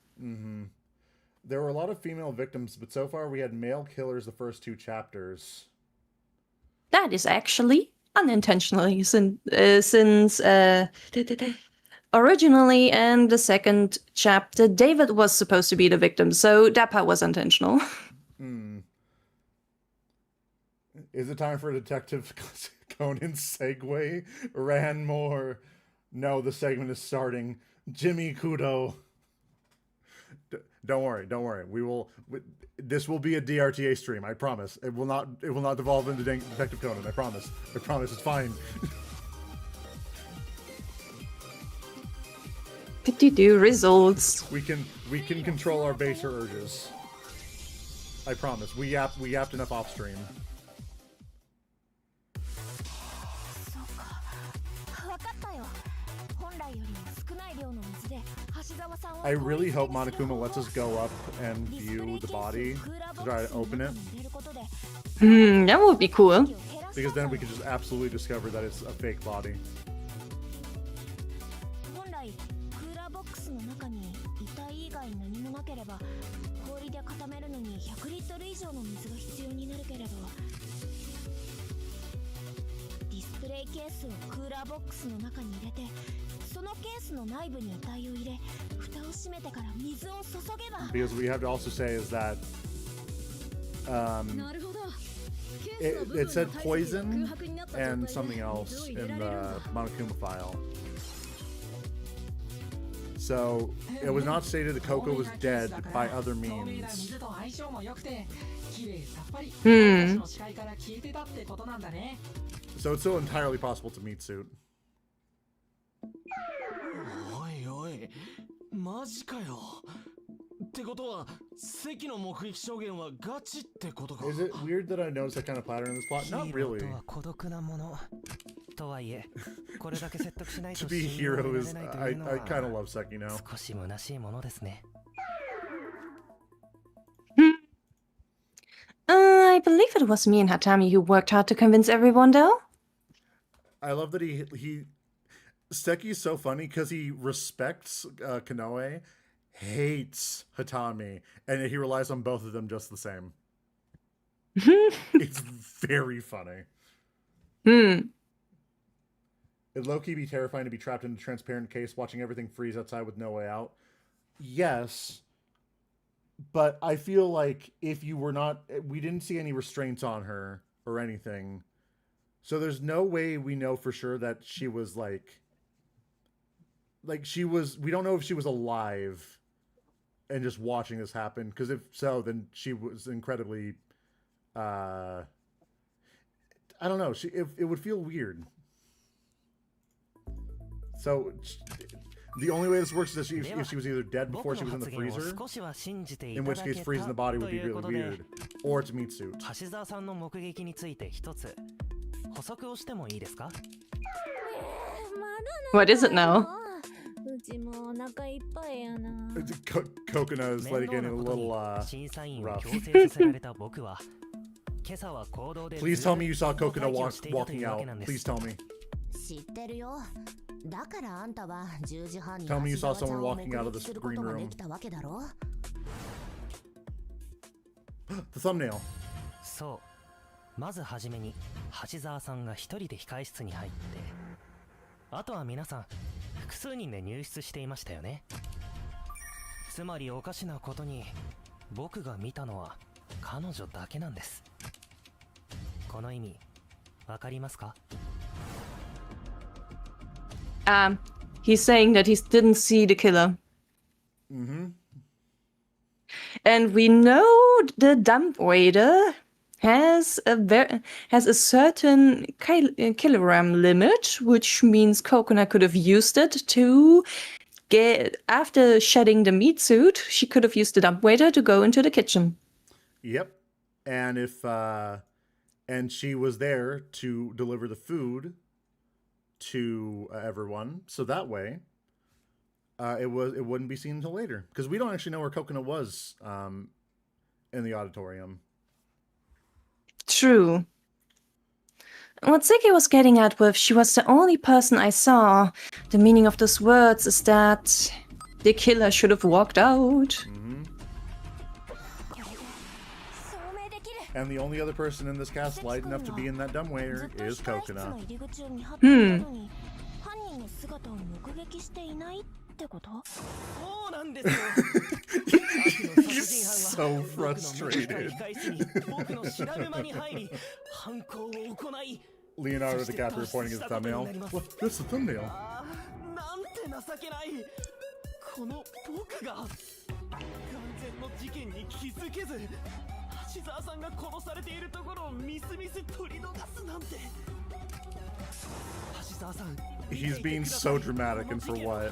There were a lot of female victims, but so far we had male killers the first 2 chapters. That is actually unintentionally, since originally in the second chapter, David was supposed to be the victim, so that part was intentional. Is it time for Detective Conan segue? Ran more. No, the segment is starting. Jimmy Kudo. Don't worry. This will be a DRTA stream. I promise. It will not devolve into Detective Conan. I promise. It's fine. Results. We can control our baser urges. I promise. We yapped enough off stream. I really hope Monokuma lets us go up and view the body to try to open it. That would be cool. Because then we could just absolutely discover that it's a fake body. Because what you have to also say is that it said poison and something else in the Monokuma file. So it was not stated that Coco was dead by other means. So it's still entirely possible to meet suit. おいおい、マジかよ。ってことは、関の目撃証言はガチってことか。Is it weird that I noticed that kind of pattern in this plot? Not really. To be a hero is, I kind of love Seki now. I believe it was me and Hatami who worked hard to convince everyone, though. I love that Seki is so funny because he respects Kanoe, hates Hatami, and he relies on both of them just the same. It's very funny. It'd low-key be terrifying to be trapped in a transparent case, watching everything freeze outside with no way out. Yes, but I feel like if you were not... We didn't see any restraints on her or anything. So there's no way we know for sure that she was like she was... We don't know if she was alive and just watching this happen. Because if so, then she was incredibly... I don't know. It would feel weird. So, the only way this works is if she was either dead before she was in the freezer, in which case freezing the body would be really weird, or it's meat suit. What is it now? Coconut is letting in a little rough. Please tell me you saw Coconut walking out. Please tell me. 知ってるよ。だからあんたは10時半に Tell me you 橋 saw 沢ちゃ someone んを walking 目 out of 撃 this するこ green とがで room. きたわけだろ。 The thumbnail. そうまずはじめに橋沢さんが一人で控室に入って、あとは皆さん複数人で入室していましたよね。つまりおかしなことに僕が見たのは彼女だけなんです。この意味わかりますか？ He's saying that he didn't see the killer. And we know the dumbwaiter has a certain kilogram limit, which means Coconut could have used it to get, after shedding the meat suit, she could have used the dumbwaiter to go into the kitchen. Yep. And if and she was there to deliver the food to everyone, so that way it wouldn't be seen until later, because we don't actually know where Coconut was in the auditorium. True. What Ziggy was getting at with "she was the only person I saw," the meaning of those words is that the killer should have walked out. And the only other person in this cast light enough to be in that dumbwaiter is Coconut. He's so frustrated. Leonardo DiCaprio pointing his thumbnail. What? This is the thumbnail. なんて情けない。この僕が完全の事件に気づけず、橋沢さんが殺されているところをみすみす取り逃すなんて。橋沢さん。He's being so dramatic, and for what?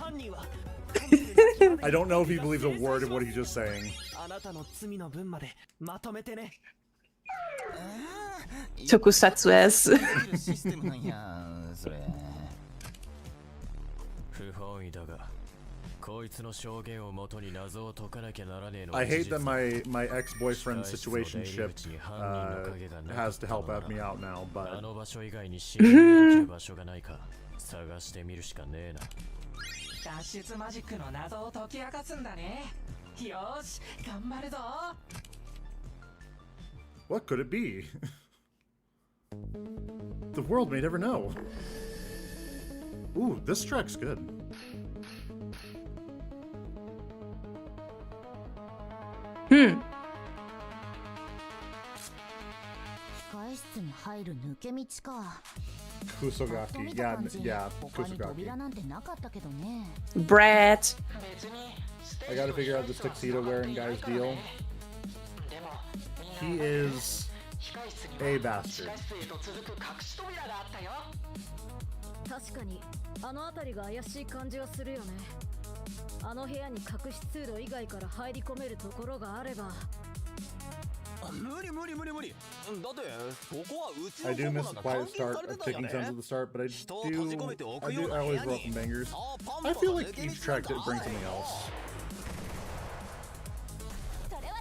I don't know if he believes a word of what he's just saying. あなたの罪の分までまとめてね。Tokusatsu S. 不本意だが、こいつの証言をもとに謎を解かなきゃならねえの。 I hate that my ex-boyfriend situationship has to help me out now, but あの場所以外に信頼できる場所がないか探してみるしかねえな。脱出マジックの謎を解き明かすんだね。よし、頑張るぞ。 what could it be? The world may never know. Ooh, this track's good. Hmm. 控室に入る抜け道か。 Kusogaki. Yeah, 他に Kusogaki. 扉なんてなかったけどね。 Brat. I gotta figure out this tuxedo wearing guy's deal. He is a bastard. 確かにあの辺りが怪しい感じはするよね。あの部屋に隠し通路以外から入り込めるところがあれば。無理無理無理無理。だってここはうち I の do こ miss こ the なんか quiet start 監禁 of されてた taking よ sounds ね。 at the start, but I 人を閉じ込めておくような I 部 always 屋に welcome bangers. パンパ I ン feel 抜 like け道 each track なん brings かある something よ。 else. それは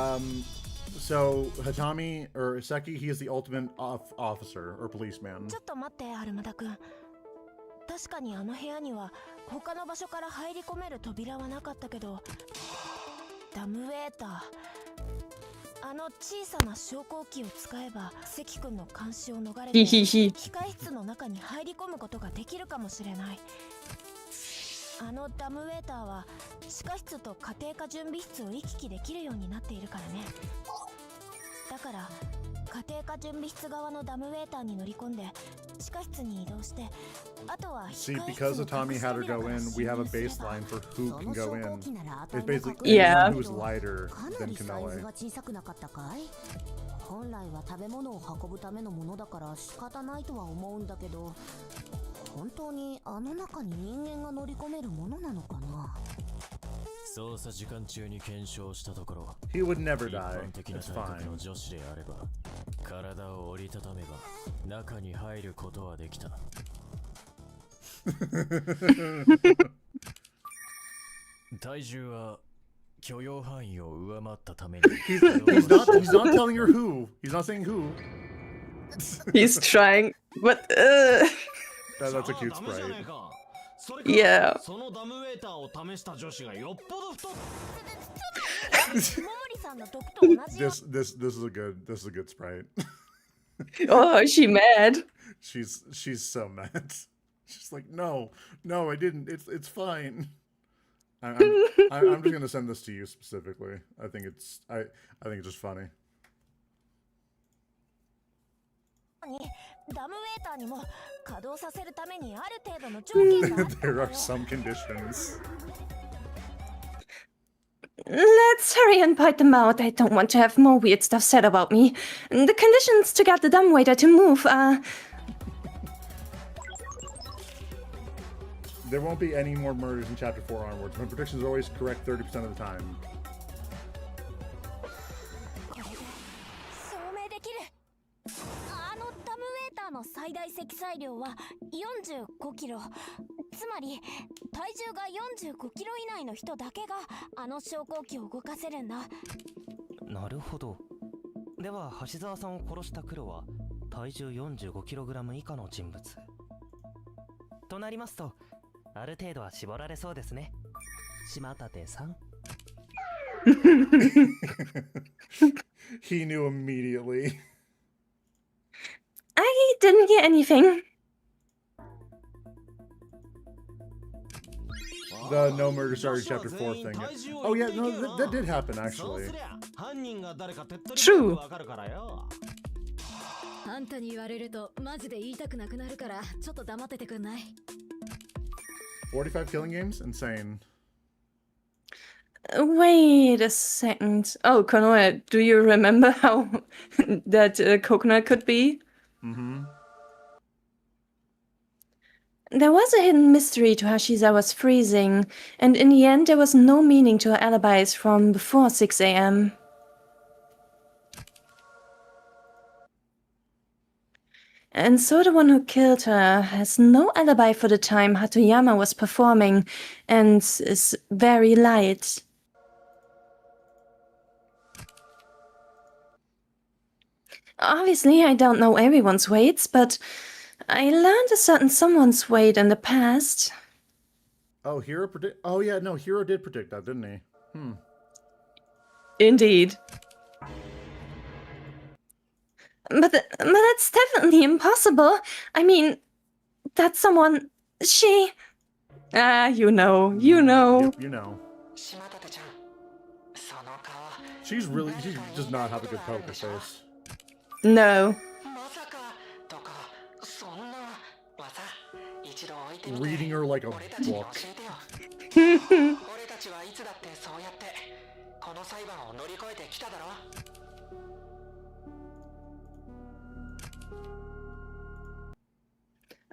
違う。 So Hatami or Seki, he is the ultimate officer or policeman. ちょっと待ってアルマダ君。確かにあの部屋には他の場所から入り込める扉はなかったけど、ダムウェーター、あの小さな昇降機を使えば関君の監視を逃れて控室の中に入り込むことができるかもしれない。あのダムウェーターは地下室と家庭科準備室を行き来できるようになっているからね。だから家庭科準備室側のダムウェーターに乗り込んで地下室に移動して、あとは See, because Atami had her go in, we have a baseline for who can go in. It's basically Yeah. anyone who's lighter かな than りサイズ Kanoe. が小さくなかったかい？本来は食べ物を運ぶためのものだから仕方ないとは思うんだけど、本当にあの中に人間が乗り込めるものなのかな？捜査時間中に検証したところ、 He would never 一 die. 般的な It's 体格 fine. の女子であれば体を折りたためば中に入ることはできた。体重は許容範囲を上回ったために he's not telling her who. He's not saying who. He's trying, but That's a cute sprite. yeah. そのダムウェーターを試した女子がよっぽど太っ桃李さんの毒と同じよ。 This is a good sprite. Oh, is she mad? She's so mad. She's like, no, I didn't. It's fine. I'm just gonna send this to you specifically. I think it's just funny. ダムウェーターにも稼働させるためにある程度の条件があった There の are よ。 some conditions. Let's hurry and point them out. I don't want to have more weird stuff said about me. The conditions to get the dumbwaiter to move are... There won't be any more murders in Chapter 4 onwards. My predictions are always correct 30% of the time. これで証明できる。あのダムウェーターの最大積載量は45キロ。つまり体重が45キロ以内の人だけがあの昇降機を動かせるんだ。なるほど。では橋沢さんを殺した黒は体重 45kg 以下の人物となりますと、ある程度は絞られそうですね。島立さん。He knew immediately. I didn't hear anything. The no murder started Chapter 4 thing. Oh yeah, no, that did happen actually. True. あんたに言われるとマジで言いたくなくなるからちょっと黙っててくんない？ 45 killing games? Insane. Wait a second. Oh, Konoe, do you remember how that coconut could be? Mm-hmm. There was a hidden mystery to Hashizawa's freezing, and in the end there was no meaning to her alibis from before 6 a.m. And so the one who killed her has no alibi for the time Hatoyama was performing, and is very light. Obviously, I don't know everyone's weights, but I learned a certain someone's weight in the past. Oh, Hero predict. Oh yeah, no, Hero did predict that, didn't he? Indeed. But that's definitely impossible. I mean, that someone... she... Ah, you know. Yep, you know. She does not have a good poker face. No. Reading her like a book.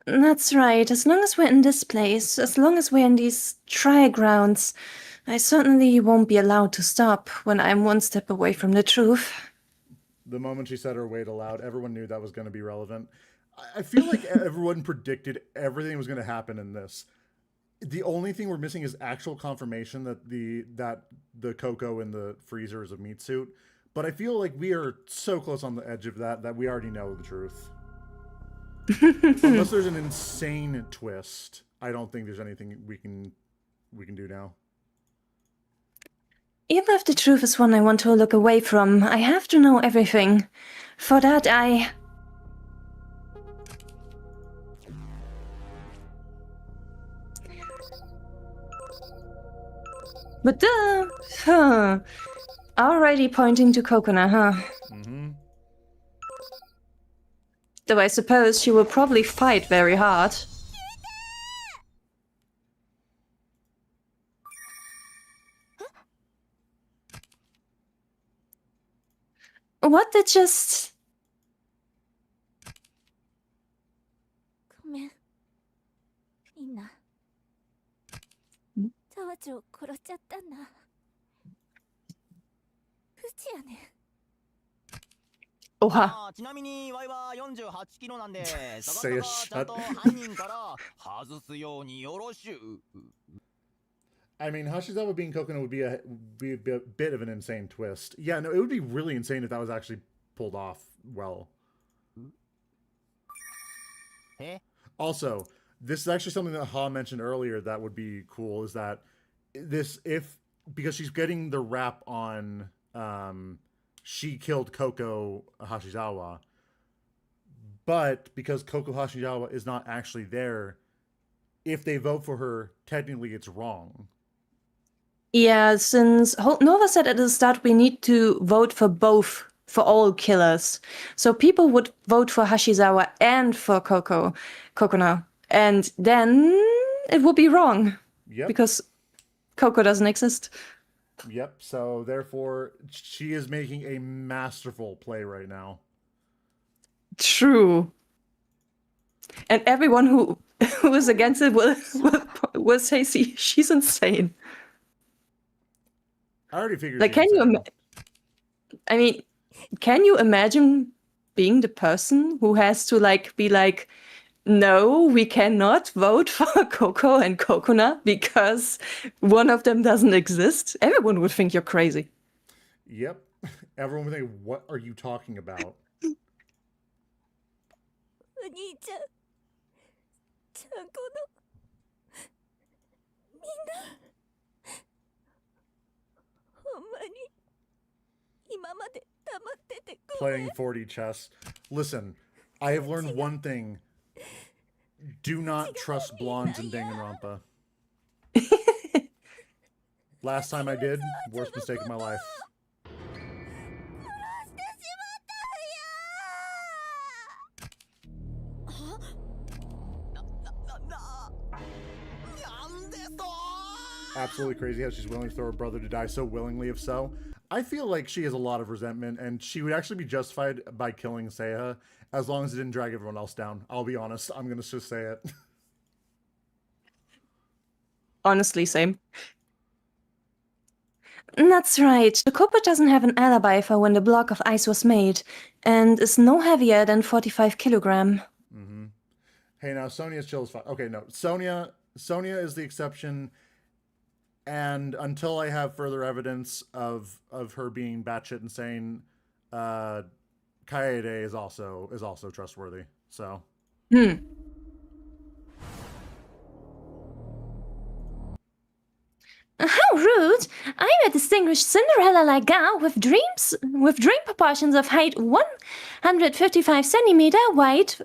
That's right. As long as we're in this place, as long as we're in these trial grounds, I certainly won't be allowed to stop when I'm one step away from the truth. The moment she said her weight aloud, everyone knew that was going to be relevant. I feel like everyone predicted everything was going to happen in this. The only thing we're missing is actual confirmation that the Coco in the freezer is a meat suit. But I feel like we are so close on the edge of that we already know the truth. Unless there's an insane twist, I don't think there's anything we can do now. Even if the truth is one I want to look away from, I have to know everything. For that, But already pointing to Coconut, huh? Mm-hmm. Though I suppose she will probably fight very hard. What did just... ごめん。みんな。沢女を殺しちゃったんだ。不知やねん。おは。ちなみにワイは48キロなんで、そこそこちゃんと犯人から外すようによろしゅう。I mean, Hashizawa being Kokona would be a bit of an insane twist. Yeah, no, it would be really insane if that was actually pulled off well. Also, this is actually something that Ha mentioned earlier that would be cool, is that because she's getting the rap on she killed Koko Hashizawa, but because Koko Hashizawa is not actually there, if they vote for her, technically it's wrong. Yeah, since Nova said at the start we need to vote for both, for all killers. So people would vote for Hashizawa and for Kokona. And then it would be wrong. Yep. Because Koko doesn't exist. Yep, so therefore she is making a masterful play right now. True. And everyone who is against it will say she's insane. I already figured. Like, can you imagine being the person who has to be like, no, we cannot vote for Koko and Kokona because one of them doesn't exist? Everyone would think you're crazy. Yep. Everyone would think, what are you talking about? Playing 4D chess. Listen, I have learned one thing. Do not trust blondes in Danganronpa. Last time I did, worst mistake of my life. Absolutely crazy how she's willing to throw her brother to die so willingly, if so. I feel like she has a lot of resentment, and she would actually be justified by killing Seiya as long as it didn't drag everyone else down. I'll be honest. I'm going to just say it. Honestly, same. That's right. The culprit doesn't have an alibi for when the block of ice was made, and is no heavier than 45 kilogram. Mm-hmm. Hey, now Sonia's chill is fine. Okay, no. Sonia is the exception, and until I have further evidence of her being batshit insane, Kaede is also trustworthy. So. How rude! I'm a distinguished Cinderella-like gal with dream proportions of height 155 centimeter, weight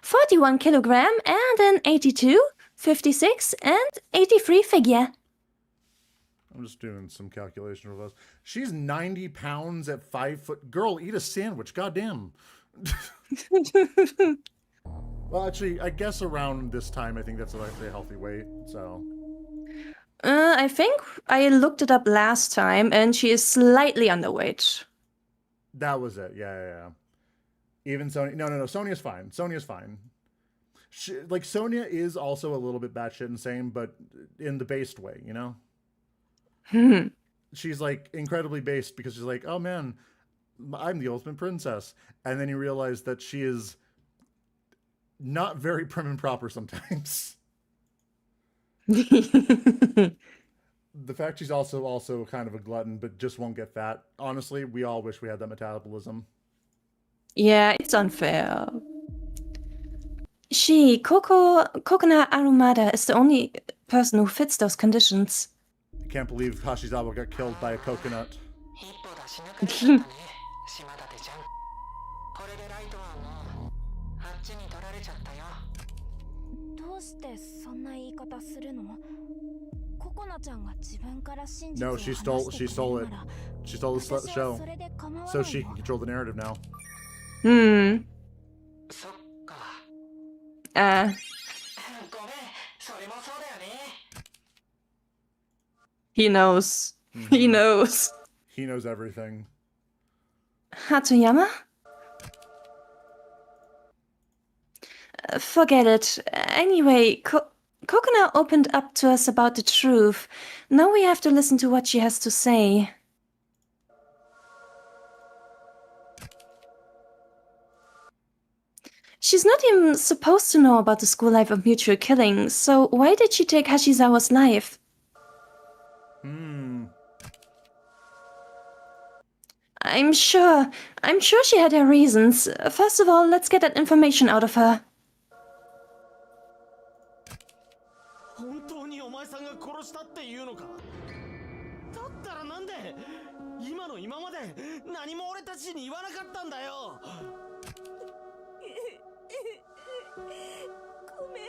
41 kilogram, and an 82, 56, and 83 figure. I'm just doing some calculation of those. She's 90 pounds at 5 foot. Girl, eat a sandwich. Goddamn. Well, actually, I guess around this time, I think that's a healthy weight. So. I think I looked it up last time, and she is slightly underweight. That was it. Yeah. Even Sonia. No. Sonia's fine. Sonia is also a little bit batshit insane, but in the based way, you know? She's like incredibly based because she's like, oh man, I'm the ultimate princess. And then you realize that she is not very prim and proper sometimes. The fact she's also kind of a glutton, but just won't get fat. Honestly, we all wish we had that metabolism. Yeah, it's unfair. Kokona Arumada is the only person who fits those conditions. I can't believe Hashizawa got killed by a coconut. No, she stole it. She stole the show. So she can control the narrative now. He knows. Mm-hmm. He knows. He knows everything. Hatoyama? Forget it. Anyway, Kokona opened up to us about the truth. Now we have to listen to what she has to say. She's not even supposed to know about the school life of mutual killing, so why did she take Hashizawa's life? I'm sure she had her reasons. First of all, let's get that information out of her. 本当にお前さんが殺したっていうのか？だったらなんで今の今まで何も俺たちに言わなかったんだよ。ごめん、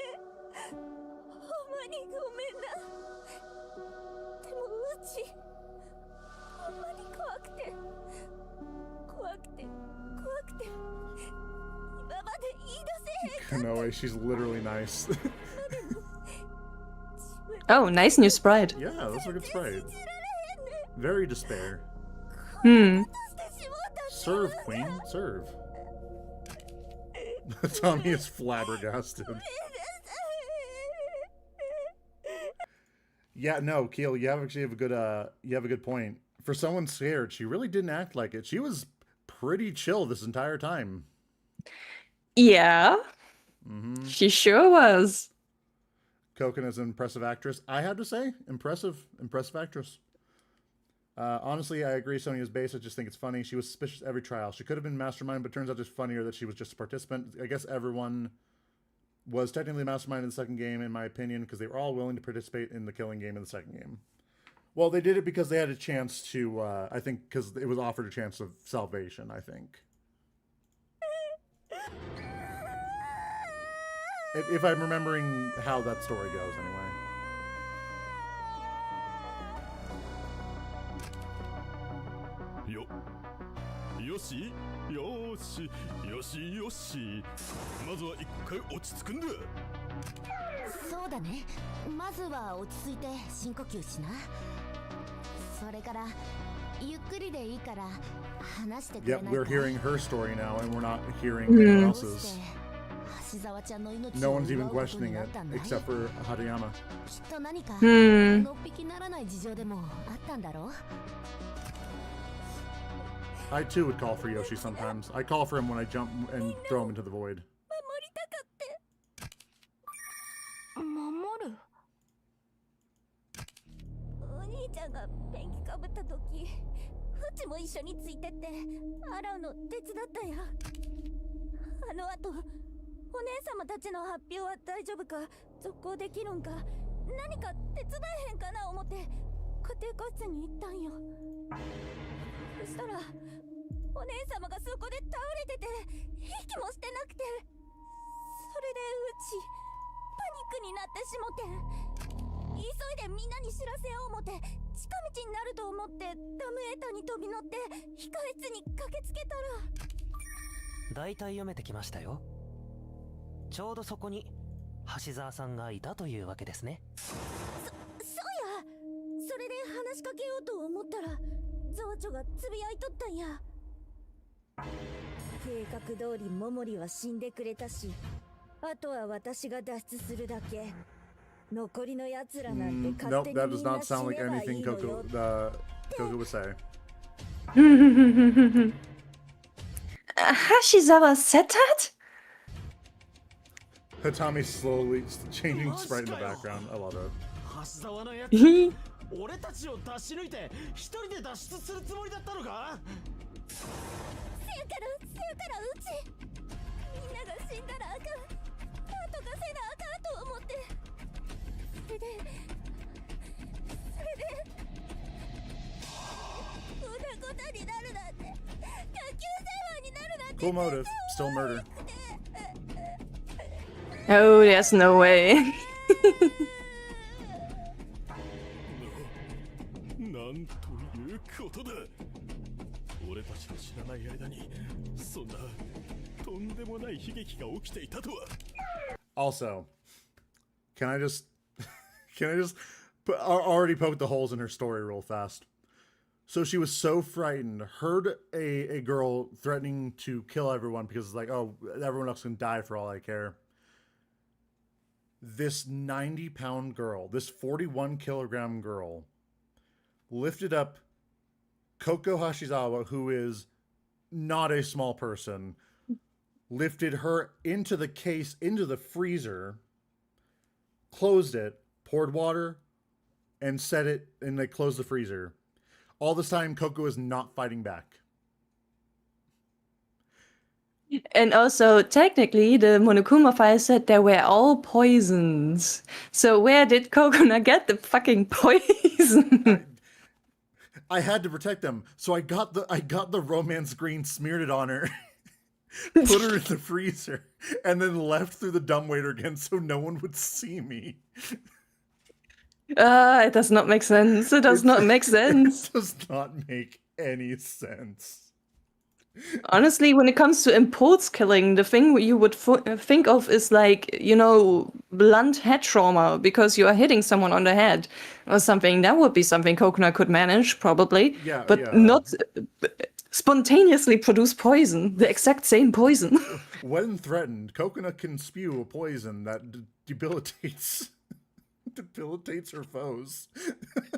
ほんまにごめんな。でもうちほんまに怖くて今まで言い出せへんかった。 No way, she's literally nice. Oh, nice new sprite. Yeah, that's a good sprite. Very despair. Serve, queen, serve. Tommy is flabbergasted. Yeah, no, Keel, you actually have a good point. For someone scared, she really didn't act like it. She was pretty chill this entire time. Yeah. She sure was. Koken is an impressive actress. I have to say, impressive actress. Honestly, I agree Sonya is base. I just think it's funny. She was suspicious every trial. She could have been mastermind, but turns out just funnier that she was just a participant. I guess everyone was technically the mastermind in the second game, in my opinion, because they were all willing to participate in the killing game in the second game. Well, they did it because they had a chance to, I think, because it was offered a chance of salvation, I think. If I'm remembering how that story goes, anyway. Yoshi. まずは一回落ち着くんだ。そうだね。まずは落ち着いて深呼吸しな。それからゆっくりでいいから話してくれないか。 Yep, we're hearing her story now, and we're not hearing anyone else's. No one's even questioning it, except for Hariyama. きっと何かのっぴきならない事情でもあったんだろう。 I too would call for Yoshi sometimes. I call for him when I jump and throw him into the void. 守る。お兄ちゃんがペンキかぶった時、うちも一緒についてって洗うの手伝ったや。あの後、お姉様たちの発表は大丈夫か、続行できるんか、何か手伝えへんかな思って家庭科室に行ったんよ。そしたらお姉様がそこで倒れてて息もしてなくて、それでうちパニックになってしもて、急いでみんなに知らせよう思って近道になると思ってダムエーターに飛び乗って控室に駆けつけたら。だいたい読めてきましたよ。ちょうどそこに橋沢さんがいたというわけですね。そうや。それで話しかけようと思ったらゾウチョがつぶやいとったんや。計画通りモモリは死んでくれたし、あとは私が脱出するだけ。残りの奴らなんて勝手に Nope, that み does んな not 死 sound ね like ばい anything いのよ。 Coco would say. Hashizawa said that? Hitami's slowly changing sprite in the background. I love it. 橋沢のやつ、俺たちを出し抜いて一人で脱出するつもりだったのか？せやからうちみんなが死んだらあかん、なんとかせなあかんと思って、それでこんなことになるなんて、学級生話になるなんて。 Cool motive, still murder. Oh, there's no way. なんということだ。俺たちの知らない間にそんなとんでもない悲劇が起きていたとは。 Also, can I just already poke the holes in her story real fast? So she was so frightened, heard a girl threatening to kill everyone because it's like, oh, everyone else can die for all I care. This 90-pound girl, this 41-kilogram girl, lifted up Koko Hashizawa, who is not a small person, lifted her into the case, into the freezer, closed it, poured water, and set it and they close the freezer. All this time, Coco is not fighting back. And also, technically, the Monokuma file said they were all poisons. So where did Kokona get the fucking poison? I had to protect them, so I got the romance green, smeared it on her, put her in the freezer, and then left through the dumbwaiter again so no one would see me. It does not make sense. It does not make sense. It does not make any sense. Honestly, when it comes to impulse killing, the thing you would think of is like, you know, blunt head trauma because you are hitting someone on the head or something. That would be something Kokona could manage, probably. Yeah, but not spontaneously produce poison, the exact same poison. When threatened, Kokona can spew a poison that debilitates her foes.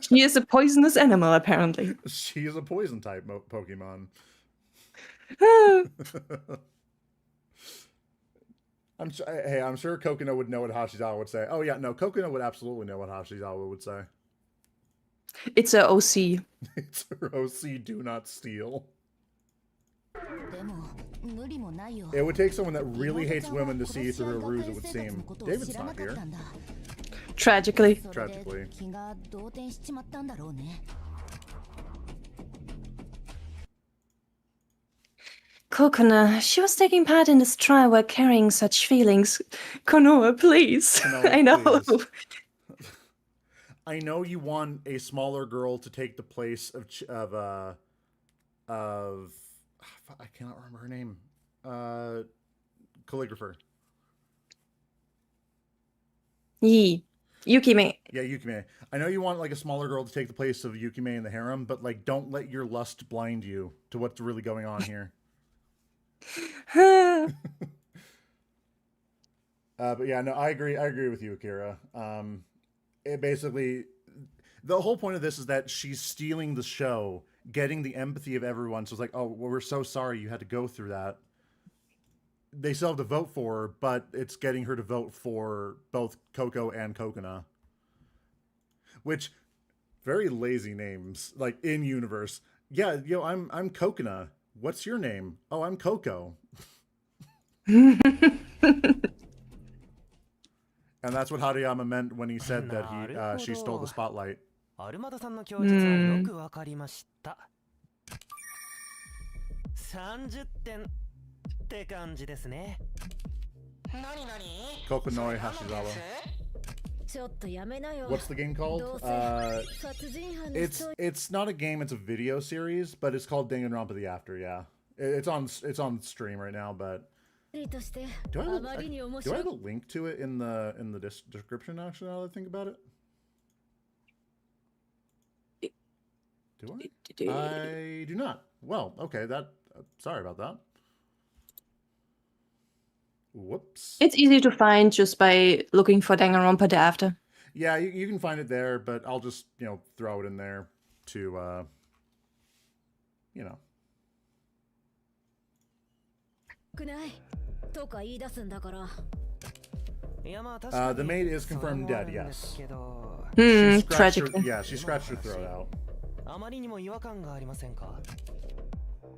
She is a poisonous animal, apparently. She is a poison type Pokemon. I'm sure Kokona would know what Hashizawa would say. Oh yeah, no, Kokona would absolutely know what Hashizawa would say. It's her OC. It's her OC, do not steal. It would take someone that really hates women to see through her ruse, it would seem. David's not here. Tragically. Kokona, she was taking part in this trial while carrying such feelings. Konoha, please. Konoha, I know. Please. I know you want a smaller girl to take the place of I cannot remember her name. Calligrapher. Yee. Yukime. Yeah, Yukime. I know you want like a smaller girl to take the place of Yukime in the harem, but like don't let your lust blind you to what's really going on here. But yeah, no, I agree with you, Akira. It basically, the whole point of this is that she's stealing the show, getting the empathy of everyone. So it's like, oh, well, we're so sorry you had to go through that. They still have to vote for her, but it's getting her to vote for both Coco and Kokona. Which, very lazy names, like in universe. Yeah, yo, I'm Kokona. What's your name? Oh, I'm Coco. And that's what Hariyama meant when he said that she stole the spotlight. アルマダさんの供述はよくわかりました。30点って感じですね。何何 Kokonoi Hashizawa. What's the game called? It's not a game, it's a video series, but it's called Danganronpa the After, yeah. It's on stream right now, but do I have a link to it in the description actually now that I think about it? Do I? I do not. Well, okay, that sorry about that. Whoops. It's easy to find just by looking for Danganronpa the After. Yeah, you can find it there, but I'll just, throw it in there to, The maid is confirmed dead, yes. Tragically. She scratched her throat out. あまりにも違和感がありませんか？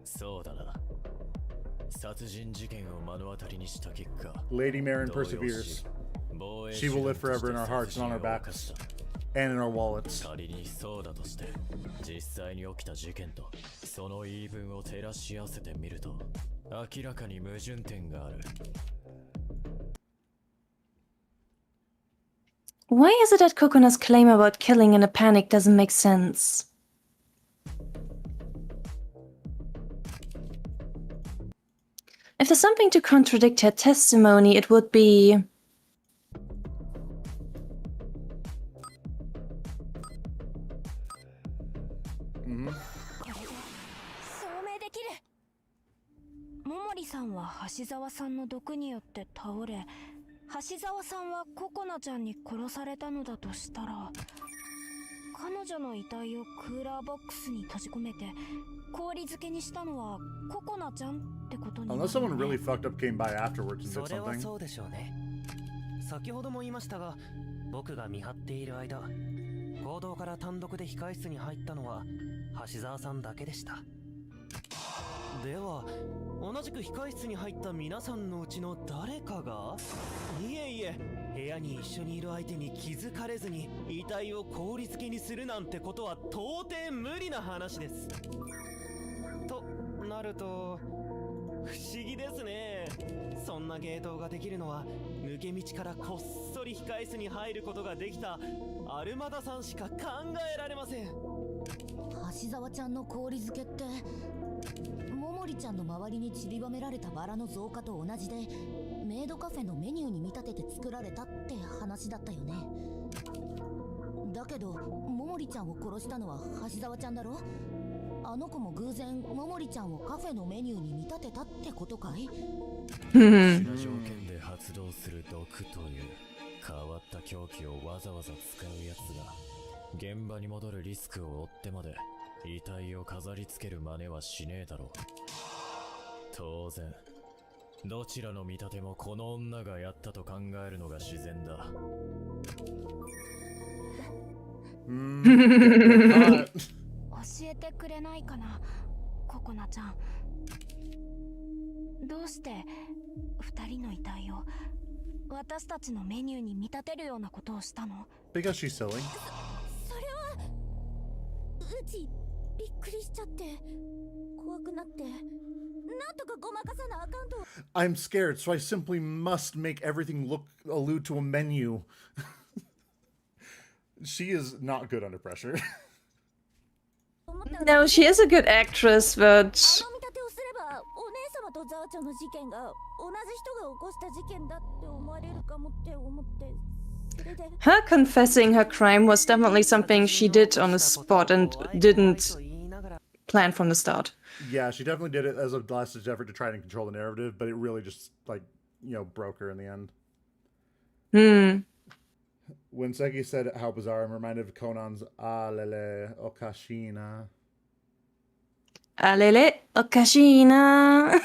そうだな。殺人事件を目の当たりにした結果、 Lady Marin perseveres. She will live forever in our hearts and on our backs, and in our wallets. 仮にそうだとして、実際に起きた事件とその言い分を照らし合わせてみると、明らかに矛盾点がある。Why is it that Kokona's claim about killing in a panic doesn't make sense? If there's something to contradict her testimony, it would be... Momori さんは橋沢さんの毒によって倒れ、橋沢さんはココナちゃんに殺されたのだとしたら、彼女の遺体をクーラーボックスに閉じ込めて氷漬けにしたのはココナちゃんってことになる。 Unless someone really fucked up came by afterwards and did それは something. そうでしょうね。先ほども言いましたが、僕が見張っている間、講堂から単独で控室に入ったのは橋沢さんだけでした。では同じく控室に入った皆さんのうちの誰かが、いえいえ、部屋に一緒にいる相手に気づかれずに遺体を氷漬けにするなんてことは到底無理な話です。となると不思議ですね。そんな芸当ができるのは抜け道からこっそり控室に入ることができたアルマダさんしか考えられません。橋沢ちゃんの氷漬けって桃李ちゃんの周りに散りばめられたバラの増加と同じで、メイドカフェのメニューに見立てて作られたって話だったよね。だけど桃李ちゃんを殺したのは橋沢ちゃんだろ。あの子も偶然桃李ちゃんをカフェのメニューに見立てたってことかい？条件で発動する毒という変わった凶器をわざわざ使うやつが現場に戻るリスクを負ってまで遺体を飾り付ける真似はしねえだろう。当然どちらの見立てもこの女がやったと考えるのが自然だ。教えてくれないかな、ココナちゃん。どうして二人の遺体を私たちのメニューに見立てるようなことをしたの？ Because she's silly. それはうちびっくりしちゃって怖くなって、なんとかごまかさなあかんと。 I'm scared, so I simply must make everything allude to a menu. She is not good under pressure. No, she is a good actress, but あの見立てをすればお姉様とザワちゃんの事件が同じ人が起こした事件だって思われるかもって思って、それで her confessing her crime was definitely something she did on the spot and didn't plan from the start. Yeah, she definitely did it as a last-ditch effort to try and control the narrative, but it really just, like, you know, broke her in the end. When Seki said how bizarre, I'm reminded of Conan's Alele Okashina. Alele okashina.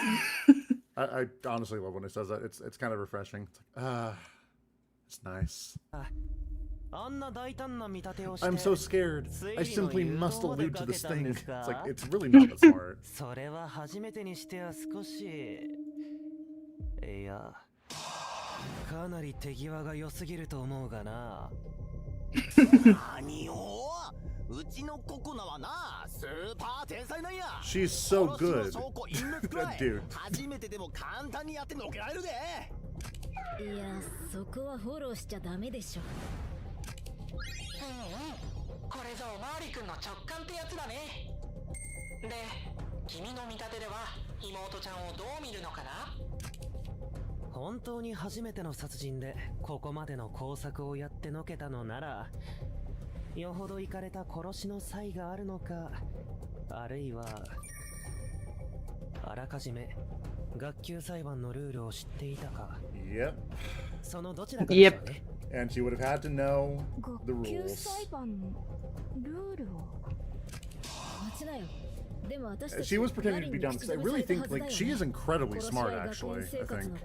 I honestly love when he says that. It's kind of refreshing. It's like, it's nice. I'm so scared. I simply must allude to this thing. It's like, it's really not that smart. それは初めてにしては少し、いや、かなり手際が良すぎると思うがな。何を？うちのココナはな、スーパー天才なんや。 She's so good. Dude. 初めてでも簡単にやってのけられるで。いや、そこはフォローしちゃダメでしょ。これぞおまわりくんの直感ってやつだね。で、君の見立てでは妹ちゃんをどう見るのかな？本当に初めての殺人でここまでの工作をやってのけたのなら、よほどイカれた殺しの才があるのか、あるいはあらかじめ学級裁判のルールを知っていたか。Yep. そのどちらかでしょうね。And she would have had to know the 学級 rules. 裁判のルールを。待ちなよ。でも私たち She was pretending to be dumb because I really think like she is incredibly smart actually, I think.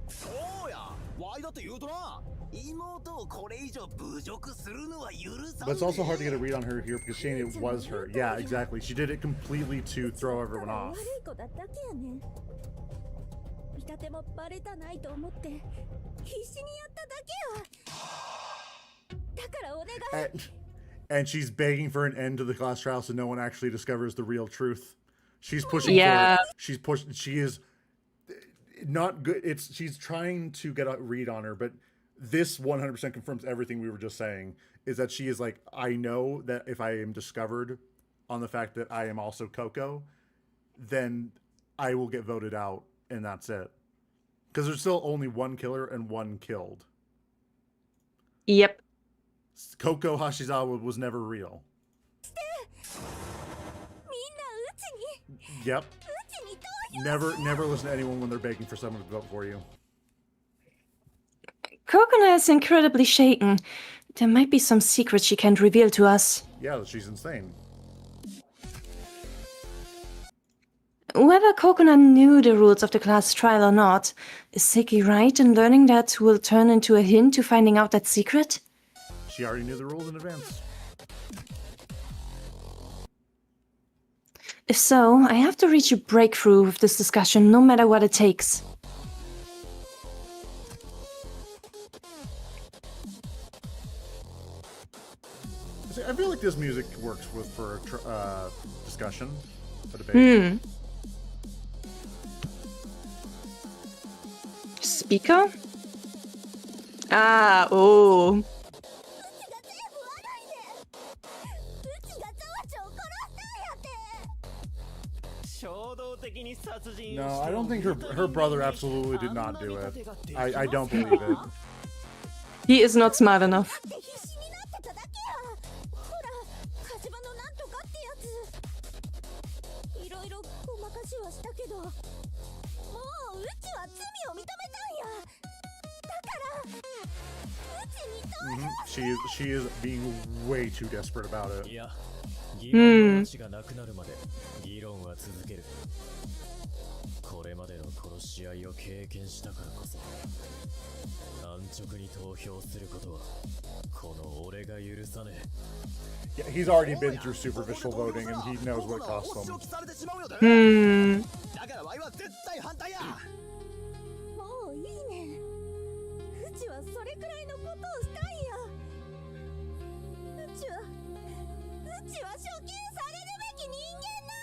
そうや、ワイだって言うとな。妹をこれ以上侮辱するのは許さん。 But it's also hard to get a read on her here because Shane, it was her. Yeah, exactly. She did it completely to throw everyone off. 悪い子だったけやね。見立てもバレたないと思って必死にやっただけや。だからお願い。And she's begging for an end to the class trial so no one actually discovers the real truth. She's pushing Yeah. for it. She is not good. She's trying to get a read on her, but this 100% confirms everything we were just saying, is that she is like, I know that if I am discovered on the fact that I am also Coco, then I will get voted out and that's it. Because there's still only one killer and one killed. Yep. Koko Hashizawa was never real. Yep. Never listen to anyone when they're begging for someone to vote for you. Coconut is incredibly shaken. There might be some secrets she can't reveal to us. Yeah, she's insane. Whether Coconut knew the rules of the class trial or not, is Seki right in learning that will turn into a hint to finding out that secret? she already knew the rules in advance. If so, I have to reach a breakthrough with this discussion, no matter what it takes. See, I feel like this music works for discussion, a debate. Speaker? Ah, oh. No, I don't think her brother absolutely did not do it. I don't believe it. He is not smart enough. She is being way too desperate about it. 議論の余地がなくなるまで議論は続ける。これまでの殺し合いを経験したからこそ安直に投票することはこの俺が許さねえ。 Yeah, he's already been through superficial voting and he knows what it costs them. だからワイは絶対反対や。もういいね。うちはそれくらいのことをしたいんや。うちは処刑されるべき人間なん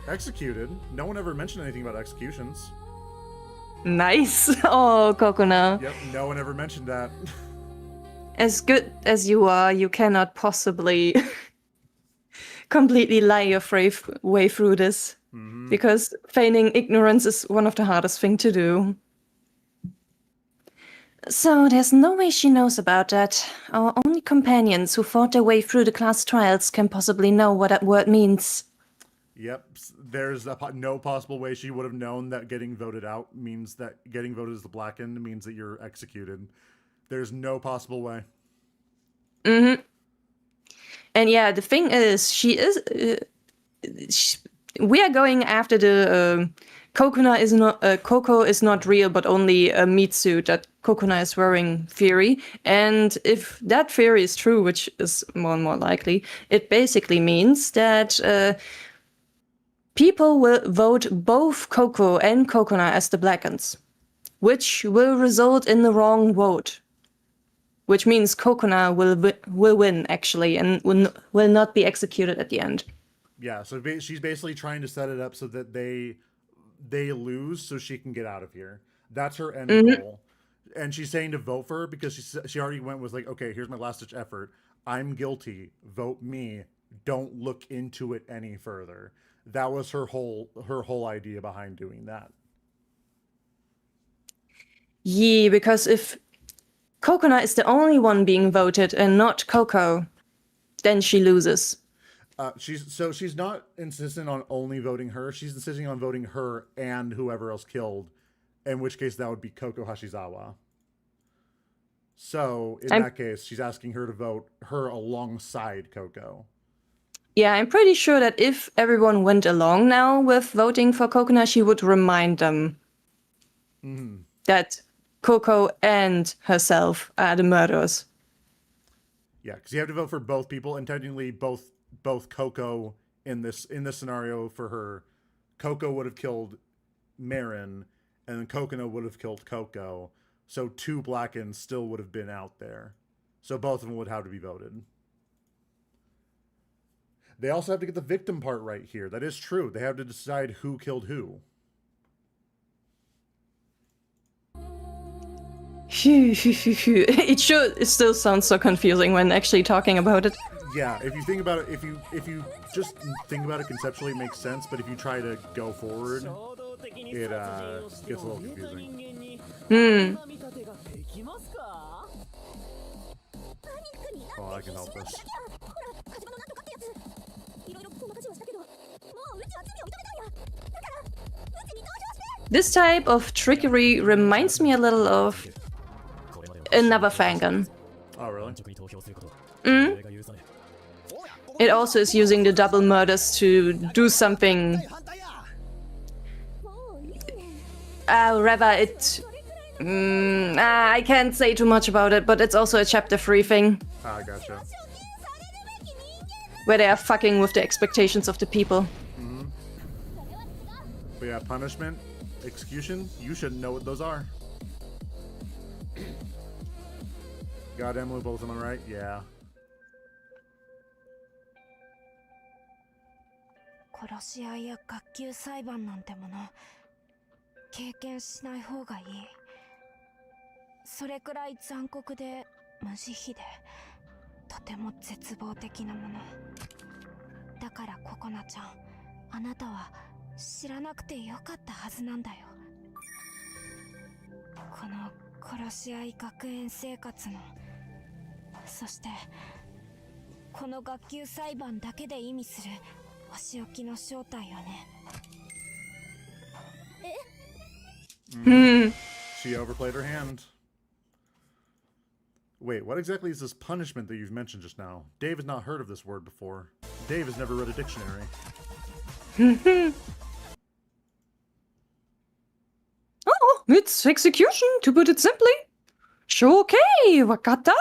や。 Executed? No one ever mentioned anything about executions. Nice. Oh, Kokona. Yep, no one ever mentioned that. As good as you are, you cannot possibly completely lie your way through this. Because feigning ignorance is one of the hardest things to do. So there's no way she knows about that. Our only companions who fought their way through the class trials can possibly know what that word means. Yep, there's no possible way she would have known that getting voted out means that getting voted as the blackened means that you're executed. There's no possible way. And yeah, the thing is, we are going after the Coco is not real, but only a meat suit that Kokona is wearing theory. And if that theory is true, which is more and more likely, it basically means that people will vote both Coco and Kokona as the Blackens, which will result in the wrong vote. Which means Kokona will win, actually, and will not be executed at the end. Yeah, so she's basically trying to set it up so that they lose so she can get out of here. That's her end goal. And she's saying to vote for her because she already went with like, okay, here's my last-ditch effort. I'm guilty. Vote me. Don't look into it any further. That was her whole idea behind doing that. Yeah, because if Kokona is the only one being voted and not Coco, then she loses. She's not insistent on only voting her. She's insisting on voting her and whoever else killed, in which case that would be Coco Hashizawa. So in that case, she's asking her to vote her alongside Coco. Yeah, I'm pretty sure that if everyone went along now with voting for Kokona, she would remind them that Coco and herself are the murderers. Yeah, because you have to vote for both people, and technically both Coco in this scenario for her, Coco would have killed Marin, and then Kokona would have killed Coco. So 2 Blackens still would have been out there. So both of them would have to be voted. They also have to get the victim part right here. That is true. They have to decide who killed who. It still sounds so confusing when actually talking about it. Yeah, if you think about it, if you just think about it conceptually, it makes sense. But if you try to go forward, it gets a little confusing. Oh, I can help this. This type of trickery reminds me a little of another Fangan. Oh, really? It also is using the double murders to do something. Rather, I can't say too much about it, but it's also a chapter 3 thing. Ah, gotcha. Where they are fucking with the expectations of the people. But yeah, punishment, execution, you shouldn't know what those are. Goddamn loopholes, am I right? Yeah. 殺し合いや学級裁判なんてもの経験しない方がいい。それくらい残酷で無慈悲でとても絶望的なものだからココナちゃん、あなたは知らなくてよかったはずなんだよ。この殺し合い学園生活の、そしてこの学級裁判だけで意味するお仕置きの正体よね。She overplayed her hand. Wait, what exactly is this punishment that you've mentioned just now? Dave has not heard of this word before. Dave has never read a dictionary. Oh, it's execution, to put it simply. Okay, wakata?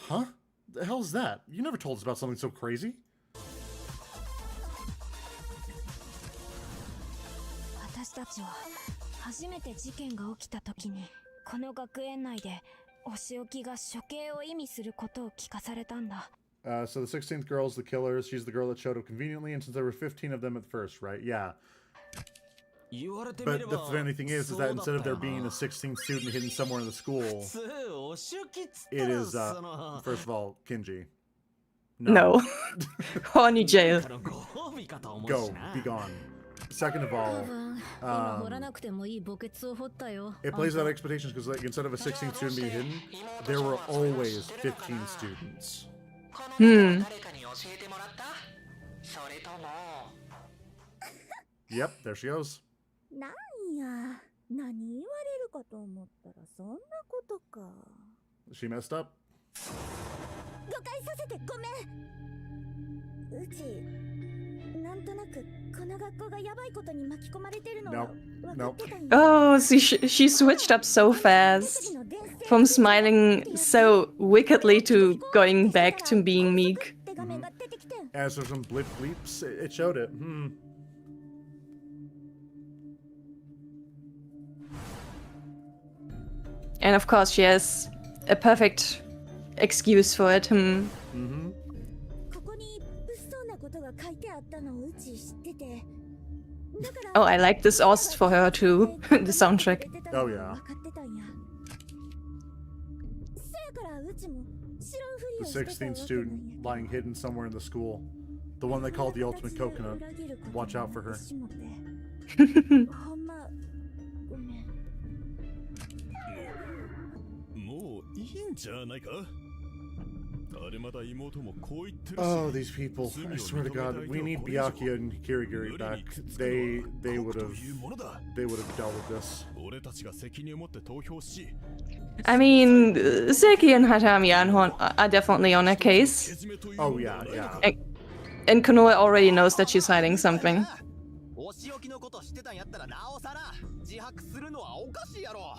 Huh? The hell's that? You never told us about something so crazy. 私たちは初めて事件が起きた時にこの学園内でお仕置きが処刑を意味することを聞かされたんだ。So the 16th girl's the killer. She's the girl that showed up conveniently, and since there were 15 of them at first, right? Yeah. But the funny thing is that instead of there being a 16th student hidden somewhere in the school, it is, first of all, Kinji. No. Horny jail. Go, be gone. Second of all, it plays out expectations because, like, instead of a 16th student being hidden, there were always 15 students. Yep, there she goes. なんや、何言われるかと思ったらそんなことか。She messed up. 誤解させてごめん。うちなんとなくこの学校がやばいことに巻き込まれてるのは分かってたんや。Oh, see, she switched up so fast. From smiling so wickedly to going back to being meek. As for some blip bleeps, it showed it. And of course, she has a perfect excuse for it. ここに物騒なことが書いてあったのをうち知ってて。Oh, I like this Ost for her too. The soundtrack. Oh yeah. The 16th student lying hidden somewhere in the school. The one they called the ultimate coconut. Watch out for her. もういいんじゃないか? Oh, these people. I swear to God, we need Byakuya and Kirigiri back. They would have dealt with this. I mean, Seki and Hatami are definitely on her case. Oh yeah, yeah. And Konoe already knows that she's hiding something. お仕置きのこと知ってたんやったらなおさら自白するのはおかしいやろ。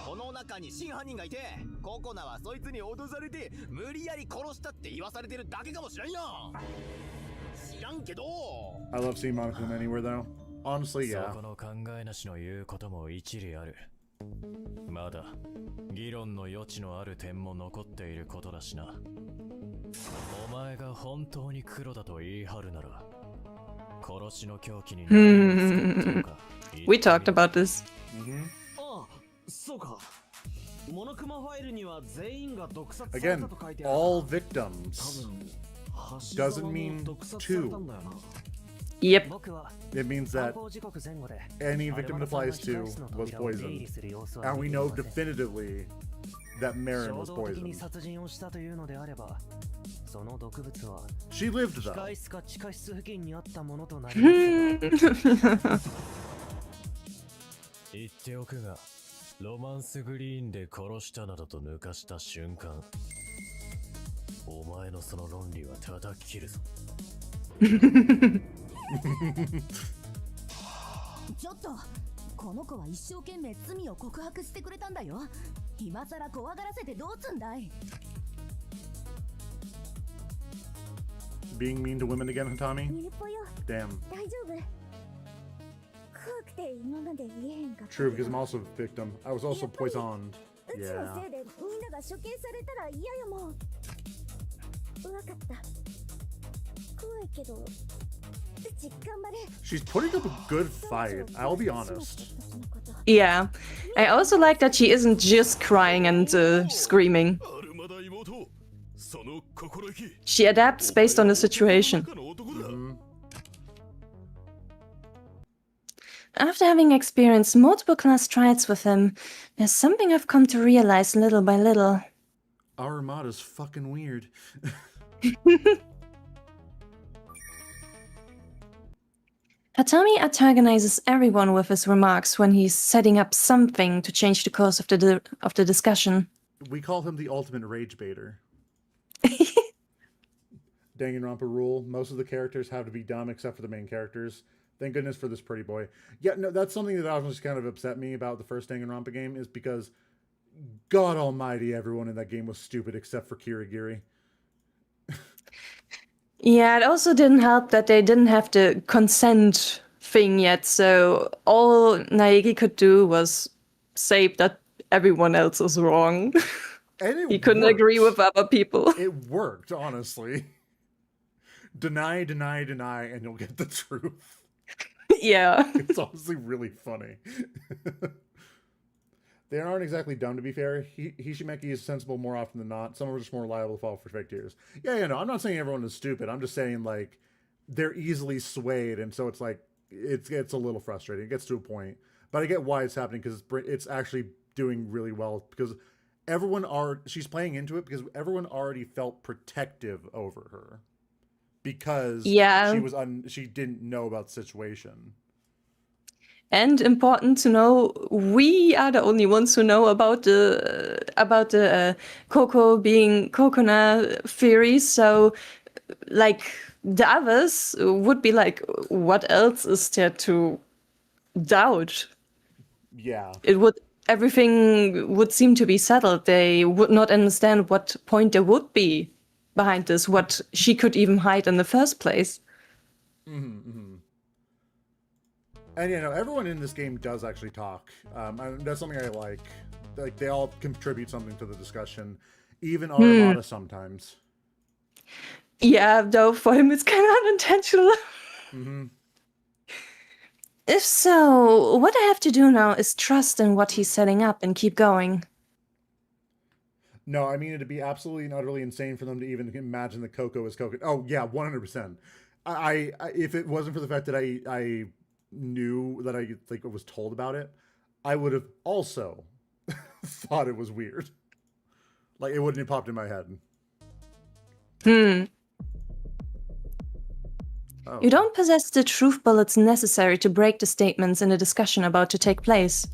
この中に真犯人がいて、ココナはそいつに脅されて無理やり殺したって言わされてるだけかもしれんやん。知らんけど。I love seeing Monica anywhere though. Honestly, yeah. そこの考えなしの言うことも一理ある。まだ議論の余地のある点も残っていることだしな。お前が本当に黒だと言い張るなら、殺しの凶器に何を使ったのか。We talked about this. あ、そうか。モノクマファイルには全員が毒殺され Again, たと書いてある。 all victims doesn't mean two. Yep. It means that any victim it applies to was poisoned. And we know definitively that Marin was poisoned. She lived though. 言っておくが、ロマンスグリーンで殺したなどと抜かした瞬間、お前のその論理は叩き切るぞ。ちょっとこの子は一生懸命罪を告白してくれたんだよ。今さら怖がらせてどうすんだい。 Being mean to women again, Hatami? ミルポよ Damn. 大丈夫。怖くて今まで言えへんかった。 True, because I'm also a victim. I was also poisoned. うちの Yeah. せいでみんなが処刑されたら嫌よもん。わかった。怖いけどうち頑張れ。 She's putting up a good fight, I'll be honest. Yeah. I also like that she isn't just crying and screaming. アルマダ妹、その心意気。 She adapts based on the situation. After having experienced multiple class trials with him, there's something I've come to realize little by little. Armada's fucking weird. Hatami antagonizes everyone with his remarks when he's setting up something to change the course of the discussion. We call him the ultimate rage baiter. Danganronpa rule. Most of the characters have to be dumb except for the main characters. Thank goodness for this pretty boy. Yeah, no, that's something that always kind of upset me about the first Danganronpa game is because God almighty, everyone in that game was stupid except for Kirigiri. Yeah, it also didn't help that they didn't have the consent thing yet, so all Naegi could do was say that everyone else was wrong. And he couldn't agree with other people. It worked, honestly. Deny, deny, deny, and you'll get the truth. Yeah. It's honestly really funny. They aren't exactly dumb, to be fair. Hishimeki is sensible more often than not. Some are just more liable to fall for fake tears. Yeah, no, I'm not saying everyone is stupid. I'm just saying, like, they're easily swayed, and so it's like, it gets a little frustrating. It gets to a point. But I get why it's happening, because it's actually doing really well, because she's playing into it, because everyone already felt protective over her. Because she didn't know about the situation. And important to know, we are the only ones who know about the Coco being Kokona theory. So, like, the others would be like, what else is there to doubt? Yeah. Everything would seem to be settled. They would not understand what point there would be behind this, what she could even hide in the first place. And everyone in this game does actually talk. And that's something I like. Like, they all contribute something to the discussion. Even Armada sometimes. Yeah, though for him it's kind of unintentional. If so, what I have to do now is trust in what he's setting up and keep going. No, I mean, it'd be absolutely and utterly insane for them to even imagine that Coco is Coco. Oh, yeah, 100%. I if it wasn't for the fact that I knew that I was told about it, I would have also thought it was weird. Like, it wouldn't have popped in my head. Oh. You don't possess the truth bullets necessary to break the statements in a discussion about to take place.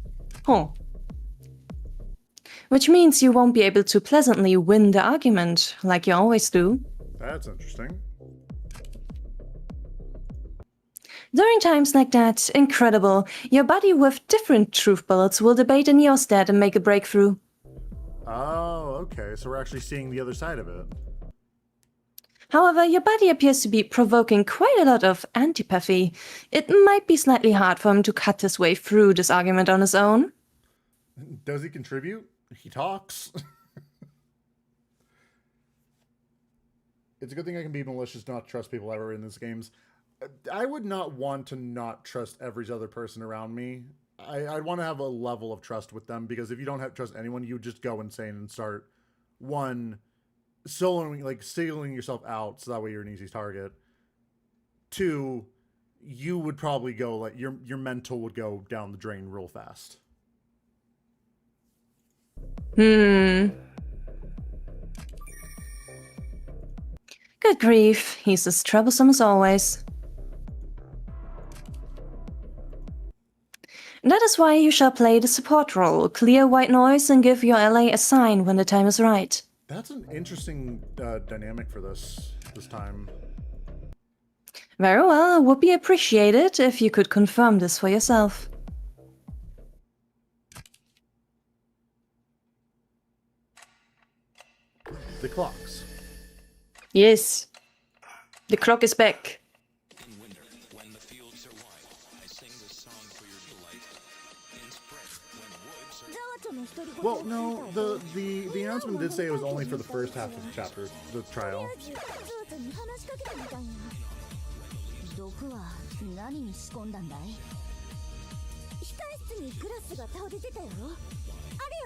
Which means you won't be able to pleasantly win the argument, like you always do. That's interesting. During times like that, incredible, your buddy with different truth bullets will debate in your stead and make a breakthrough. Oh, okay, so we're actually seeing the other side of it. However, your buddy appears to be provoking quite a lot of antipathy. It might be slightly hard for him to cut his way through this argument on his own. Does he contribute? He talks. It's a good thing I can be malicious, not trust people ever in these games. I would not want to not trust every other person around me. I'd want to have a level of trust with them, because if you don't trust anyone, you just go insane and start, singling yourself out, so that way you're an easy target. 2, you would probably go, like, your mental would go down the drain real fast. Good grief, he's as troublesome as always. That is why you shall play the support role, clear white noise, and give your ally a sign when the time is right. That's an interesting dynamic for this time. Very well, would be appreciated if you could confirm this for yourself. The clocks. Yes. The clock is back. In winter, when the fields are wide, I sing this song for your delight. In spring, when woods are... Well, no, the announcement did say it was only for the first half of the chapter, the trial. 毒は何に仕込んだんだい？控室にグラスが倒れてたよ。あ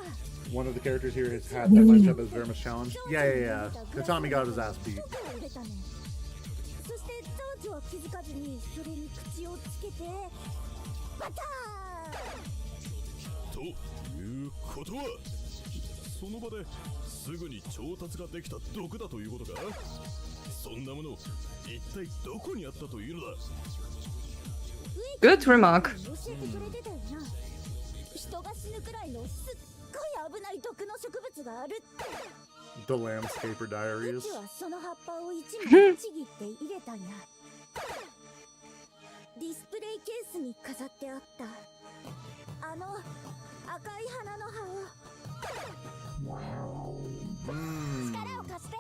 れや。 One of the characters here has had that lined up as Vermis challenge. Yeah. Katami got his ass beat. そして長女は気づかずにそれに口をつけてバターン。ということは、その場ですぐに調達ができた毒だということか？そんなもの一体どこにあったというのだ？ Good remark. 教えてくれてたよな。人が死ぬくらいのすっごい危ない毒の植物があるって。 The Landscaper Diaries. うちはその葉っぱを一枚ちぎって入れたんや。ディスプレイケースに飾ってあったあの赤い花の葉を。力を貸して。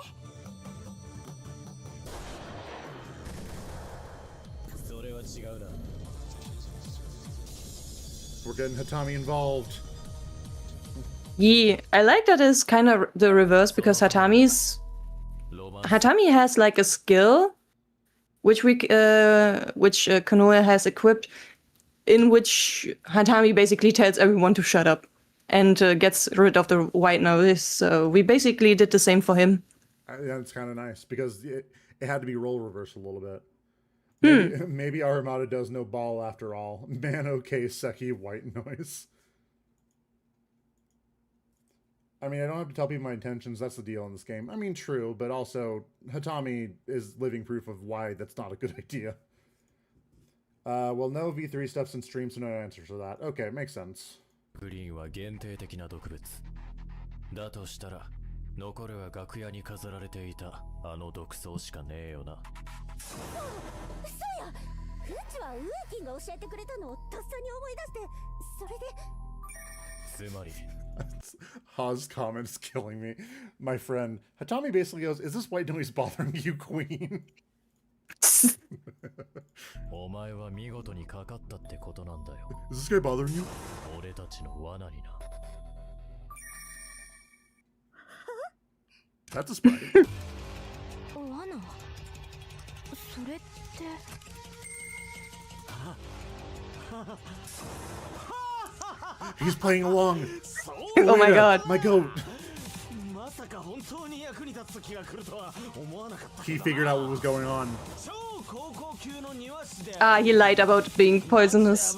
We're getting Hatami involved. Yeah, I like that it's kind of the reverse because Hatami has like a skill which Konoe has equipped, in which Hatami basically tells everyone to shut up and gets rid of the white noise. So we basically did the same for him. Yeah, it's kind of nice because it had to be role reversed a little bit. Maybe Armada does no ball after all. Man, okay, Seki, white noise. I mean, I don't have to tell people my intentions. That's the deal in this game. I mean, true, but also Hatami is living proof of why that's not a good idea. Well, no V3 stuff's in stream, so no answer to that. Okay, makes sense. グリーンは限定的な毒物。だとしたら、残るは楽屋に飾られていたあの毒草しかねえよな。そうや。うちはウーキンが教えてくれたのをとっさに思い出して、それで。つまり。Ha's comment is killing me. My friend Hatami basically goes, "Is this white noise bothering you, Queen?" お前は見事にかかったってことなんだよ。Is this guy bothering you? 俺たちの罠にな。That's a spike. 罠？それって。He's playing along. Oh my god. My goat. まさか本当に役に立つ時が来るとは思わなかった。 He figured out what was going on. Ah, he lied about being poisonous.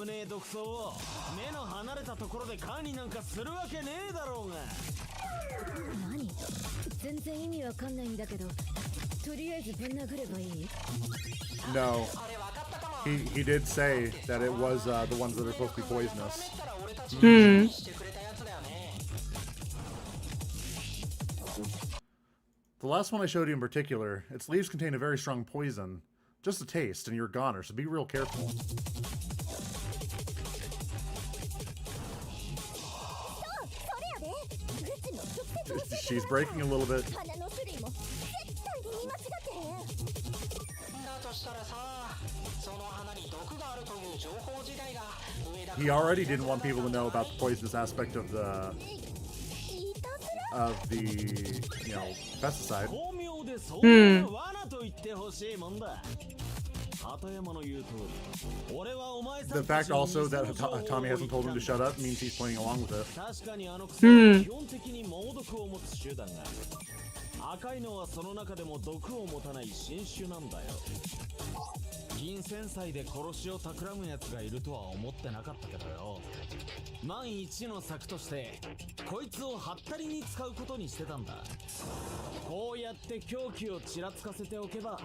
何？全然意味わかんないんだけど、とりあえずぶん殴ればいい？ No. He did say that it was the ones that are supposed to be poisonous. The last one I showed you in particular, its leaves contain a very strong poison. Just a taste, and you're a goner, so be real careful. She's breaking a little bit. He already didn't want people to know about the poisonous aspect of the pesticide. The fact also that Tommy hasn't told him to shut up means he's playing along with it. 赤いのはその中でも毒を持たない新種なんだよ。銀繊細で殺しを企むやつがいるとは思ってなかったけどよ。万一の策としてこいつをハッタリに使うことにしてたんだ。こうやって凶器をちらつかせておけば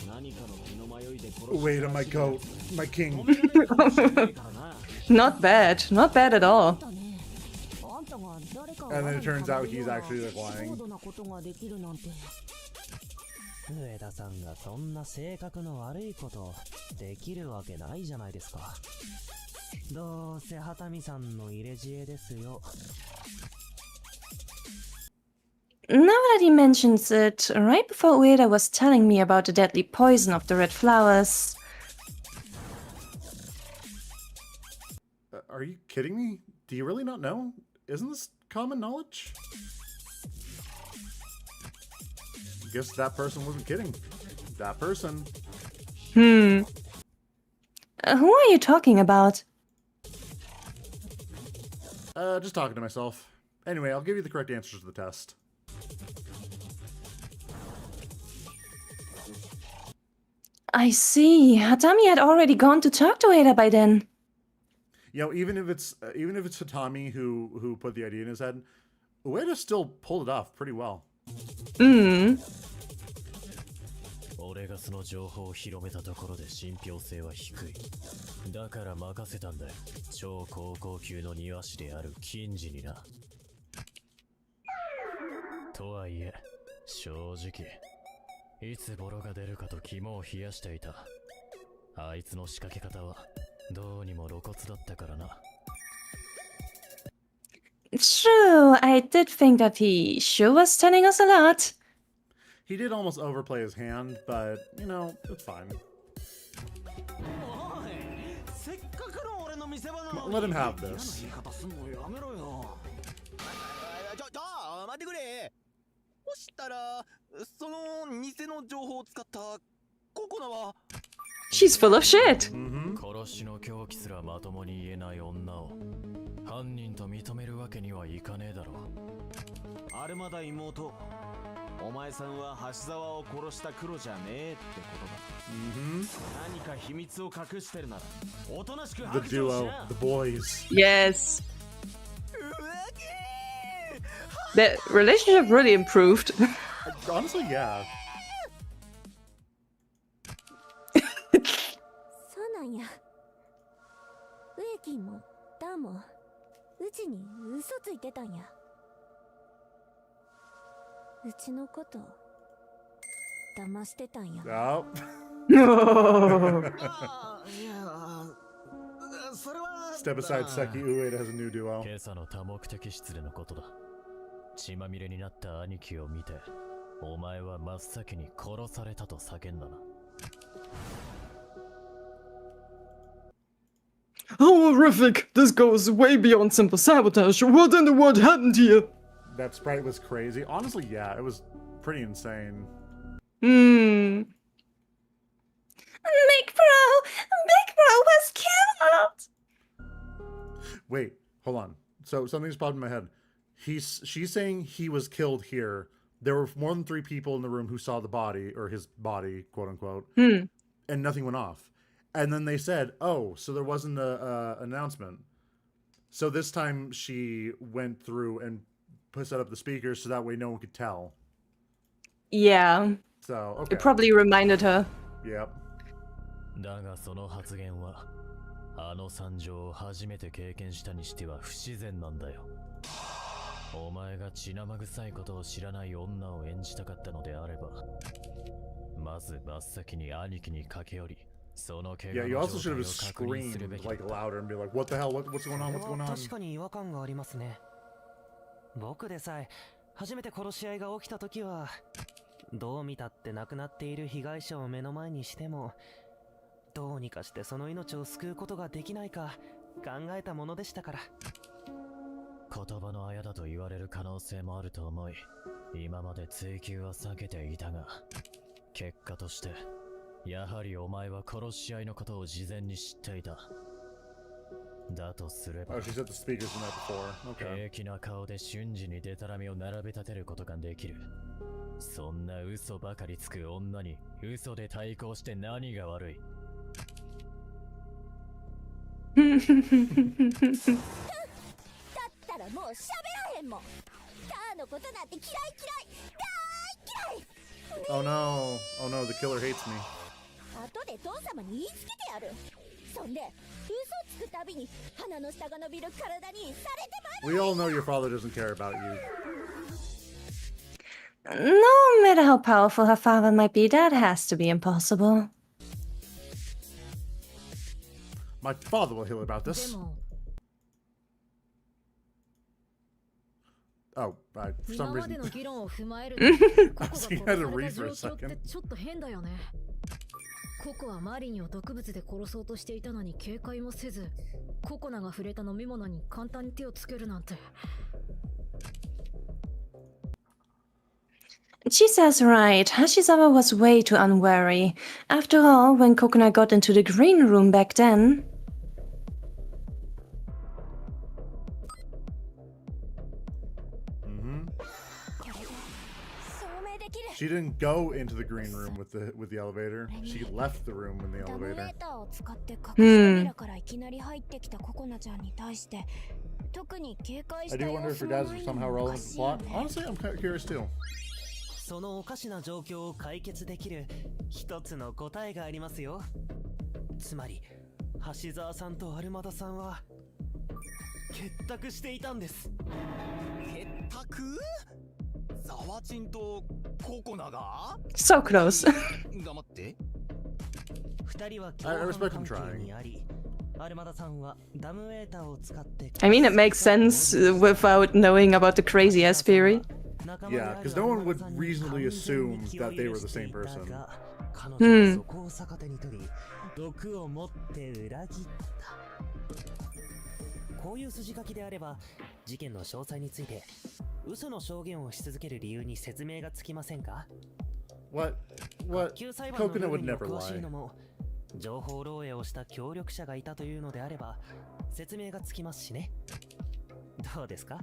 何かの気の迷いで殺す。 Wait, my goat, my king. Not bad, not bad at all. And then it turns out he's actually like lying. 上田さんがそんな性格の悪いことできるわけないじゃないですか。どうせ畑見さんの入れ知恵ですよ。Now that he mentions it, right before Ueda was telling me about the deadly poison of the red flowers. Are you kidding me? Do you really not know? Isn't this common knowledge? Guess that person wasn't kidding. That person. Who are you talking about? Just talking to myself. Anyway, I'll give you the correct answers to the test. I see. Hatami had already gone to talk to Ueda by then. You know, even if it's Hatami who put the idea in his head, Ueda still pulled it off pretty well. 俺がその情報を広めたところで信憑性は低い。だから任せたんだよ。超高校級の庭師である金次にな。とはいえ、正直、いつボロが出るかと肝を冷やしていた。あいつの仕掛け方はどうにも露骨だったからな。True, I did think that he sure was telling us a lot. He did almost overplay his hand, but, you know, it's fine. Let him have this. 待ってくれ。そしたら、その偽の情報を使ったココナは She's full of shit. 殺しの狂気すらまともに言えない女を犯人と認めるわけにはいかねえだろう。アルマダ妹、お前さんは橋沢を殺した黒じゃねえってことだ。何か秘密を隠してるならおとなしく The 白状し duo, な。 the boys. Yes. Their relationship really improved. Honestly, yeah. そうなんや。植木もダンもうちに嘘ついてたんや。うちのこと騙してたんや。Oh. いや、それは Step aside, Seki Ueda has a new duo. 今朝の多目的室でのことだ。血まみれになった兄貴を見て、お前は真っ先に殺されたと叫んだな。How horrific! This goes way beyond simple sabotage. What in the world happened here? That sprite was crazy. Honestly, yeah, it was pretty insane. Big Bro was killed! Wait, hold on. So something's popped in my head. She's saying he was killed here. There were more than 3 people in the room who saw the body, or his body, quote unquote, and nothing went off. And then they said, "Oh, so there wasn't a announcement." So this time she went through and set up the speakers so that way no one could tell. Yeah. So okay. It probably reminded her. Yep. だがその発言はあの惨状を初めて経験したにしては不自然なんだよ。お前が血生臭いことを知らない女を演じたかったのであれば、まず真っ先に兄貴に駆け寄り、その怪我 Yeah, you の also 状 should 態 have を確認するべ screamed きだ like louder and be like, "What the hell? What's going on? What's going on?" 確かに違和感がありますね。僕でさえ初めて殺し合いが起きた時は、どう見たって亡くなっている被害者を目の前にしても、どうにかしてその命を救うことができないか考えたものでしたから。言葉のあやだと言われる可能性もあると思い、今まで追及は避けていたが、結果としてやはりお前は殺し合いのことを事前に知っていた。だとすれば、 Oh, she said the speakers the night before. Okay. 平気な顔で瞬時にデタラメを並べ立てることができる。そんな嘘ばかりつく女に嘘で対抗して何が悪い。だったらもう喋らへんもん。ターのことなんて嫌い。大嫌い。 Oh no. Oh no, the killer hates me. 後で父様に言いつけてやる。そんで嘘つくたびに鼻の下が伸びる体にされてまう。 We all know your father doesn't care about you. No, matter how powerful her father might be, that has to be impossible. My father will hear about this. Oh, for some reason. I was thinking I had to read for a second. ココはマリンを毒物で殺そうとしていたのに警戒もせず、ココナが触れた飲み物に簡単に手をつけるなんて。She says right. Hashizawa was way too unwary. After all, when Kokona got into the green room back then... She didn't go into the green room with the elevator. She left the room in the elevator. I do wonder if her dad's somehow relevant to the plot. Honestly, I'm kind of curious too. そのおかしな状況を解決できる一つの答えがありますよ。つまり、橋沢さんとアルマダさんは結託していたんです。結託？ザワチンとココナが So close. 黙って。二人は共犯関係にあり、アルマダさんはダムウェーターを使って。I mean, it makes sense without knowing about the crazy ass theory. Yeah, because no one would reasonably assume that they were the same person. そこを逆手に取り、毒を持って裏切った。こういう筋書きであれば、事件の詳細について嘘の証言をし続ける理由に説明がつきませんか？ What? Coconut would never lie. 情報漏洩をした協力者がいたというのであれば説明がつきますしね。どうですか？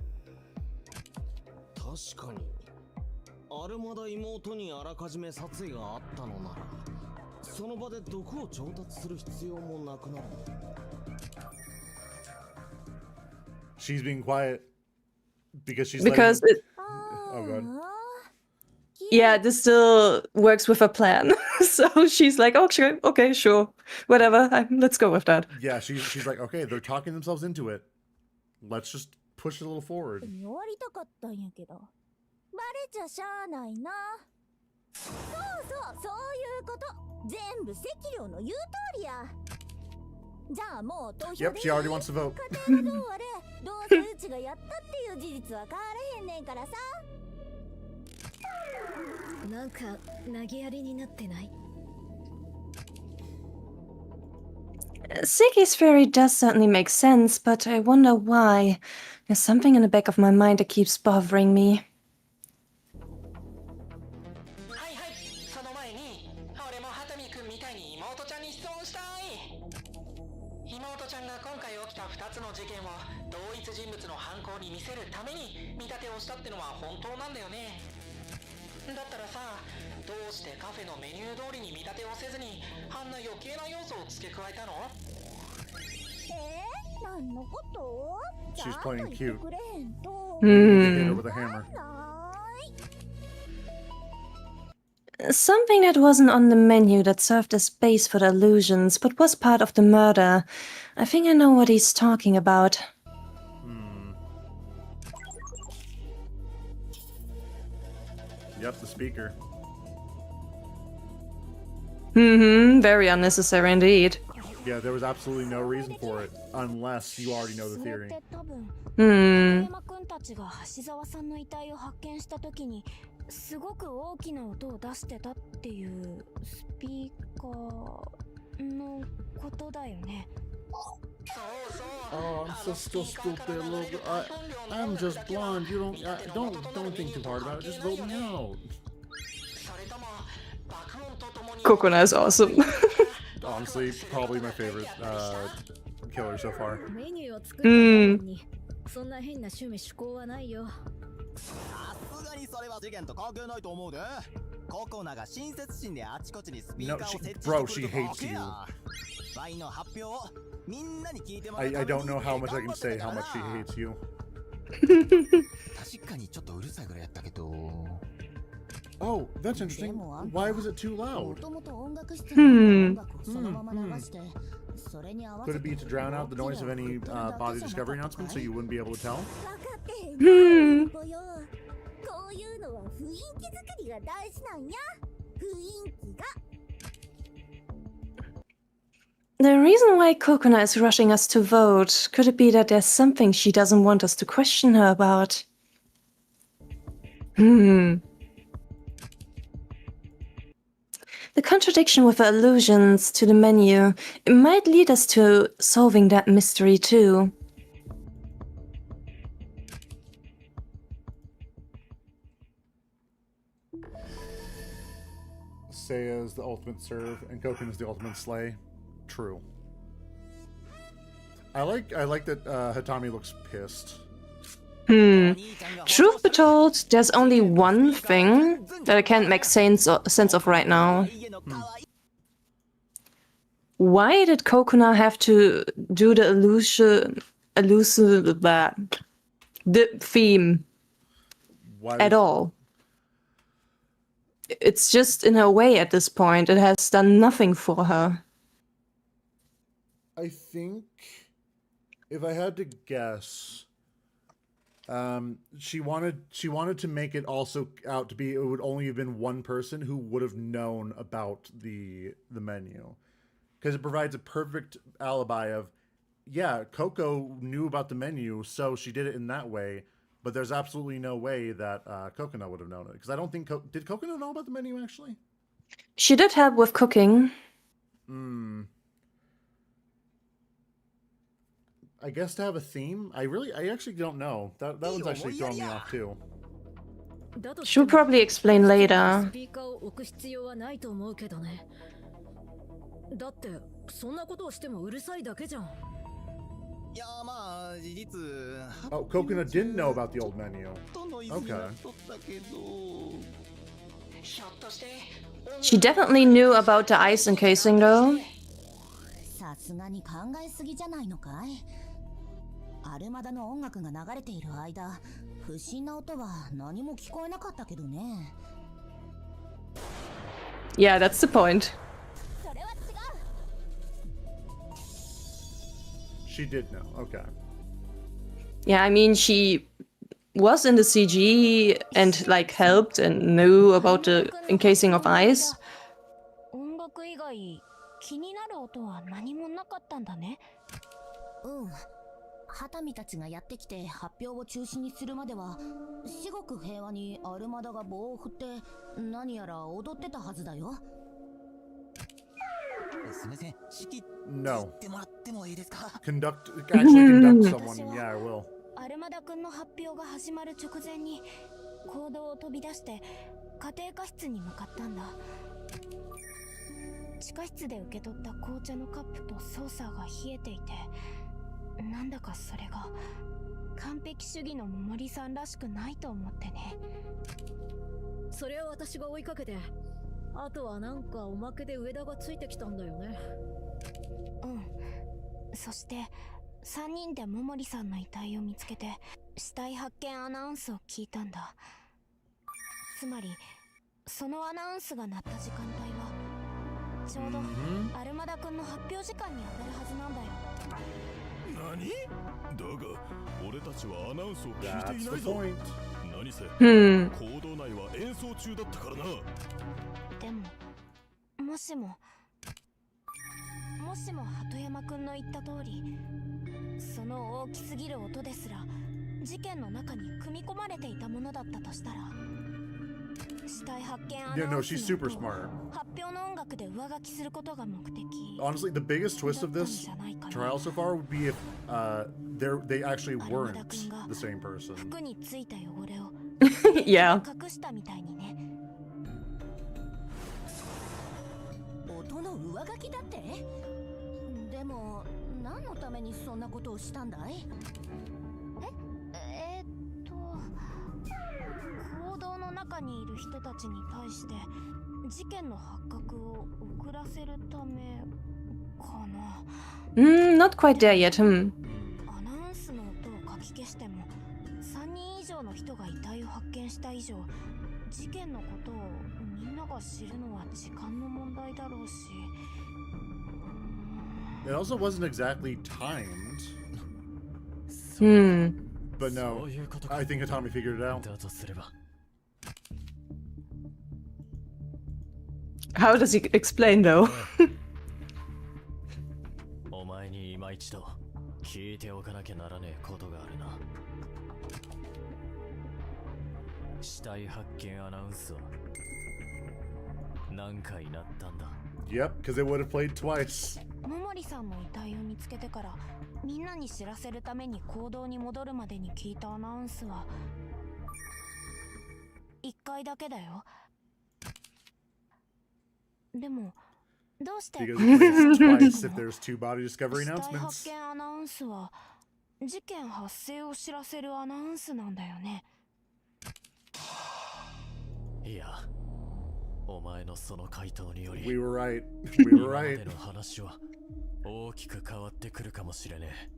確かにアルマダ妹にあらかじめ殺意があったのならその場で毒を調達する必要もなくなる。She's being quiet because she's Oh god. Yeah, this still works with a plan. So she's like, okay, sure, whatever. Let's go with that. Yeah, she's like, okay, they're talking themselves into it. Let's just push it a little forward. 終わりたかったんやけど、バレちゃしゃあないな。そういうこと。全部赤寮の言う通りや。じゃあもう投票でいい。Yep, she already wants to vote. 家庭がどうあれ、どうせうちがやったっていう事実は変わらへんねんからさ。なんか投げやりになってない？ Siggy's theory does certainly make sense, but I wonder why. There's something in the back of my mind that keeps bothering me. はいはい、その前に俺もハタミ君みたいに妹ちゃんに質問したい。妹ちゃんが今回起きた2つの事件を同一人物の犯行に見せるために見立てをしたってのは本当なんだよね。だったらさ、どうしてカフェのメニュー通りに見立てをせずにあんな余計な要素を付け加えたの？何のこと？ She's playing cute. Hmm. Hit her with a hammer. Something that wasn't on the menu that served as base for the illusions, but was part of the murder. I think I know what he's talking about. Yep, the speaker. Very unnecessary indeed. Yeah, there was absolutely no reason for it, unless you already know the theory. 山君たちが橋沢さんの遺体を発見した時にすごく大きな音を出してたっていうスピーカーのことだよね。 Oh, I'm so stupid, look. I'm just blonde. You don't think too hard about it. Just vote me out. Kokona is awesome. Honestly, probably my favorite killer so far. メニューを作ったのにそんな変な趣味趣向はないよ。さすがにそれは事件と関係ないと思うで。ココナが親切心であちこちにスピーカーを設置してくるとか she hates you. ワインの発表をみんなに聞いてもら I うために don't know how much I can say how much she hates you. 確かにちょっとうるさいぐらいやったけど。Oh, that's interesting. Why was it too loud? Could it be to drown out the noise of any body discovery announcement so you wouldn't be able to tell? ういうのは雰囲気作りが大事なんや。雰囲気が。The reason why Kokona is rushing us to vote, could it be that there's something she doesn't want us to question her about? The contradiction with her allusions to the menu, it might lead us to solving that mystery too. Seiya is the ultimate serve, and Kokon is the ultimate slay. True. I like that Hitami looks pissed. Truth be told, there's only one thing that I can't make sense of right now. Why did Kokona have to do the the theme at all? It's just in her way at this point. It has done nothing for her. I think, if I had to guess, she wanted to make it also out to be it would only have been one person who would have known about the menu, because it provides a perfect alibi of, yeah, Coco knew about the menu, so she did it in that way. But there's absolutely no way that Kokona would have known it, because I don't think did Kokona know about the menu actually? She did help with cooking. I guess to have a theme, I actually don't know. That one's actually throwing me off too. She'll probably explain later. だってそんなことをしてもうるさいだけじゃん。いやまあ事実 Oh, Kokona didn't know about the old menu. Okay. She definitely knew about the ice encasing though. さすがに考えすぎじゃないのかい。アルマダの音楽が流れている間、不審な音は何も聞こえなかったけどね。Yeah, that's the point. She did know. Okay. Yeah, I mean, she was in the CG and like helped and knew about the encasing of ice. 音楽以外気になる音は何もなかったんだね。うん。旗見たちがやってきて発表を中止にするまでは、至極平和にアルマダが棒を振って何やら踊ってたはずだよ。すみません、指揮 No. ってもらってもいいですか？ Actually conduct someone. Yeah, I will. アルマダ君の発表が始まる直前に行動を飛び出して家庭科室に向かったんだ。地下室で受け取った紅茶のカップとソーサーが冷えていて、なんだかそれが完璧主義の桃里さんらしくないと思ってね。それを私が追いかけて、あとはなんかおまけで上田がついてきたんだよね。うん。そして3人で桃里さんの遺体を見つけて死体発見アナウンスを聞いたんだ。つまりそのアナウンスが鳴った時間帯はちょうどアルマダ君の発表時間に当たるはずなんだよ。何？だが俺たちはアナウンスを聞いていないぞ。何せ行動内は演奏中だったからな。でももしも鳩山くんの言った通り、その大きすぎる音ですら事件の中に組み込まれていたものだったとしたら、死体発見アナウンスの音を発表の音楽で上書きすることが目的。 Honestly, the biggest twist of this trial so far would be if they actually weren't the same person. 服についた汚れを Yeah. 隠したみたいにね。音の上書きだって？でも何のためにそんなことをしたんだい？行動の中にいる人たちに対して事件の発覚を遅らせるためかな。Not quite there yet. アナウンスの音をかき消しても3人以上の人が遺体を発見した以上、事件のことをみんなが知るのは時間の問題だろうし。It also wasn't exactly timed. But no, I think Hatami figured it out. How does he explain though? お前に今一度聞いておかなきゃならねえことがあるな。死体発見アナウンスは何回なったんだ。 Yep, because it would have played twice. 桃森さんの遺体を見つけてからみんなに知らせるために行動に戻るまでに聞いたアナウンスは1回だけだよ。でもどうして Because it plays twice if there's 2 body discovery 死体 announcements. 発見アナウンスは事件発生を知らせるアナウンスなんだよね。いや、お前のその回答により We were right. We were 今ま right. での話は大きく変わってくるかもしれねえ。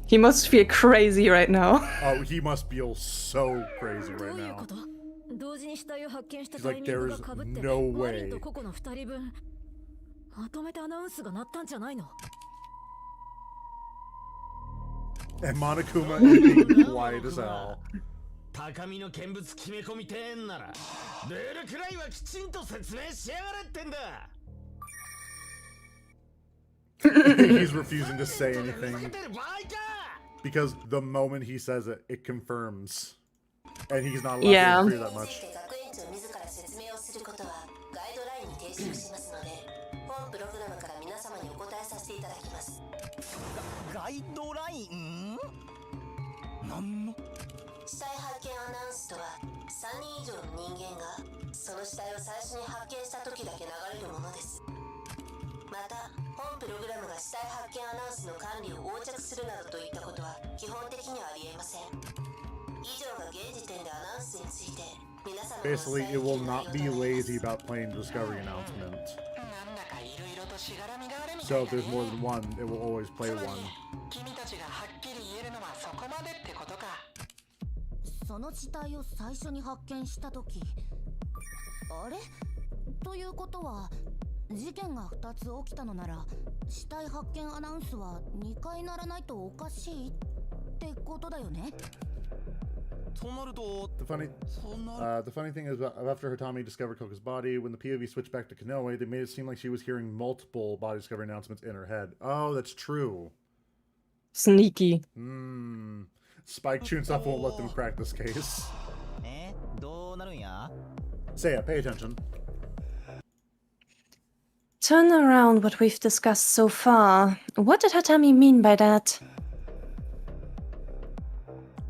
He must feel crazy right now. Oh, he must feel so crazy right どういう now. こと？同時に死体を発見した He's タイ like, ミングが there's かぶって no マリン way. とココの2人分まとめてアナウンスが鳴ったんじゃないの？ And Monokuma is being quiet as hell. 高みの見物決め込みてえんならルールくらいはきちんと説明しやがれってんだ。 He's refusing to say anything. Because the moment he says it, it confirms. And he's not allowed Yeah. to hear that much. 学園長自ら説明をすることはガイドラインに提出しますので、本プログラムから皆様にお答えさせていただきます。ガイドラインなんの死体発見アナウンスとは3人以上の人間がその死体を最初に発見した時だけ流れるものです。また本プログラムが死体発見アナウンスの管理を横着するなどといったことは基本的にはありえません。以上が現時点でアナウンスについて皆様の Basically, it will not be lazy about playing the discovery announcement. なんだかいろいろとしがらみがあるみた So い if だ there's more ね。 than one, it will always play つまり one. 君たちがはっきり言えるのはそこまでってことか。その死体を最初に発見した時あれということは事件が2つ起きたのなら死体発見アナウンスは2回ならないとおかしいってことだよね。 The funny thing is, after Hitami discovered Koko's body, when the POV switched back to Konoe, they made it seem like she was hearing multiple body discovery announcements in her head. Oh, that's true. Sneaky. Spike Chunsoft won't let them crack this case. どうなるんや Seiya, pay attention. Turn around what we've discussed so far. What did Hatami mean by that?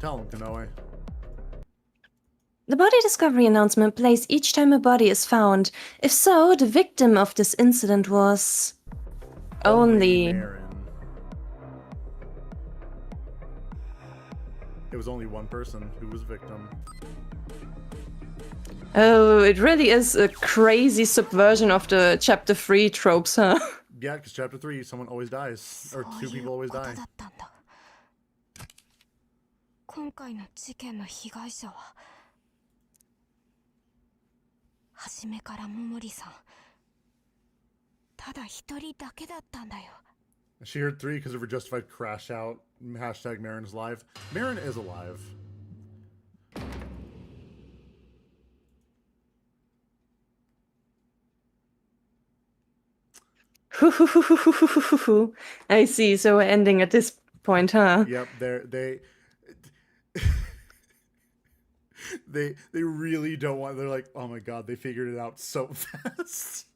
Tell him, Konoe. The body discovery announcement plays each time a body is found. If so, the victim of this incident was... only... Marin. It was only one person who was victim. Oh, it really is a crazy subversion of the Chapter 3 tropes, huh? Yeah, because Chapter 3, someone always dies. Or 2 people always die. 今回の事件の被害者は初めから桃李さんただ一人だけだったんだよ。 She heard 3 because of her justified crash out. Hashtag Marin's alive. Marin is alive. I see, so we're ending at this point, huh? Yep, they really don't want. They're like, oh my god, they figured it out so fast.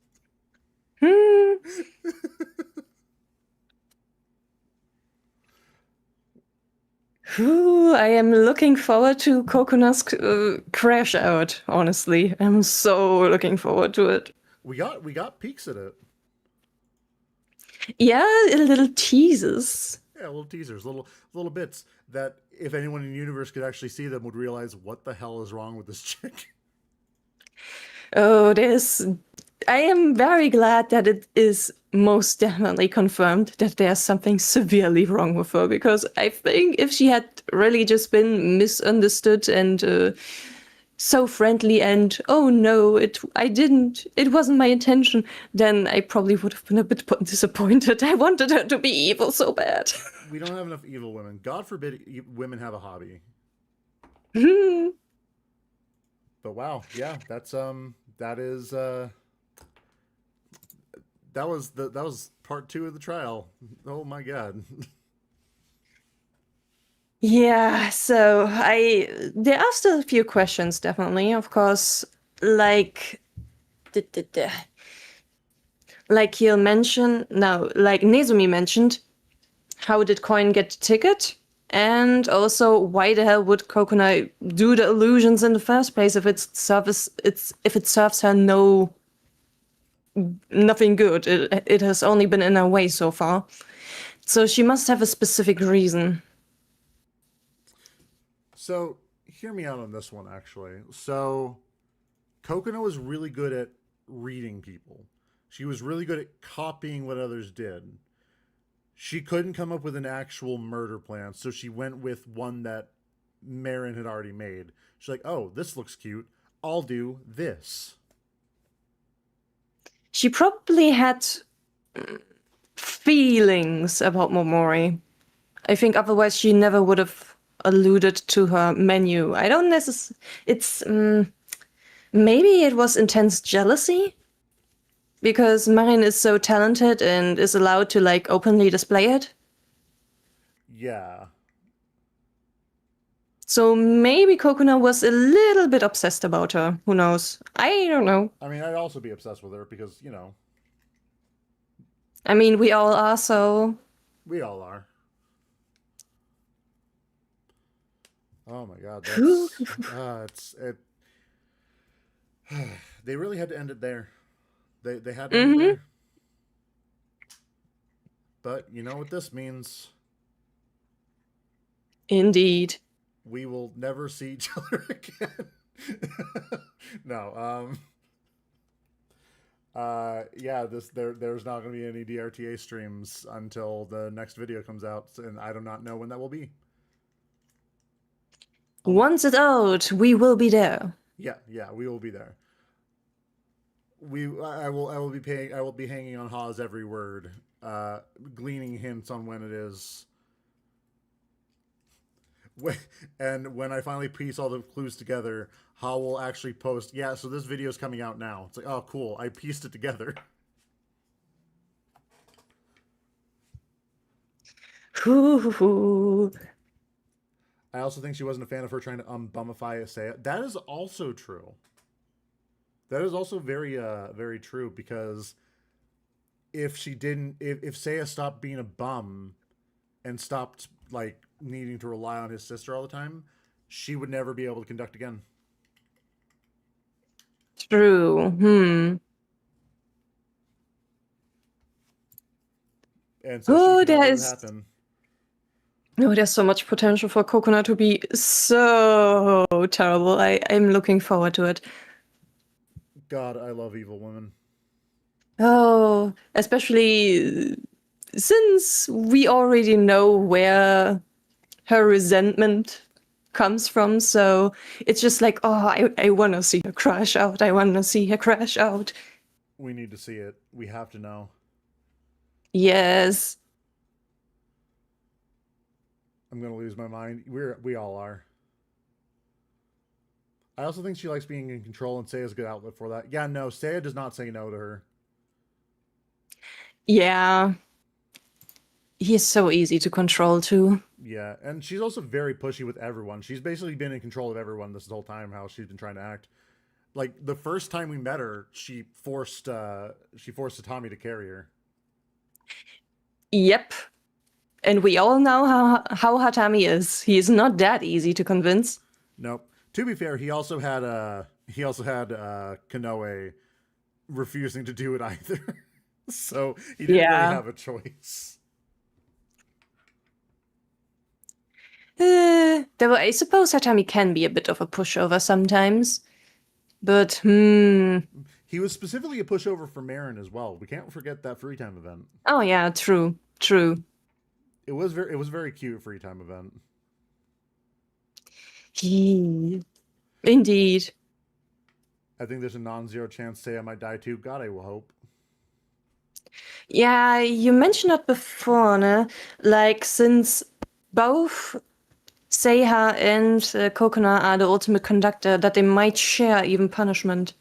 I am looking forward to Kokona's crash out, honestly. I'm so looking forward to it. We got peeks at it. Yeah, little teases. Yeah, little teasers, little bits that if anyone in the universe could actually see them would realize what the hell is wrong with this chick. Oh, I am very glad that it is most definitely confirmed that there's something severely wrong with her, because I think if she had really just been misunderstood and so friendly and oh no, it wasn't my intention, then I probably would have been a bit disappointed. I wanted her to be evil so bad. We don't have enough evil women. God forbid women have a hobby. But wow, yeah, that is that was part 2 of the trial. Oh my god. Yeah, so there are still a few questions, definitely, of course, like like he'll mention no, like Nezumi mentioned, how did Coin get the ticket? And also, why the hell would Coconut do the illusions in the first place if if it serves her nothing good? It has only been in her way so far. So she must have a specific reason. So, hear me out on this one, actually. So, Coconut was really good at reading people. She was really good at copying what others did. She couldn't come up with an actual murder plan, so she went with one that Marin had already made. She's like, oh, this looks cute. I'll do this. She probably had feelings about Momori. I think otherwise she never would have alluded to her menu. I don't necessarily. It's. Maybe it was intense jealousy? Because Marin is so talented and is allowed to, like, openly display it? Yeah. So maybe Coconut was a little bit obsessed about her. Who knows? I don't know. I mean, I'd also be obsessed with her because, you know. I mean, we all are, so... We all are. Oh my god, that's... They really had to end it there. They had to end it there. But you know what this means? Indeed. We will never see each other again. No, yeah, there's not going to be any DRTA streams until the next video comes out, and I do not know when that will be. Once it's out, we will be there. Yeah, we will be there. I will be hanging on Ha's every word, gleaning hints on when it is. And when I finally piece all the clues together, Ha will actually post, yeah, so this video is coming out now. It's like, oh, cool, I pieced it together. Ooh. I also think she wasn't a fan of her trying to bummify Isaiah. That is also true. That is also very true, because if Seiya stopped being a bum and stopped, like, needing to rely on his sister all the time, she would never be able to conduct again. True. And so happen. No, there's so much potential for Coconut to be so terrible. I'm looking forward to it. God, I love evil women. Oh, especially since we already know where her resentment comes from, so it's just like, oh, I want to see her crash out. I want to see her crash out. We need to see it. We have to know. Yes. I'm gonna lose my mind. We all are. I also think she likes being in control, and Seiya's a good outlet for that. Yeah, no, Seiya does not say no to her. Yeah. He's so easy to control, too. Yeah, and she's also very pushy with everyone. She's basically been in control of everyone this whole time, how she's been trying to act. Like, the first time we met her, she forced Tatami to carry her. Yep. And we all know how Hatami is. He is not that easy to convince. Nope. To be fair, he also had Kanoe refusing to do it either. So he didn't really have a choice. Though I suppose Hatami can be a bit of a pushover sometimes. But, He was specifically a pushover for Marin as well. We can't forget that free time event. Oh yeah, true. It was very cute free time event. Indeed. I think there's a non-zero chance Seiya might die too. God, I will hope. Yeah, you mentioned that before, ne? Like, since both Seiha and Kokona are the ultimate conductor, that they might share even punishment.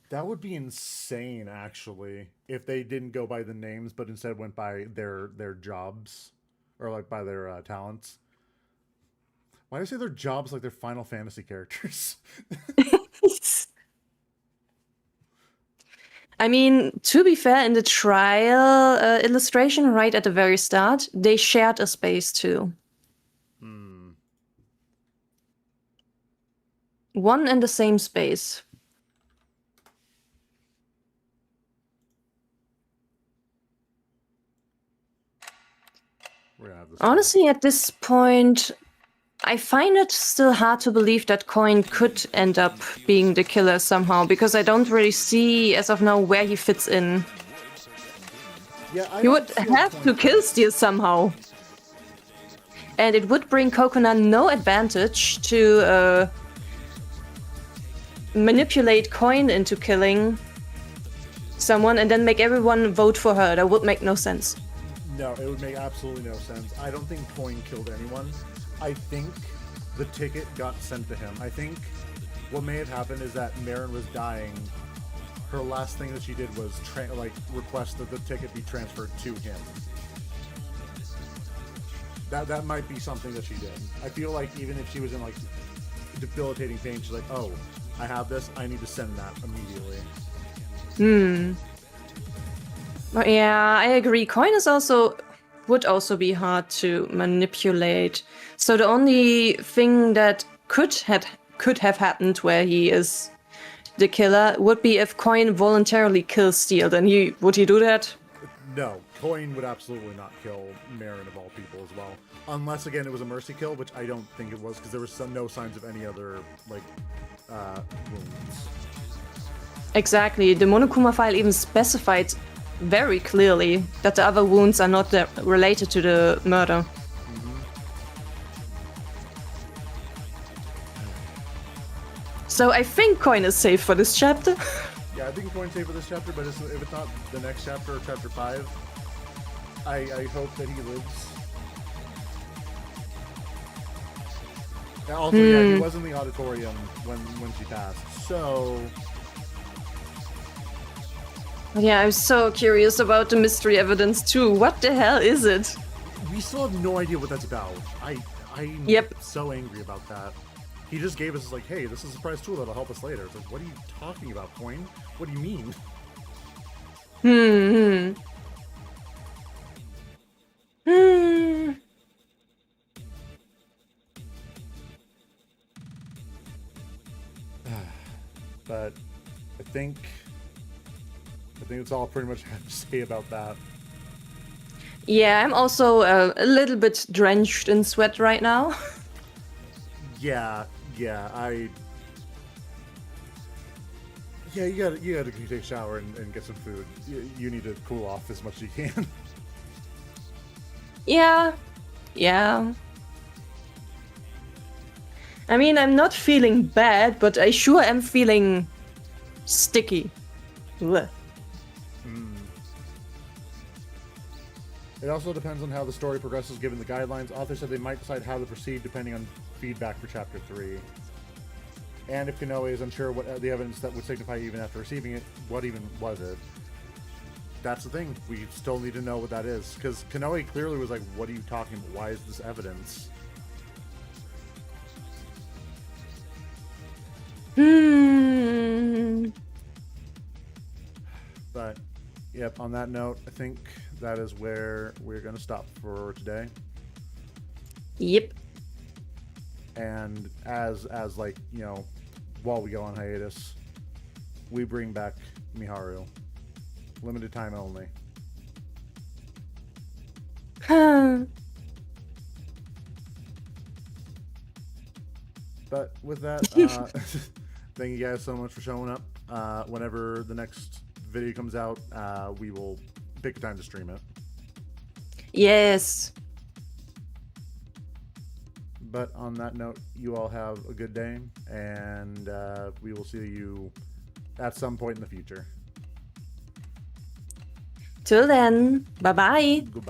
That would be insane, actually, if they didn't go by the names, but instead went by their jobs, or like by their talents. Why do I say their jobs like they're Final Fantasy characters? I mean, to be fair, in the trial illustration right at the very start, they shared a space too. One and the same space. Honestly, at this point, I find it still hard to believe that Coin could end up being the killer somehow, because I don't really see, as of now, where he fits in. Yeah, He would have to kill Steel somehow. And it would bring Kokona no advantage to manipulate Coin into killing someone and then make everyone vote for her. That would make no sense. No, it would make absolutely no sense. I don't think Coin killed anyone. I think the ticket got sent to him. I think what may have happened is that Marin was dying. Her last thing that she did was request that the ticket be transferred to him. That might be something that she did. I feel like even if she was in like debilitating pain, she's like, oh, I have this, I need to send that immediately. But yeah, I agree. Coin would also be hard to manipulate. So the only thing that could have happened where he is the killer would be if Coin voluntarily kills Steel. Then would he do that? No, Coin would absolutely not kill Marin of all people as well. Unless, again, it was a mercy kill, which I don't think it was, because there was no signs of any other, wounds. Exactly. The Monokuma file even specified very clearly that the other wounds are not related to the murder. So I think Coin is safe for this chapter. Yeah, I think Coin's safe for this chapter, but if it's not the next chapter or chapter 5, I hope that he lives. Also, yeah, he was in the auditorium when she passed, so... Yeah, I'm so curious about the mystery evidence too. What the hell is it? We still have no idea what that's about. I'm so angry about that. He just gave us like, hey, this is a surprise tool that'll help us later. It's like, what are you talking about, Coin? What do you mean? But I think that's all I pretty much have to say about that. Yeah, I'm also a little bit drenched in sweat right now. Yeah, you gotta take a shower and get some food. You need to cool off as much as you can. Yeah. I mean, I'm not feeling bad, but I sure am feeling sticky. Blech. It also depends on how the story progresses given the guidelines. Authors said they might decide how to proceed depending on feedback for Chapter 3. And if Konoe is unsure what the evidence that would signify even after receiving it, what even was it? That's the thing. We still need to know what that is. Because Konoe clearly was like, what are you talking about? Why is this evidence? But, yep, on that note, I think that is where we're going to stop for today. Yep. And as like, you know, while we go on hiatus, we bring back Miharu. Limited time only. But with that, thank you guys so much for showing up. Whenever the next video comes out, we will pick a time to stream it. Yes. But on that note, you all have a good day, and we will see you at some point in the future. Till then, bye-bye. Goodbye.